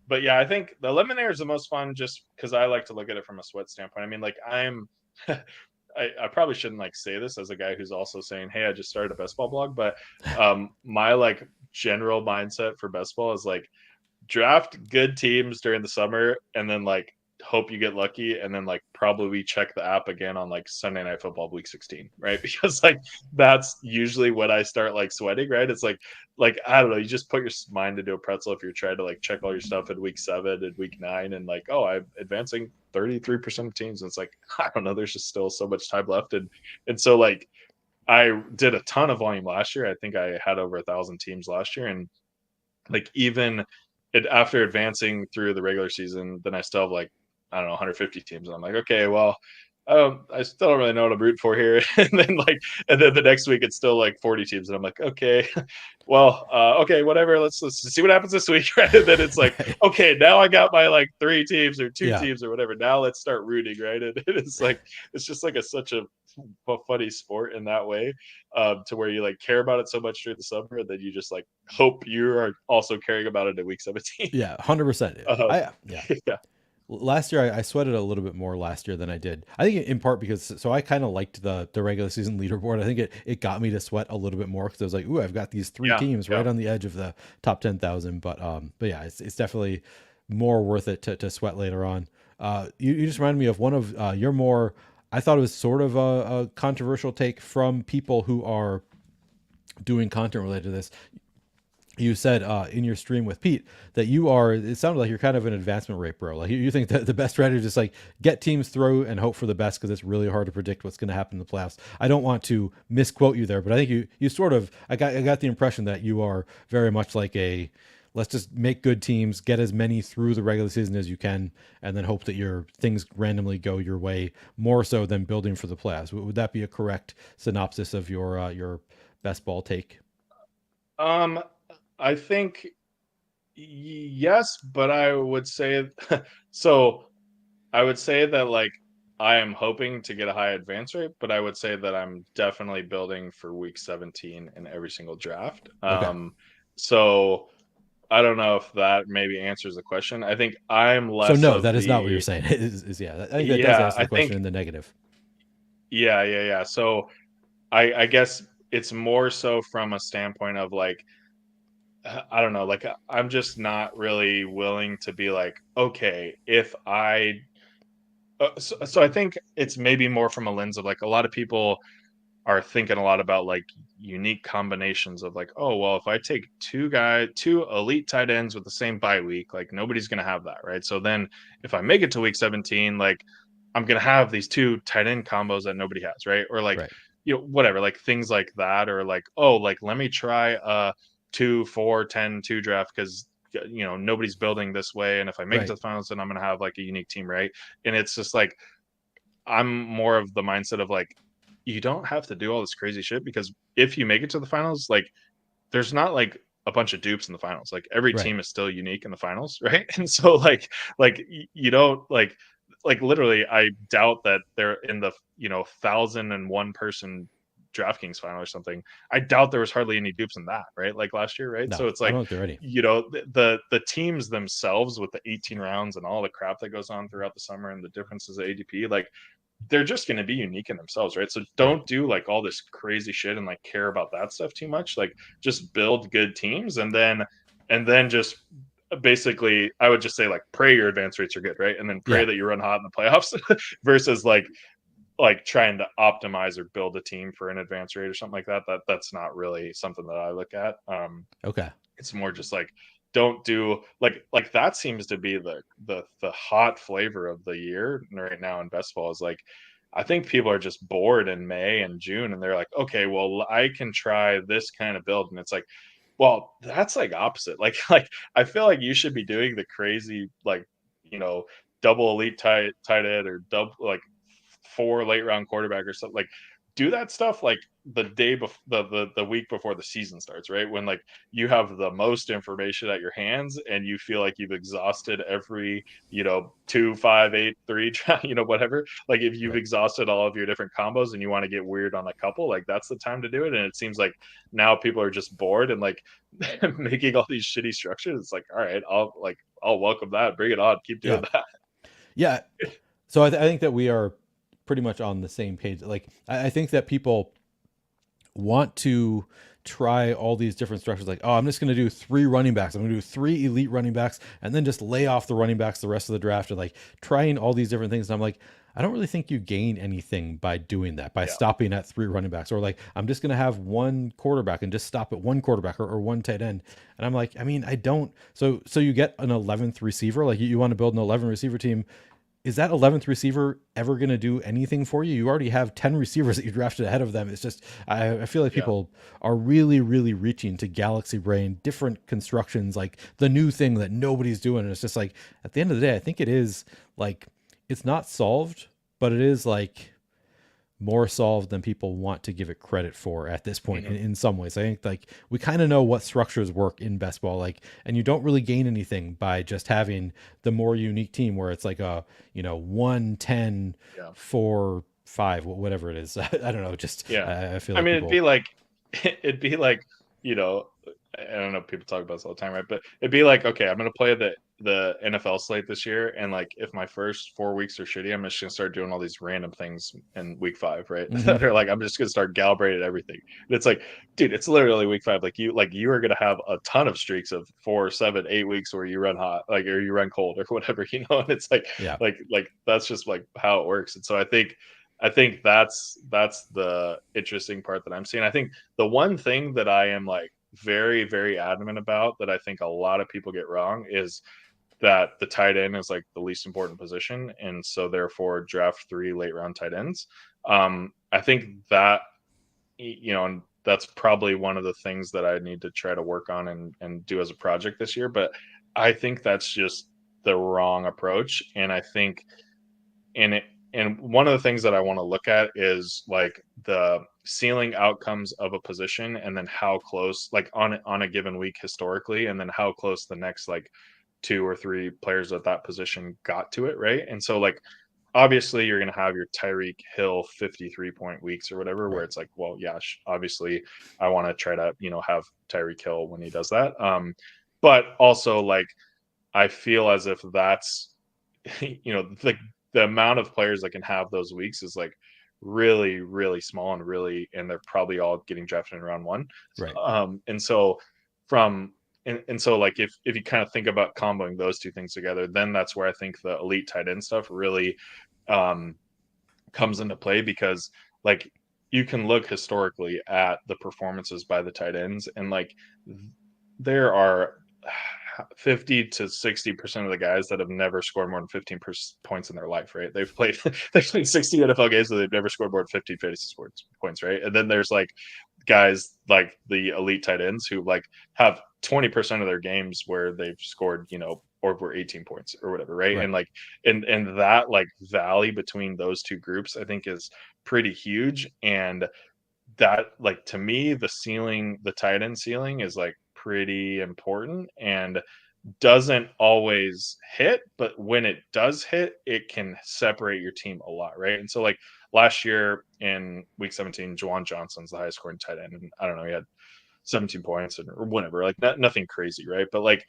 But yeah, I think the eliminator is the most fun just because I like to look at it from a sweat standpoint. I mean, like I probably shouldn't like say this as a guy who's also saying, hey, I just started a best ball blog, but my like general mindset for best ball is like draft good teams during the summer, and then like hope you get lucky, and then like probably check the app again on like Sunday Night Football week 16, right? Because like that's usually when I start like sweating, right? It's like I don't know, you just put your mind into a pretzel if you're trying to like check all your stuff in week 7 and week 9, and like, oh, I'm advancing 33% of teams, and it's like, I don't know, there's just still so much time left. And so like I did a ton of volume last year. I think I had over 1,000 teams last year, and like even after advancing through the regular season, then I still have like, I don't know, 150 teams, and I'm like, okay, well, I still don't really know what I'm rooting for here. And then the next week it's still like 40 teams, and I'm like, okay, well, okay, whatever. Let's see what happens this week, right? And then it's like, Right. okay, now I got my like 3 teams or two Yeah. teams or whatever. Now let's start rooting, right? And it's like it's just like such a funny sport in that way, to where you like care about it so much during the summer, and then you just like hope you are also caring about it in week 17. Yeah. 100%. Um, Yeah. yeah, Last year I sweated a little bit more last year than I did. I think in part because so I kind of liked the regular season leaderboard. I think it got me to sweat a little bit more because I was like, ooh, I've got these three yeah, teams yeah. right on the edge of the top 10,000. But yeah, it's definitely more worth it to sweat later on. You just reminded me of one of your more. I thought it was sort of a controversial take from people who are doing content related to this. You said in your stream with Pete that you are, it sounded like you're kind of an advancement rate bro. Like you think that the best strategy is just like get teams through and hope for the best because it's really hard to predict what's going to happen in the playoffs. I don't want to misquote you there, but I think you sort of, I got the impression that you are very much like a, let's just make good teams, get as many through the regular season as you can, and then hope that your things randomly go your way more so than building for the playoffs. Would that be a correct synopsis of your best ball take? Um, I think yes, but I would say so. I would say that like I am hoping to get a high advance rate, but I would say that I'm definitely building for week 17 in every single draft. Okay. So I don't know if that maybe answers the question. I think I'm So less no, of that is not what you're the saying. Yeah, I think that does yeah, answer I the question think in the negative. yeah. So I guess it's more so from a standpoint of like I don't know, like I'm just not really willing to be like, okay, if I so I think it's maybe more from a lens of like a lot of people are thinking a lot about like unique combinations of like, oh well, if I take two elite tight ends with the same bye week, like nobody's gonna have that, right? So then if I make it to week 17, like I'm gonna have these two tight end combos that nobody has, right? Or like, Right. whatever, like things like that, or like, oh, like let me try a 2 4 10 2 draft because nobody's building this way, and if I make it to Right. the finals, then I'm gonna have like a unique team, right? And it's just like I'm more of the mindset of like, you don't have to do all this crazy shit because if you make it to the finals, like there's not like a bunch of dupes in the finals. Like every Right. team is still unique in the finals, right? And so like you don't like literally I doubt that they're in the 1,001 person DraftKings final or something. I doubt there was hardly any dupes in that, right? Like last year, right? No, So it's I like don't think they're ready. the teams themselves with the 18 rounds and all the crap that goes on throughout the summer and the differences of ADP, like they're just going to be unique in themselves, right? So Right. don't do like all this crazy shit and like care about that stuff too much. Like just build good teams, and then just basically I would just say like pray your advance rates are good, right? And then pray Yeah. that you run hot in the playoffs versus like trying to optimize or build a team for an advance rate or something like that. That's not really something that I look at. Okay. It's more just like don't do like that seems to be the hot flavor of the year right now in best ball is like I think people are just bored in May and June and they're like, okay, well I can try this kind of build. And it's like, well, that's like opposite. Like I feel like you should be doing the crazy you know, double elite tight end or double like 4 late round quarterback or something. Like do that stuff like the day before the week before the season starts, right? When like you have the most information at your hands and you feel like you've exhausted every 2 5 8 3 whatever, like if you've Right. exhausted all of your different combos and you want to get weird on a couple, like that's the time to do it. And it seems like now people are just bored and like making all these shitty structures. It's like, all right, I'll welcome that, bring it on, keep doing Yeah. that. Yeah. So I think that we are pretty much on the same page. Like I think that people want to try all these different structures. Like, oh, I'm just going to do 3 running backs. I'm going to do 3 elite running backs, and then just lay off the running backs the rest of the draft, and like trying all these different things. And I'm like, I don't really think you gain anything by doing that, by Yeah. stopping at 3 running backs, or like I'm just going to have 1 quarterback and just stop at 1 quarterback, or 1 tight end. And I'm like, I mean, I don't. So you get an 11th receiver. Like you want to build an 11 receiver team. Is that 11th receiver ever going to do anything for you? You already have 10 receivers that you drafted ahead of them. It's just, I feel like Yeah. people are really, really reaching to galaxy brain, different constructions, like the new thing that nobody's doing. And it's just like, at the end of the day, I think it is like, it's not solved, but it is like more solved than people want to give it credit for at this point in some ways. I think like we kind of know what structures work in best ball, like, and you don't really gain anything by just having the more unique team where it's like a, 1, 10, Yeah. 4, 5, whatever it is. I don't know. Just, Yeah. I feel I like mean, people, it'd be like, you know, I don't know, people talk about this all the time, right? But it'd be like, okay, I'm going to play the NFL slate this year, and like if my first 4 weeks are shitty, I'm just going to start doing all these random things in week 5, right? That are like, I'm just going to start calibrating everything. And it's like, dude, it's literally week 5. Like you are going to have a ton of streaks of 4, 7, 8 weeks where you run hot, like, or you run cold or whatever, and it's like, yeah, like that's just like how it works. And so I think that's the interesting part that I'm seeing. I think the one thing that I am like very, very adamant about that I think a lot of people get wrong is that the tight end is like the least important position. And so therefore draft 3 late round tight ends. I think that, and that's probably one of the things that I need to try to work on and do as a project this year. But I think that's just the wrong approach. And I think and one of the things that I want to look at is like the ceiling outcomes of a position, and then how close, like on a given week historically, and then how close the next like 2 or 3 players at that position got to it, right? And so like obviously you're going to have your Tyreek Hill 53-point weeks or whatever, where right, it's like, well, yeah, obviously I want to try to have Tyreek Hill when he does that. But also like I feel as if that's the amount of players that can have those weeks is like really, really small, and they're probably all getting drafted in round 1. right, And so from and so like if you kind of think about comboing those 2 things together, then that's where I think the elite tight end stuff really um, comes into play, because like you can look historically at the performances by the tight ends, and like there are 50 to 60% of the guys that have never scored more than 15 points in their life, right? They've played 60 NFL games, and they've never scored more than 15 fantasy sports points, right? And then there's like guys like the elite tight ends who like have 20% of their games where they've scored, over 18 points or whatever, right? right, And like and that like valley between those 2 groups I think is pretty huge. And that, like, to me, the tight end ceiling is like pretty important, and doesn't always hit, but when it does hit, it can separate your team a lot, right? And so like last year in week 17, Juwan Johnson's the highest scoring tight end, and I don't know, he had 17 points or whatever, like nothing crazy, right? But like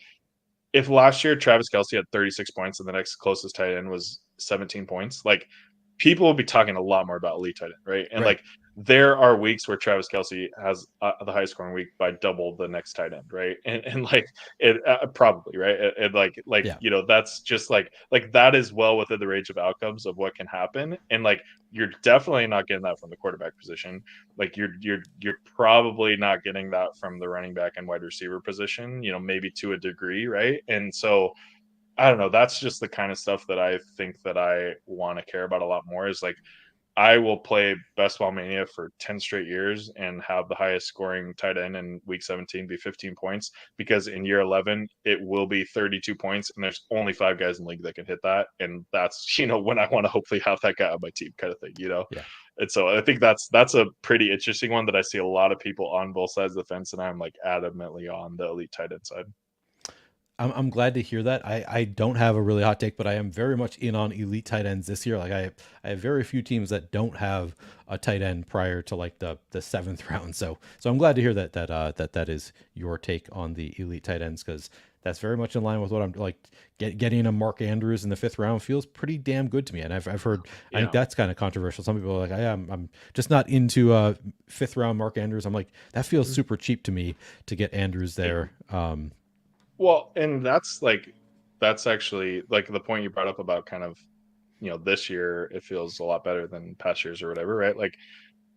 if last year Travis Kelce had 36 points and the next closest tight end was 17 points, like people will be talking a lot more about elite tight end, right? And right, like there are weeks where Travis Kelce has the highest scoring week by double the next tight end, right? And like it probably, right? And like yeah, that's just like that is well within the range of outcomes of what can happen. And like you're definitely not getting that from the quarterback position. Like you're probably not getting that from the running back and wide receiver position, maybe to a degree, right? And so I don't know. That's just the kind of stuff that I think that I want to care about a lot more, is like I will play Best Ball Mania for 10 straight years and have the highest scoring tight end in week 17 be 15 points, because in year 11 it will be 32 points, and there's only 5 guys in the league that can hit that. And that's, when I want to hopefully have that guy on my team, kind of thing. yeah. And so I think that's a pretty interesting one that I see a lot of people on both sides of the fence, and I'm like adamantly on the elite tight end side. I'm glad to hear that. I don't have a really hot take, but I am very much in on elite tight ends this year. Like I have very few teams that don't have a tight end prior to like the 7th round. So I'm glad to hear that is your take on the elite tight ends, because That's very much in line with what I'm like. Getting a Mark Andrews in the fifth round feels pretty damn good to me, and I've heard. I think Yeah. that's kind of controversial. Some people are like, I'm just not into fifth round Mark Andrews. I'm like, that feels Mm. super cheap to me to get Andrews Yeah. there. Well, and that's actually like the point you brought up about kind of, this year it feels a lot better than past years or whatever, right? Like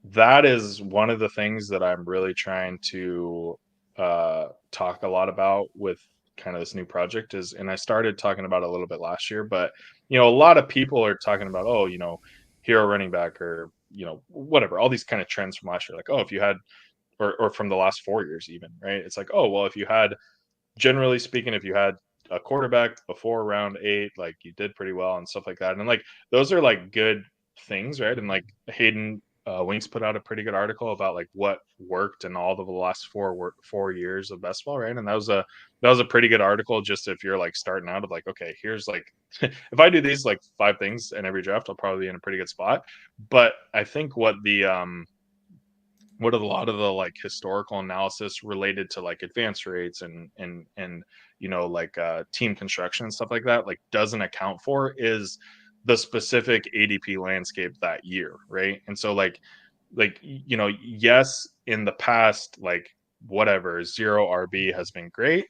that is one of the things that I'm really trying to talk a lot about with kind of this new project is, and I started talking about it a little bit last year, but a lot of people are talking about, oh, hero running back or, whatever, all these kind of trends from last year, like, oh, if you had, or from the last 4 years even, right? It's like, oh, well, if you had, generally speaking, if you had a quarterback before round 8, like you did pretty well and stuff like that. And like those are like good things, right? And like Hayden Winks put out a pretty good article about like what worked in all of the last 4 years of best ball, right? And that was a pretty good article. Just if you're like starting out of like, okay, here's like if I do these like 5 things in every draft, I'll probably be in a pretty good spot. But I think what a lot of the like historical analysis related to like advance rates and like team construction and stuff like that like doesn't account for is the specific ADP landscape that year, right? And so yes, in the past, like whatever, zero RB has been great,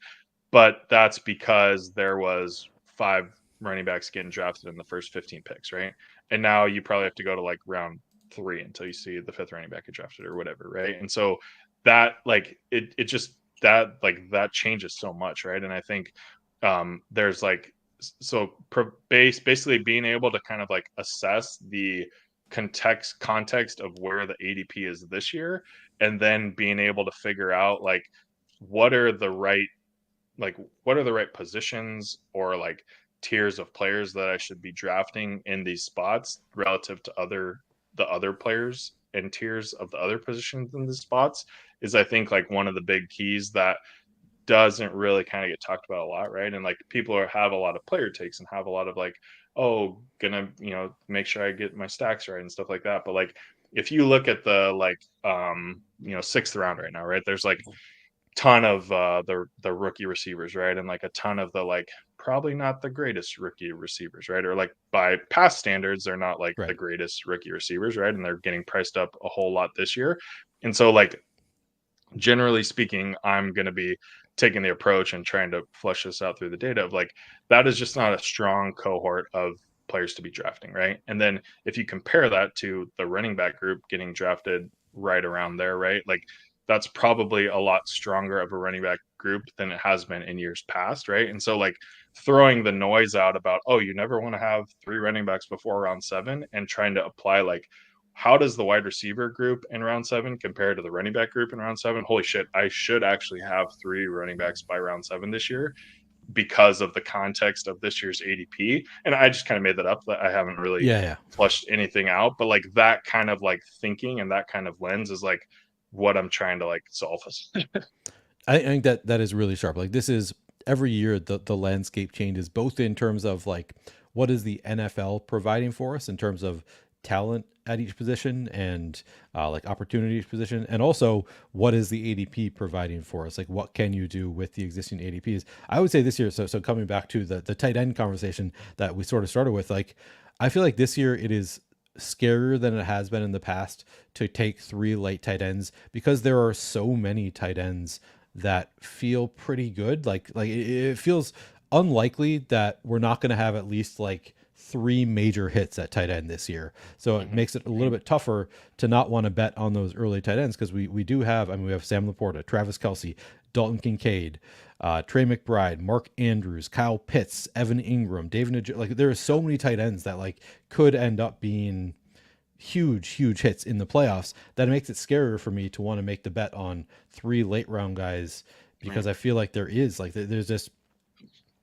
but that's because there was 5 running backs getting drafted in the first 15 picks, right? And now you probably have to go to like round 3 until you see the 5th running back get drafted or whatever, right? And so that like it just that like that changes so much, right? And I think there's like basically being able to kind of like assess the context of where the ADP is this year, and then being able to figure out what are the right what are the right positions or like tiers of players that I should be drafting in these spots relative to the other players and tiers of the other positions in the spots is, I think, like one of the big keys that doesn't really kind of get talked about a lot, right? And like people have a lot of player takes and have a lot of like, oh, gonna make sure I get my stacks right and stuff like that. But like if you look at the sixth round right now, right, there's like ton of the rookie receivers, right? And like a ton of the like probably not the greatest rookie receivers, right? Or like by past standards, they're not like the Right. greatest rookie receivers, right? And they're getting priced up a whole lot this year. And so like generally speaking, I'm going to be taking the approach and trying to flush this out through the data of like that is just not a strong cohort of players to be drafting, right? And then if you compare that to the running back group getting drafted right around there, right? Like that's probably a lot stronger of a running back group than it has been in years past, right? And so like throwing the noise out about, oh, you never want to have 3 running backs before round 7 and trying to apply like how does the wide receiver group in round 7 compare to the running back group in round 7? Holy shit, I should actually have 3 running backs by round 7 this year because of the context of this year's ADP. And I just kind of made that up. That I haven't really Yeah, yeah. flushed anything out, but like that kind of like thinking and that kind of lens is like what I'm trying to like solve. I think that is really sharp. Like this is every year the landscape changes both in terms of like what is the NFL providing for us in terms of talent at each position and like opportunity each position, and also what is the ADP providing for us? Like what can you do with the existing ADPs? I would say this year. So coming back to the tight end conversation that we sort of started with, like I feel like this year it is scarier than it has been in the past to take 3 late tight ends because there are so many tight ends that feel pretty good. Like it feels unlikely that we're not going to have at least like 3 major hits at tight end this year. So it makes it a little bit tougher to not want to bet on those early tight ends because we do have, I mean, we have Sam Laporta, Travis Kelsey, Dalton Kincaid, Trey McBride, Mark Andrews, Kyle Pitts, Evan Ingram, David. Like there are so many tight ends that like could end up being huge hits in the playoffs that it makes it scarier for me to want to make the bet on 3 late round guys because Right. I feel like there is like there's just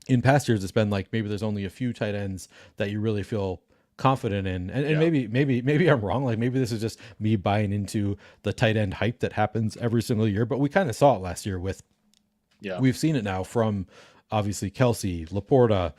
in past years it's been like maybe there's only a few tight ends that you really feel confident in, and Yeah. maybe I'm wrong, like maybe this is just me buying into the tight end hype that happens every single year, but we kind of saw it last year with Yeah. we've seen it now from obviously Kelsey, Laporta,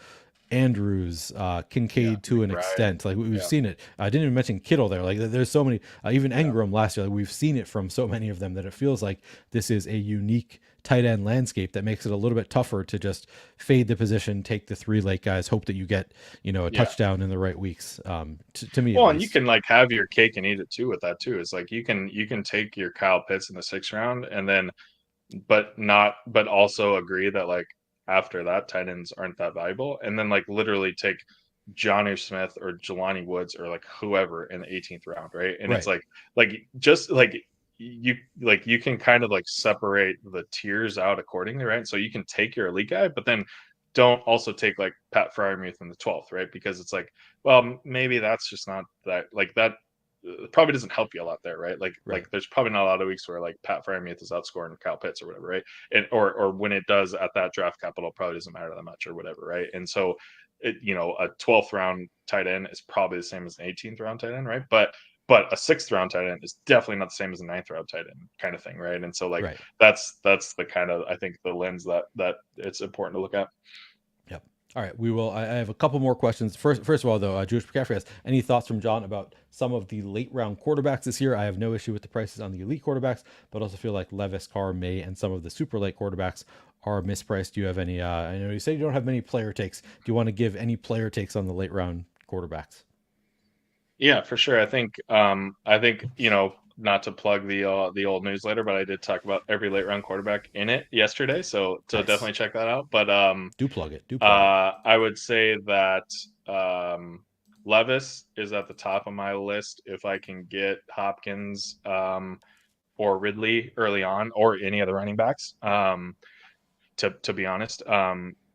Andrews, Yeah. Kincaid to an McBride. extent. Like we've Yeah. seen it. I didn't even mention Kittle there. Like there's so many, even Yeah. Engram last year. Like we've seen it from so many of them that it feels like this is a unique tight end landscape that makes it a little bit tougher to just fade the position, take the 3 late guys, hope that you get, a Yeah. touchdown in the right weeks. To me at Well, and you least. can like have your cake and eat it too with that too. It's like you can take your Kyle Pitts in the 6th round and then but also agree that like after that tight ends aren't that valuable, and then like literally take Johnny Smith or Jelani Woods or like whoever in the 18th round, right? And it's Right. like just like you can kind of like separate the tiers out accordingly, right? So you can take your elite guy, but then don't also take like Pat Fryermuth in the 12th, right? Because it's like, well, maybe that's just not that like that probably doesn't help you a lot there, right? Like Right. there's probably not a lot of weeks where like Pat Fryermuth is outscoring Kyle Pitts or whatever, right? And or when it does at that draft capital, probably doesn't matter that much or whatever, right? And so a 12th round tight end is probably the same as an 18th round tight end, right? But a 6th round tight end is definitely not the same as a 9th round tight end kind of thing, right? And so like Right. that's the kind of I think the lens that it's important to look at. Yep. All right, we will. I have a couple more questions. First of all, though, Jewish McCaffrey has any thoughts from John about some of the late round quarterbacks this year? I have no issue with the prices on the elite quarterbacks, but also feel like Levis, Carr, May, and some of the super late quarterbacks are mispriced. Do you have any? I know you said you don't have many player takes. Do you want to give any player takes on the late round quarterbacks? Yeah, for sure. I think not to plug the old newsletter, but I did talk about every late round quarterback in it yesterday, so Nice. definitely check that out. But Do plug it. Do plug it. I would say that Levis is at the top of my list if I can get Hopkins or Ridley early on, or any of the running backs. To be honest.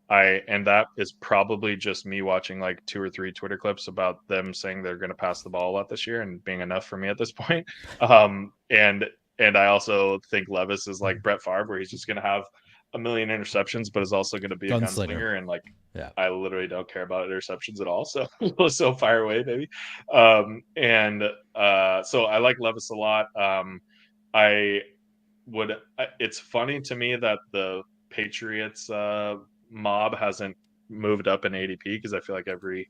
And that is probably just me watching like 2 or 3 Twitter clips about them saying they're going to pass the ball a lot this year and being enough for me at this point. And I also think Levis is like Brett Favre, where he's just going to have a million interceptions, but is also going to be a Gunslinger. gunslinger. And like, Yeah. I literally don't care about interceptions at all. So, so fire away, baby. So I like Levis a lot. I it's funny to me that the Patriots mob hasn't moved up in ADP, because I feel like every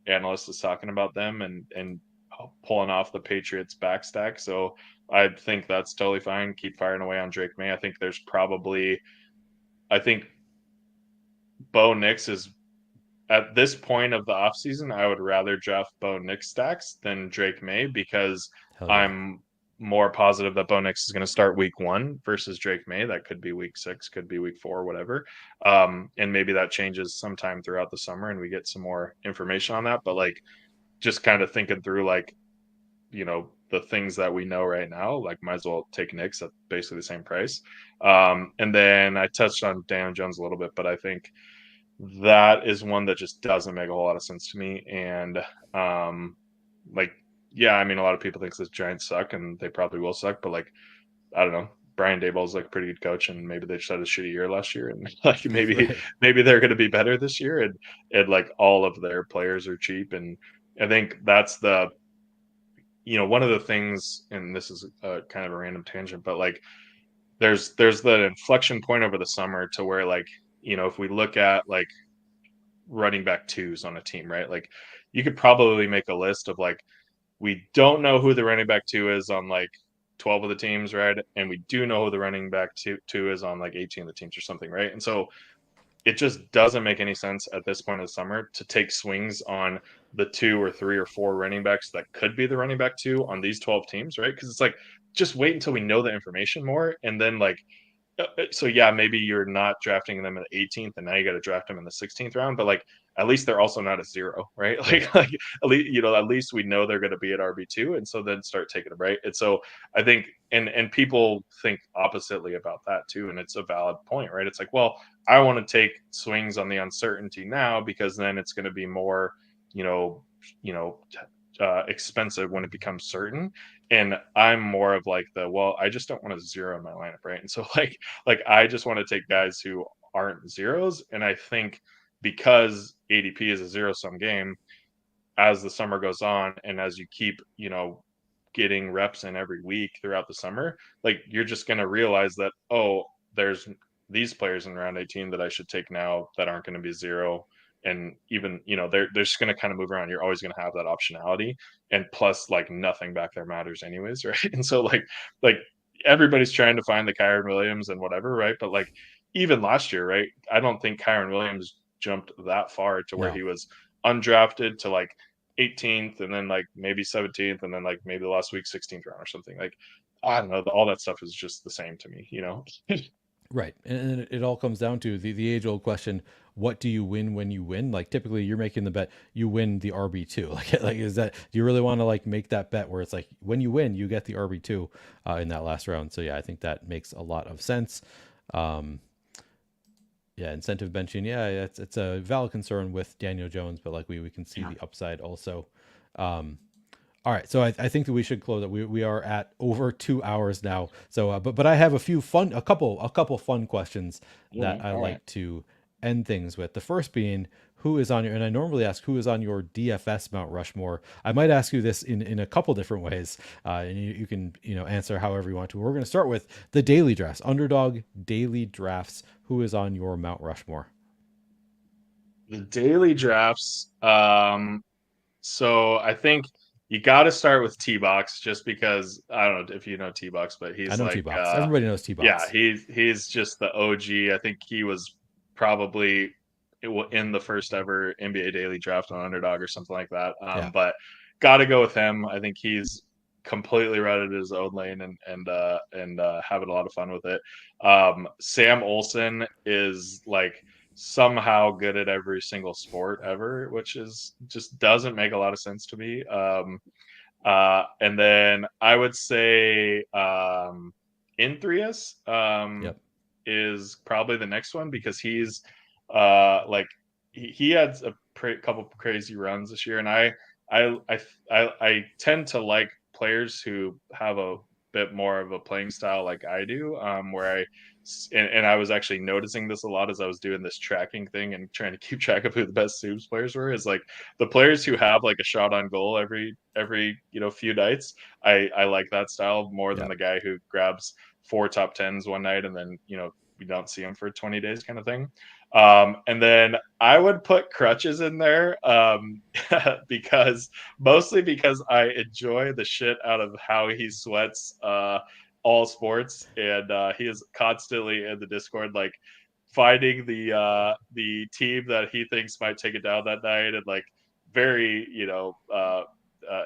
analyst is talking about them and pulling off the Patriots backstack. So I think that's totally fine. Keep firing away on Drake May. I think Bo Nix is at this point of the offseason, I would rather draft Bo Nix stacks than Drake May, because Hell yeah. I'm more positive that Bo Nix is going to start week 1 versus Drake May. That could be week 6, could be week 4, whatever. And maybe that changes sometime throughout the summer and we get some more information on that. But like, just kind of thinking through like, the things that we know right now, like might as well take Nix at basically the same price. And then I touched on Daniel Jones a little bit, but I think that is one that just doesn't make a whole lot of sense to me. And like, yeah, I mean, a lot of people think the Giants suck, and they probably will suck, but like, I don't know. Brian Daboll's like a pretty good coach, and maybe they just had a shitty year last year, and like Right. maybe they're going to be better this year, and like all of their players are cheap, and I think that's one of the things, and this is kind of a random tangent, but like there's the inflection point over the summer to where like if we look at like running back twos on a team, right? Like you could probably make a list of like, we don't know who the running back 2 is on like 12 of the teams, right? And we do know who the running back two is on like 18 of the teams or something, right? And so it just doesn't make any sense at this point of the summer to take swings on the 2 or 3 or 4 running backs that could be the running back 2 on these 12 teams, right? Because it's like, just wait until we know the information more, and then like, so yeah, maybe you're not drafting them in the 18th, and now you got to draft them in the 16th round. But like, at least they're also not a 0, right? Right. Like at least we know they're going to be at RB2, and so then start taking them, right? And so I think, and people think oppositely about that too, and it's a valid point, right? It's like, well, I want to take swings on the uncertainty now, because then it's going to be more, you know, you know, expensive when it becomes certain. And I'm more of like well, I just don't want a 0 in my lineup, right? And so like I just want to take guys who aren't zeros. And I think because ADP is a zero sum game, as the summer goes on and as you keep, getting reps in every week throughout the summer, like you're just going to realize that, oh, there's these players in round 18 that I should take now that aren't going to be zero. And even, they're just going to kind of move around. You're always going to have that optionality. And plus, like, nothing back there matters anyways, right? And so like everybody's trying to find the Kyron Williams and whatever, right? But like even last year, right? I don't think Kyron Williams jumped that far to where No. he was undrafted to like 18th and then like maybe 17th and then like maybe the last week 16th round or something. Like I don't know, all that stuff is just the same to me, you know. Right. And it all comes down to the age old question, what do you win when you win? Like typically you're making the bet you win the RB2. Like is that do you really want to like make that bet where it's like when you win, you get the RB2 in that last round. So yeah, I think that makes a lot of sense. Um yeah, incentive benching. Yeah, it's a valid concern with Daniel Jones, but like we can see Yeah. the upside also. Um all right, so I think that we should close it. We are at over 2 hours now. So, but I have a couple fun questions that I All right. like to end things with. The first being who is on your, and I normally ask who is on your DFS Mount Rushmore. I might ask you this in a couple different ways, and you can answer however you want to. We're going to start with the daily drafts, underdog daily drafts. Who is on your Mount Rushmore? The daily drafts. So I think you got to start with T Box just because I don't know if you know T Box, but I he's know T like, Box. Everybody knows T yeah, Box. he's just the OG. I think he was probably in the first ever NBA daily draft on Underdog or something like that. Yeah. But got to go with him. I think he's completely right at his own lane and having a lot of fun with it. Sam Olsen is like somehow good at every single sport ever, which is just doesn't make a lot of sense to me. And then I would say Inthrius Yep. is probably the next one because he's like he had a couple crazy runs this year, and I I tend to like players who have a bit more of a playing style like I do, where and I was actually noticing this a lot as I was doing this tracking thing and trying to keep track of who the best Subs players were. Is like the players who have like a shot on goal every few nights. I like that style more than Yep. the guy who grabs 4 top 10s one night and then we don't see him for 20 days kind of thing. And then I would put Crutches in there because mostly because I enjoy the shit out of how he sweats all sports, and he is constantly in the Discord like finding the team that he thinks might take it down that night, and like very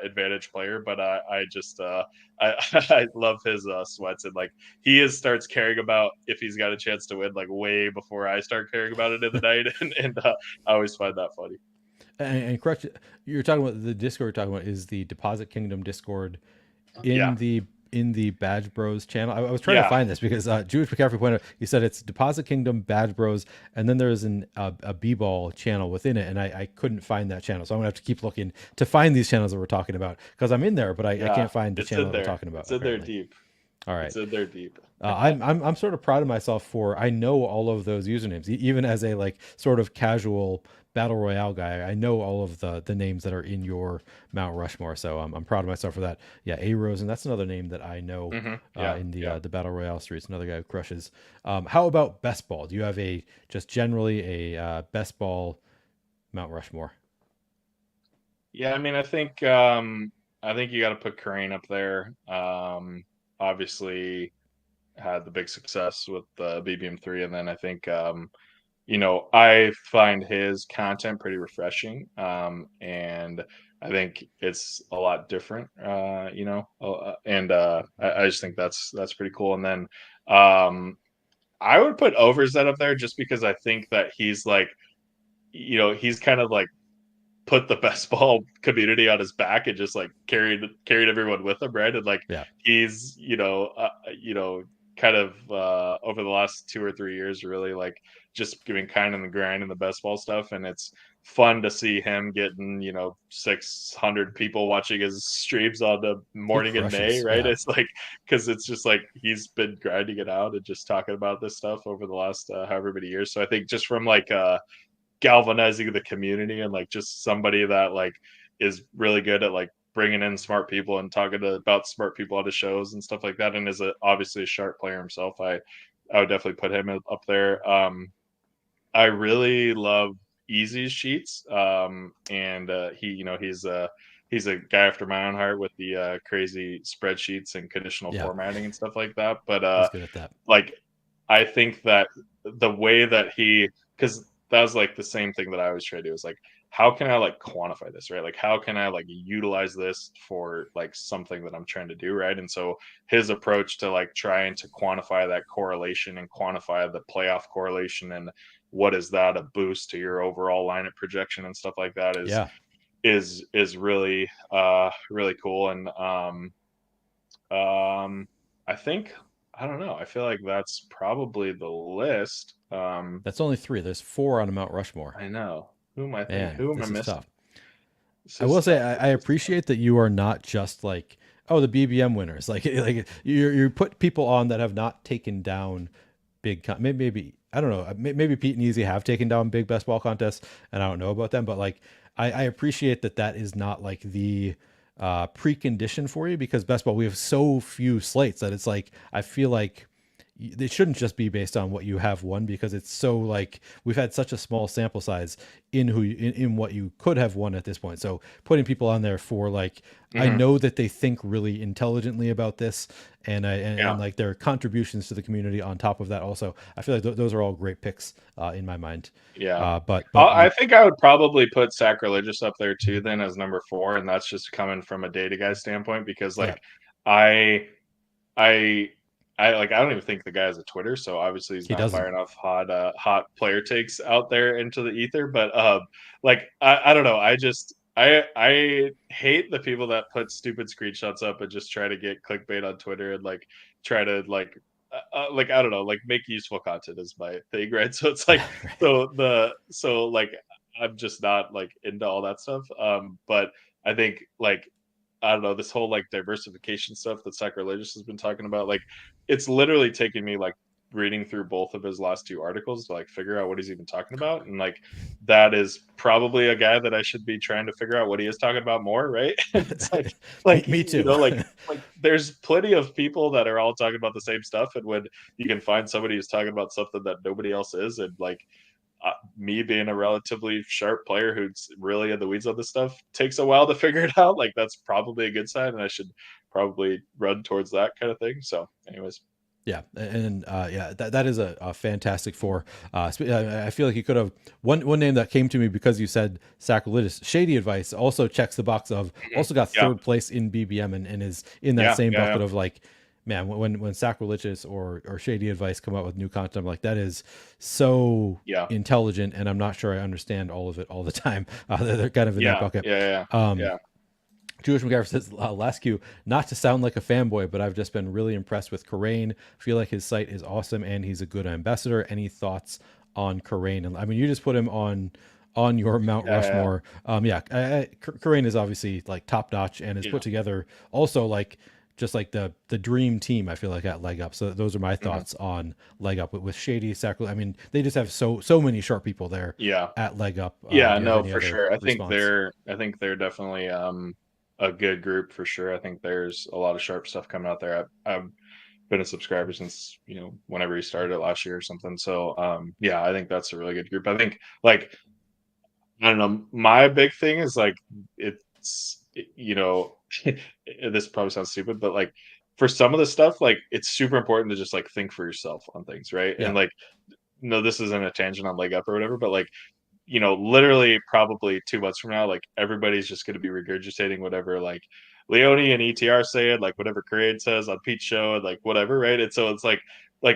advantage player, but I just I love his sweats, and like starts caring about if he's got a chance to win like way before I start caring about it in the night, and I always find that funny. And correct, you're talking about the Discord you're talking about is the Deposit Kingdom Discord Yeah, in the Badge Bros channel. I was trying to yeah, find this because Jewish McCaffrey pointed out, he said it's Deposit Kingdom, Badge Bros, and then there's a B-ball channel within it, and I couldn't find that channel, so I'm gonna have to keep looking to find these channels that we're talking about because I'm in there, but I yeah. can't find the It's channel in that we're there. talking about It's in there apparently. deep. All right. It's in there deep. I'm sort of proud of myself for I know all of those usernames even as a like sort of casual battle royale guy. I know all of the names that are in your Mount Rushmore, so I'm proud of myself for that. Yeah, A Rose, and that's another name that I know Yeah, in yeah. the battle royale streets. Another guy who crushes. How about best ball? Do you have a just generally a best ball Mount Rushmore? Yeah, I mean, I think you got to put Crane up there. Obviously, had the big success with the BBM3, and then I think I find his content pretty refreshing, and I think it's a lot different, and I just think that's pretty cool. And then I would put Overzet up there just because I think that he's like, he's kind of like put the best ball community on his back and just like carried everyone with him, right? And like Yeah. he's kind of over the last 2 or 3 years really like just giving kind of the grind and the best ball stuff, and it's fun to see him getting 600 people watching his streams on the He morning in May, crushes. right? Yeah. It's like because it's just like he's been grinding it out and just talking about this stuff over the last however many years. So I think just from like galvanizing the community and like just somebody that like is really good at like bringing in smart people and talking about smart people on the shows and stuff like that, and is obviously a sharp player himself. I would definitely put him up there. I really love Easy's sheets, and he's he's a guy after my own heart with the crazy spreadsheets and conditional Yeah, formatting and stuff like that. But he's good at that. like I think that the way that because that was like the same thing that I always try to do is like, how can I like quantify this, right? Like, how can I like utilize this for like something that I'm trying to do, right? And so his approach to like trying to quantify that correlation and quantify the playoff correlation and what is that a boost to your overall lineup projection and stuff like that Yeah, is really really cool. And I think I don't know. I feel like that's probably the list. that's only three. There's four on Mount Rushmore. I know. Who am I thinking? Man, Who am I this is missing? tough. This I is will say tough. I This is tough. appreciate that you are not just like, oh, the BBM winners. Like you put people on that have not taken down maybe I don't know. Maybe Pete and Easy have taken down big best ball contests, and I don't know about them. But like I appreciate that that is not like the precondition for you, because best ball we have so few slates that it's like I feel like it shouldn't just be based on what you have won, because it's so like we've had such a small sample size in in what you could have won at this point. So putting people on there for like I Mhm. know that they think really intelligently about this, Yeah. and like their contributions to the community on top of that also, I feel like those are all great picks in my mind. Yeah. But I think I would probably put Sacrilegious up there too then as number 4, and that's just coming from a data guy standpoint because yeah, like I I I don't even think the guy has a Twitter, so obviously he's he not doesn't. firing off hot player takes out there into the ether. But like I don't know. I hate the people that put stupid screenshots up and just try to get clickbait on Twitter and like try to like I don't know, like make useful content is my thing, right? So it's like Right. so like I'm just not like into all that stuff. But I think like I don't know, this whole like diversification stuff that Sacrilegious has been talking about, like it's literally taken me like reading through both of his last 2 articles to like figure out what he's even talking about. And like that is probably a guy that I should be trying to figure out what he is talking about more, right? And it's me, like me you too. know, like there's plenty of people that are all talking about the same stuff. And when you can find somebody who's talking about something that nobody else is, and like me being a relatively sharp player who's really in the weeds on this stuff takes a while to figure it out. Like that's probably a good sign, and I should probably run towards that kind of thing. So, anyways, Yeah, and yeah, that is a fantastic four. I feel like you could have one name that came to me because you said sacrilegious. Shady Advice also checks the box of mhm. also got Yeah, third place in BBM, and is in that yeah, same yeah, yeah, bucket of like, man, when sacrilegious or Shady Advice come out with new content, I'm like, that is so yeah, intelligent, and I'm not sure I understand all of it all the time. They're kind of in that yeah, bucket. yeah, yeah, Um, yeah. Jewish McGarver says, last Q, not to sound like a fanboy, but I've just been really impressed with Karain. Feel like his site is awesome and he's a good ambassador. Any thoughts on Karain? And I mean, you just put him on your Mount Yeah. Rushmore. Yeah, Karain is obviously like top notch and is Yeah. put together also like just like the dream team. I feel like at Leg Up. So those are my Mhm. thoughts on Leg Up with Shady Sacral. I mean, they just have so many sharp people there Yeah. at Leg Up. Yeah, Do you have no, any for other sure. response? I think they're definitely a good group for sure. I think there's a lot of sharp stuff coming out there. I've been a subscriber since, whenever he started last year or something. So yeah, I think that's a really good group. I think like I don't know, my big thing is like it's this probably sounds stupid, but like for some of the stuff, like it's super important to just like think for yourself on things, right? Yeah. And like no, this isn't a tangent on leg up or whatever, but like literally probably 2 months from now, like everybody's just going to be regurgitating whatever like Leone and ETR said, like whatever Create says on Pete's show, and like whatever, right? And so it's like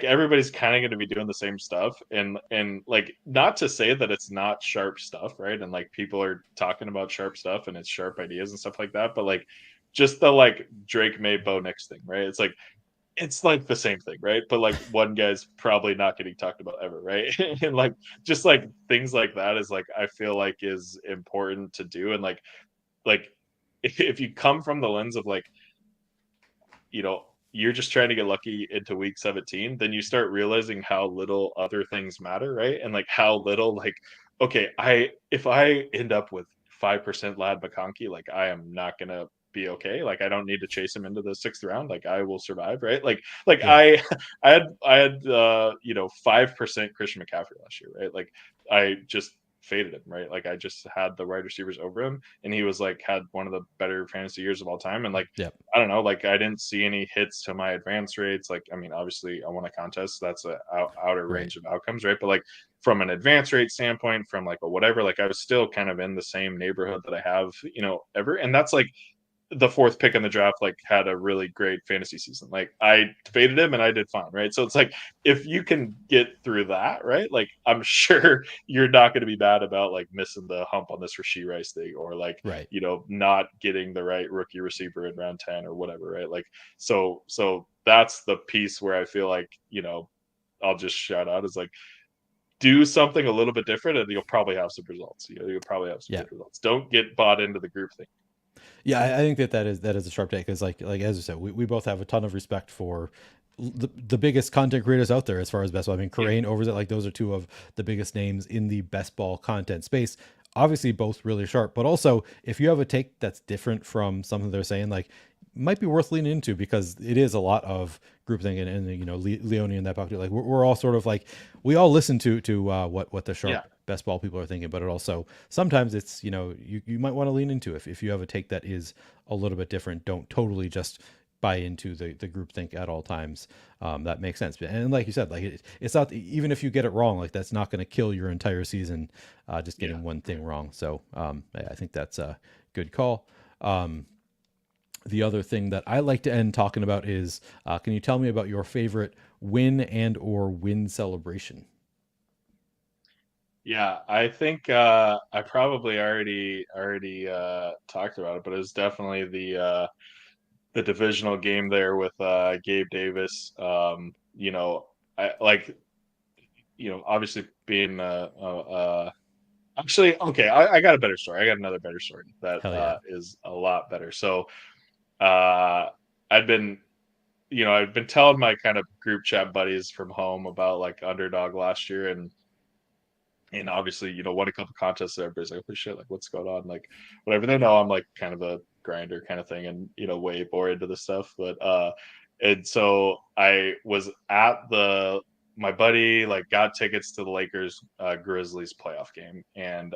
everybody's kind of going to be doing the same stuff, and like not to say that it's not sharp stuff, right? And like people are talking about sharp stuff and it's sharp ideas and stuff like that, but like just the like Drake May Bo Nix thing, right? It's like the same thing, right? But like one guy's probably not getting talked about ever, right? And like just like things like that is like I feel like is important to do. And like if you come from the lens of like, you're just trying to get lucky into week 17, then you start realizing how little other things matter, right? And like how little like, okay, if I end up with 5% Lad McConkey, like I am not gonna be okay. Like I don't need to chase him into the 6th round. Like I will survive, right? Like Yeah. I had 5% Christian McCaffrey last year, right? Like I just faded him, right? Like I just had the wide receivers over him, and he was like had one of the better fantasy years of all time. And like Yep. I don't know, like I didn't see any hits to my advance rates. Like I mean, obviously I won a contest, so that's a outer Right. range of outcomes, right? But like from an advance rate standpoint, from like a whatever, like I was still kind of in the same neighborhood that I have, ever. And that's like the fourth pick in the draft, like had a really great fantasy season. Like I faded him and I did fine, right? So it's like if you can get through that, right? Like I'm sure you're not going to be bad about like missing the hump on this Rasheed Rice thing, or like Right. not getting the right rookie receiver in round 10 or whatever, right? Like so that's the piece where I feel like I'll just shout out is like do something a little bit different and you'll probably have some results. You'll probably have some Yeah. good results. Don't get bought into the group thing. Yeah, I think that is a sharp take because like as you said, we both have a ton of respect for the biggest content creators out there as far as best ball. I mean, Yeah. Corain, Overzet, like those are two of the biggest names in the best ball content space. Obviously, both really sharp, but also if you have a take that's different from something they're saying, like might be worth leaning into because it is a lot of groupthink and Leone and that pocket. Like we're all sort of like we all listen to what the Yeah. sharp best ball people are thinking, but it also sometimes it's you might want to lean into if you have a take that is a little bit different. Don't totally just buy into the group think at all times. That makes sense. And like you said, like it's not, even if you get it wrong, like that's not going to kill your entire season, just getting one thing wrong. So I think that's a good call. The other thing that I like to end talking about is, can you tell me about your favorite win and or win celebration? Yeah, I think I probably already talked about it, but it was definitely the divisional game there with Gabe Davis. I like obviously being actually okay. I got a better story. I got another better story that Hell yeah. is a lot better. So uh, I'd been I've been telling my kind of group chat buddies from home about like Underdog last year, and obviously, won a couple contests. And everybody's like, "Oh shit! Like, what's going on?" Like, whatever. They know I'm like kind of a grinder kind of thing, and way more into this stuff. But and so I was at my buddy like got tickets to the Lakers Grizzlies playoff game, and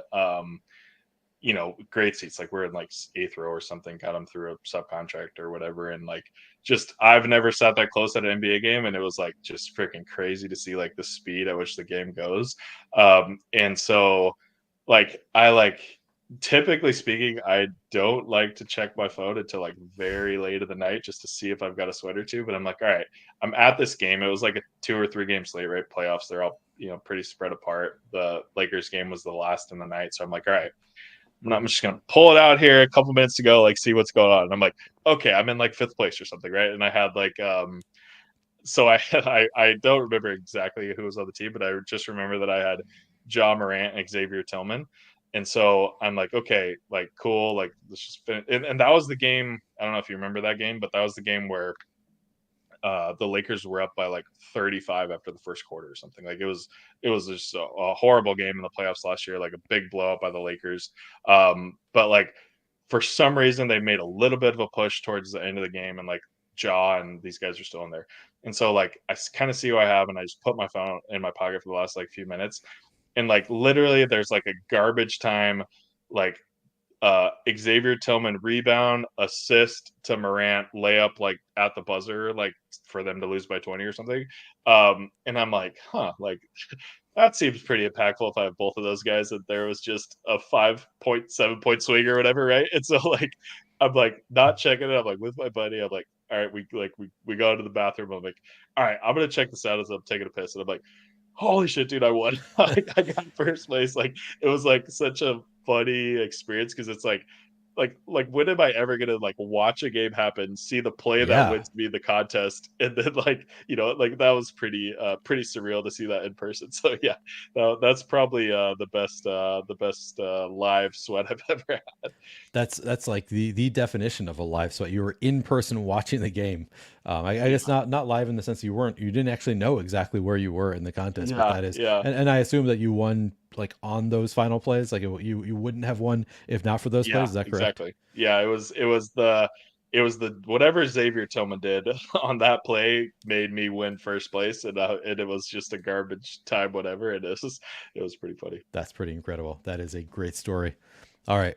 great seats. Like we're in like eighth row or something. Got them through a subcontract or whatever, and like just I've never sat that close at an NBA game, and it was like just freaking crazy to see like the speed at which the game goes. And so like I like typically speaking, I don't like to check my phone until like very late of the night just to see if I've got a sweat or two. But I'm like, all right, I'm at this game. It was like a 2 or 3 game slate, right? Playoffs, they're all pretty spread apart. The Lakers game was the last in the night, so I'm like, all right, I'm just gonna pull it out here a couple minutes to go, like see what's going on. And I'm like, okay, I'm in like fifth place or something, right? And I had like so I don't remember exactly who was on the team, but I just remember that I had John Morant and Xavier Tillman. And so I'm like, okay, like cool, like let's just finish. And that was the game. I don't know if you remember that game, but that was the game where the Lakers were up by like 35 after the first quarter or something. Like it was just a horrible game in the playoffs last year, like a big blowout by the Lakers. But like for some reason they made a little bit of a push towards the end of the game, and like Jaw and these guys are still in there. And so like I kind of see who I have, and I just put my phone in my pocket for the last like few minutes, and like literally there's like a garbage time like Xavier Tillman rebound, assist to Morant, layup like at the buzzer, like for them to lose by 20 or something. And I'm like, like that seems pretty impactful if I have both of those guys. That there was just a 5.7 point swing or whatever, right? And so like I'm like not checking it. I'm like with my buddy. I'm like, all right, we go into the bathroom. I'm like, all right, I'm gonna check this out as I'm taking a piss, and I'm like, holy shit, dude, I won. I got first place. Like it was like such a funny experience because it's like when am I ever gonna like watch a game happen, see the play that Yeah. wins me the contest, and then like like that was pretty surreal to see that in person. So yeah, that's probably the best live sweat I've ever had. That's like the definition of a live sweat. You were in person watching the game. I guess Yeah, not live in the sense you didn't actually know exactly where you were in the contest, but yeah, that is, yeah. and I assume that you won like on those final plays. Like you wouldn't have won if not for those plays. Yeah, Is that correct? exactly. Yeah, it was the it was the whatever Xavier Tillman did on that play made me win first place, and it was just a garbage time, whatever it was pretty funny. That's pretty incredible. That is a great story. All right.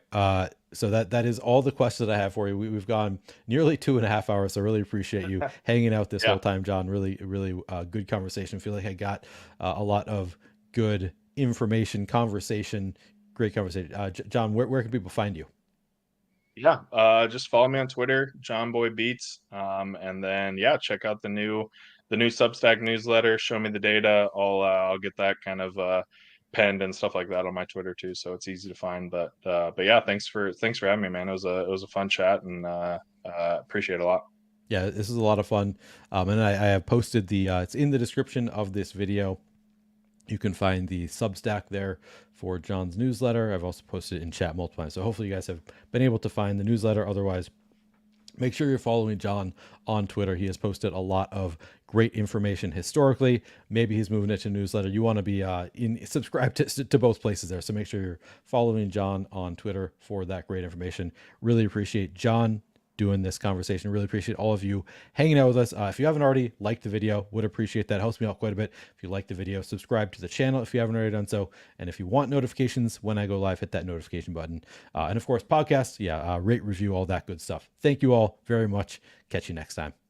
So that is all the questions that I have for you. We've gone nearly 2.5 hours. So I really appreciate you hanging out this Yeah. whole time, John. Really, really good conversation. I feel like I got a lot of good information, conversation, great conversation. John, where can people find you? Yeah, just follow me on Twitter, JonBoyBeats, and then yeah, check out the new Substack newsletter. Show me the data. I'll get that kind of penned and stuff like that on my Twitter too, so it's easy to find. But yeah, thanks for having me, man. It was a fun chat, and appreciate it a lot. Yeah, this is a lot of fun. And I have posted it's in the description of this video. You can find the Substack there for John's newsletter. I've also posted it in chat multiple times. So hopefully you guys have been able to find the newsletter. Otherwise, make sure you're following John on Twitter. He has posted a lot of great information historically. Maybe he's moving it to newsletter. You want to be subscribed to both places there. So make sure you're following John on Twitter for that great information. Really appreciate John doing this conversation. Really appreciate all of you hanging out with us. If you haven't already liked the video, would appreciate that. Helps me out quite a bit. If you like the video, subscribe to the channel if you haven't already done so. And if you want notifications when I go live, hit that notification button. And of course, podcasts, rate, review, all that good stuff. Thank you all very much. Catch you next time.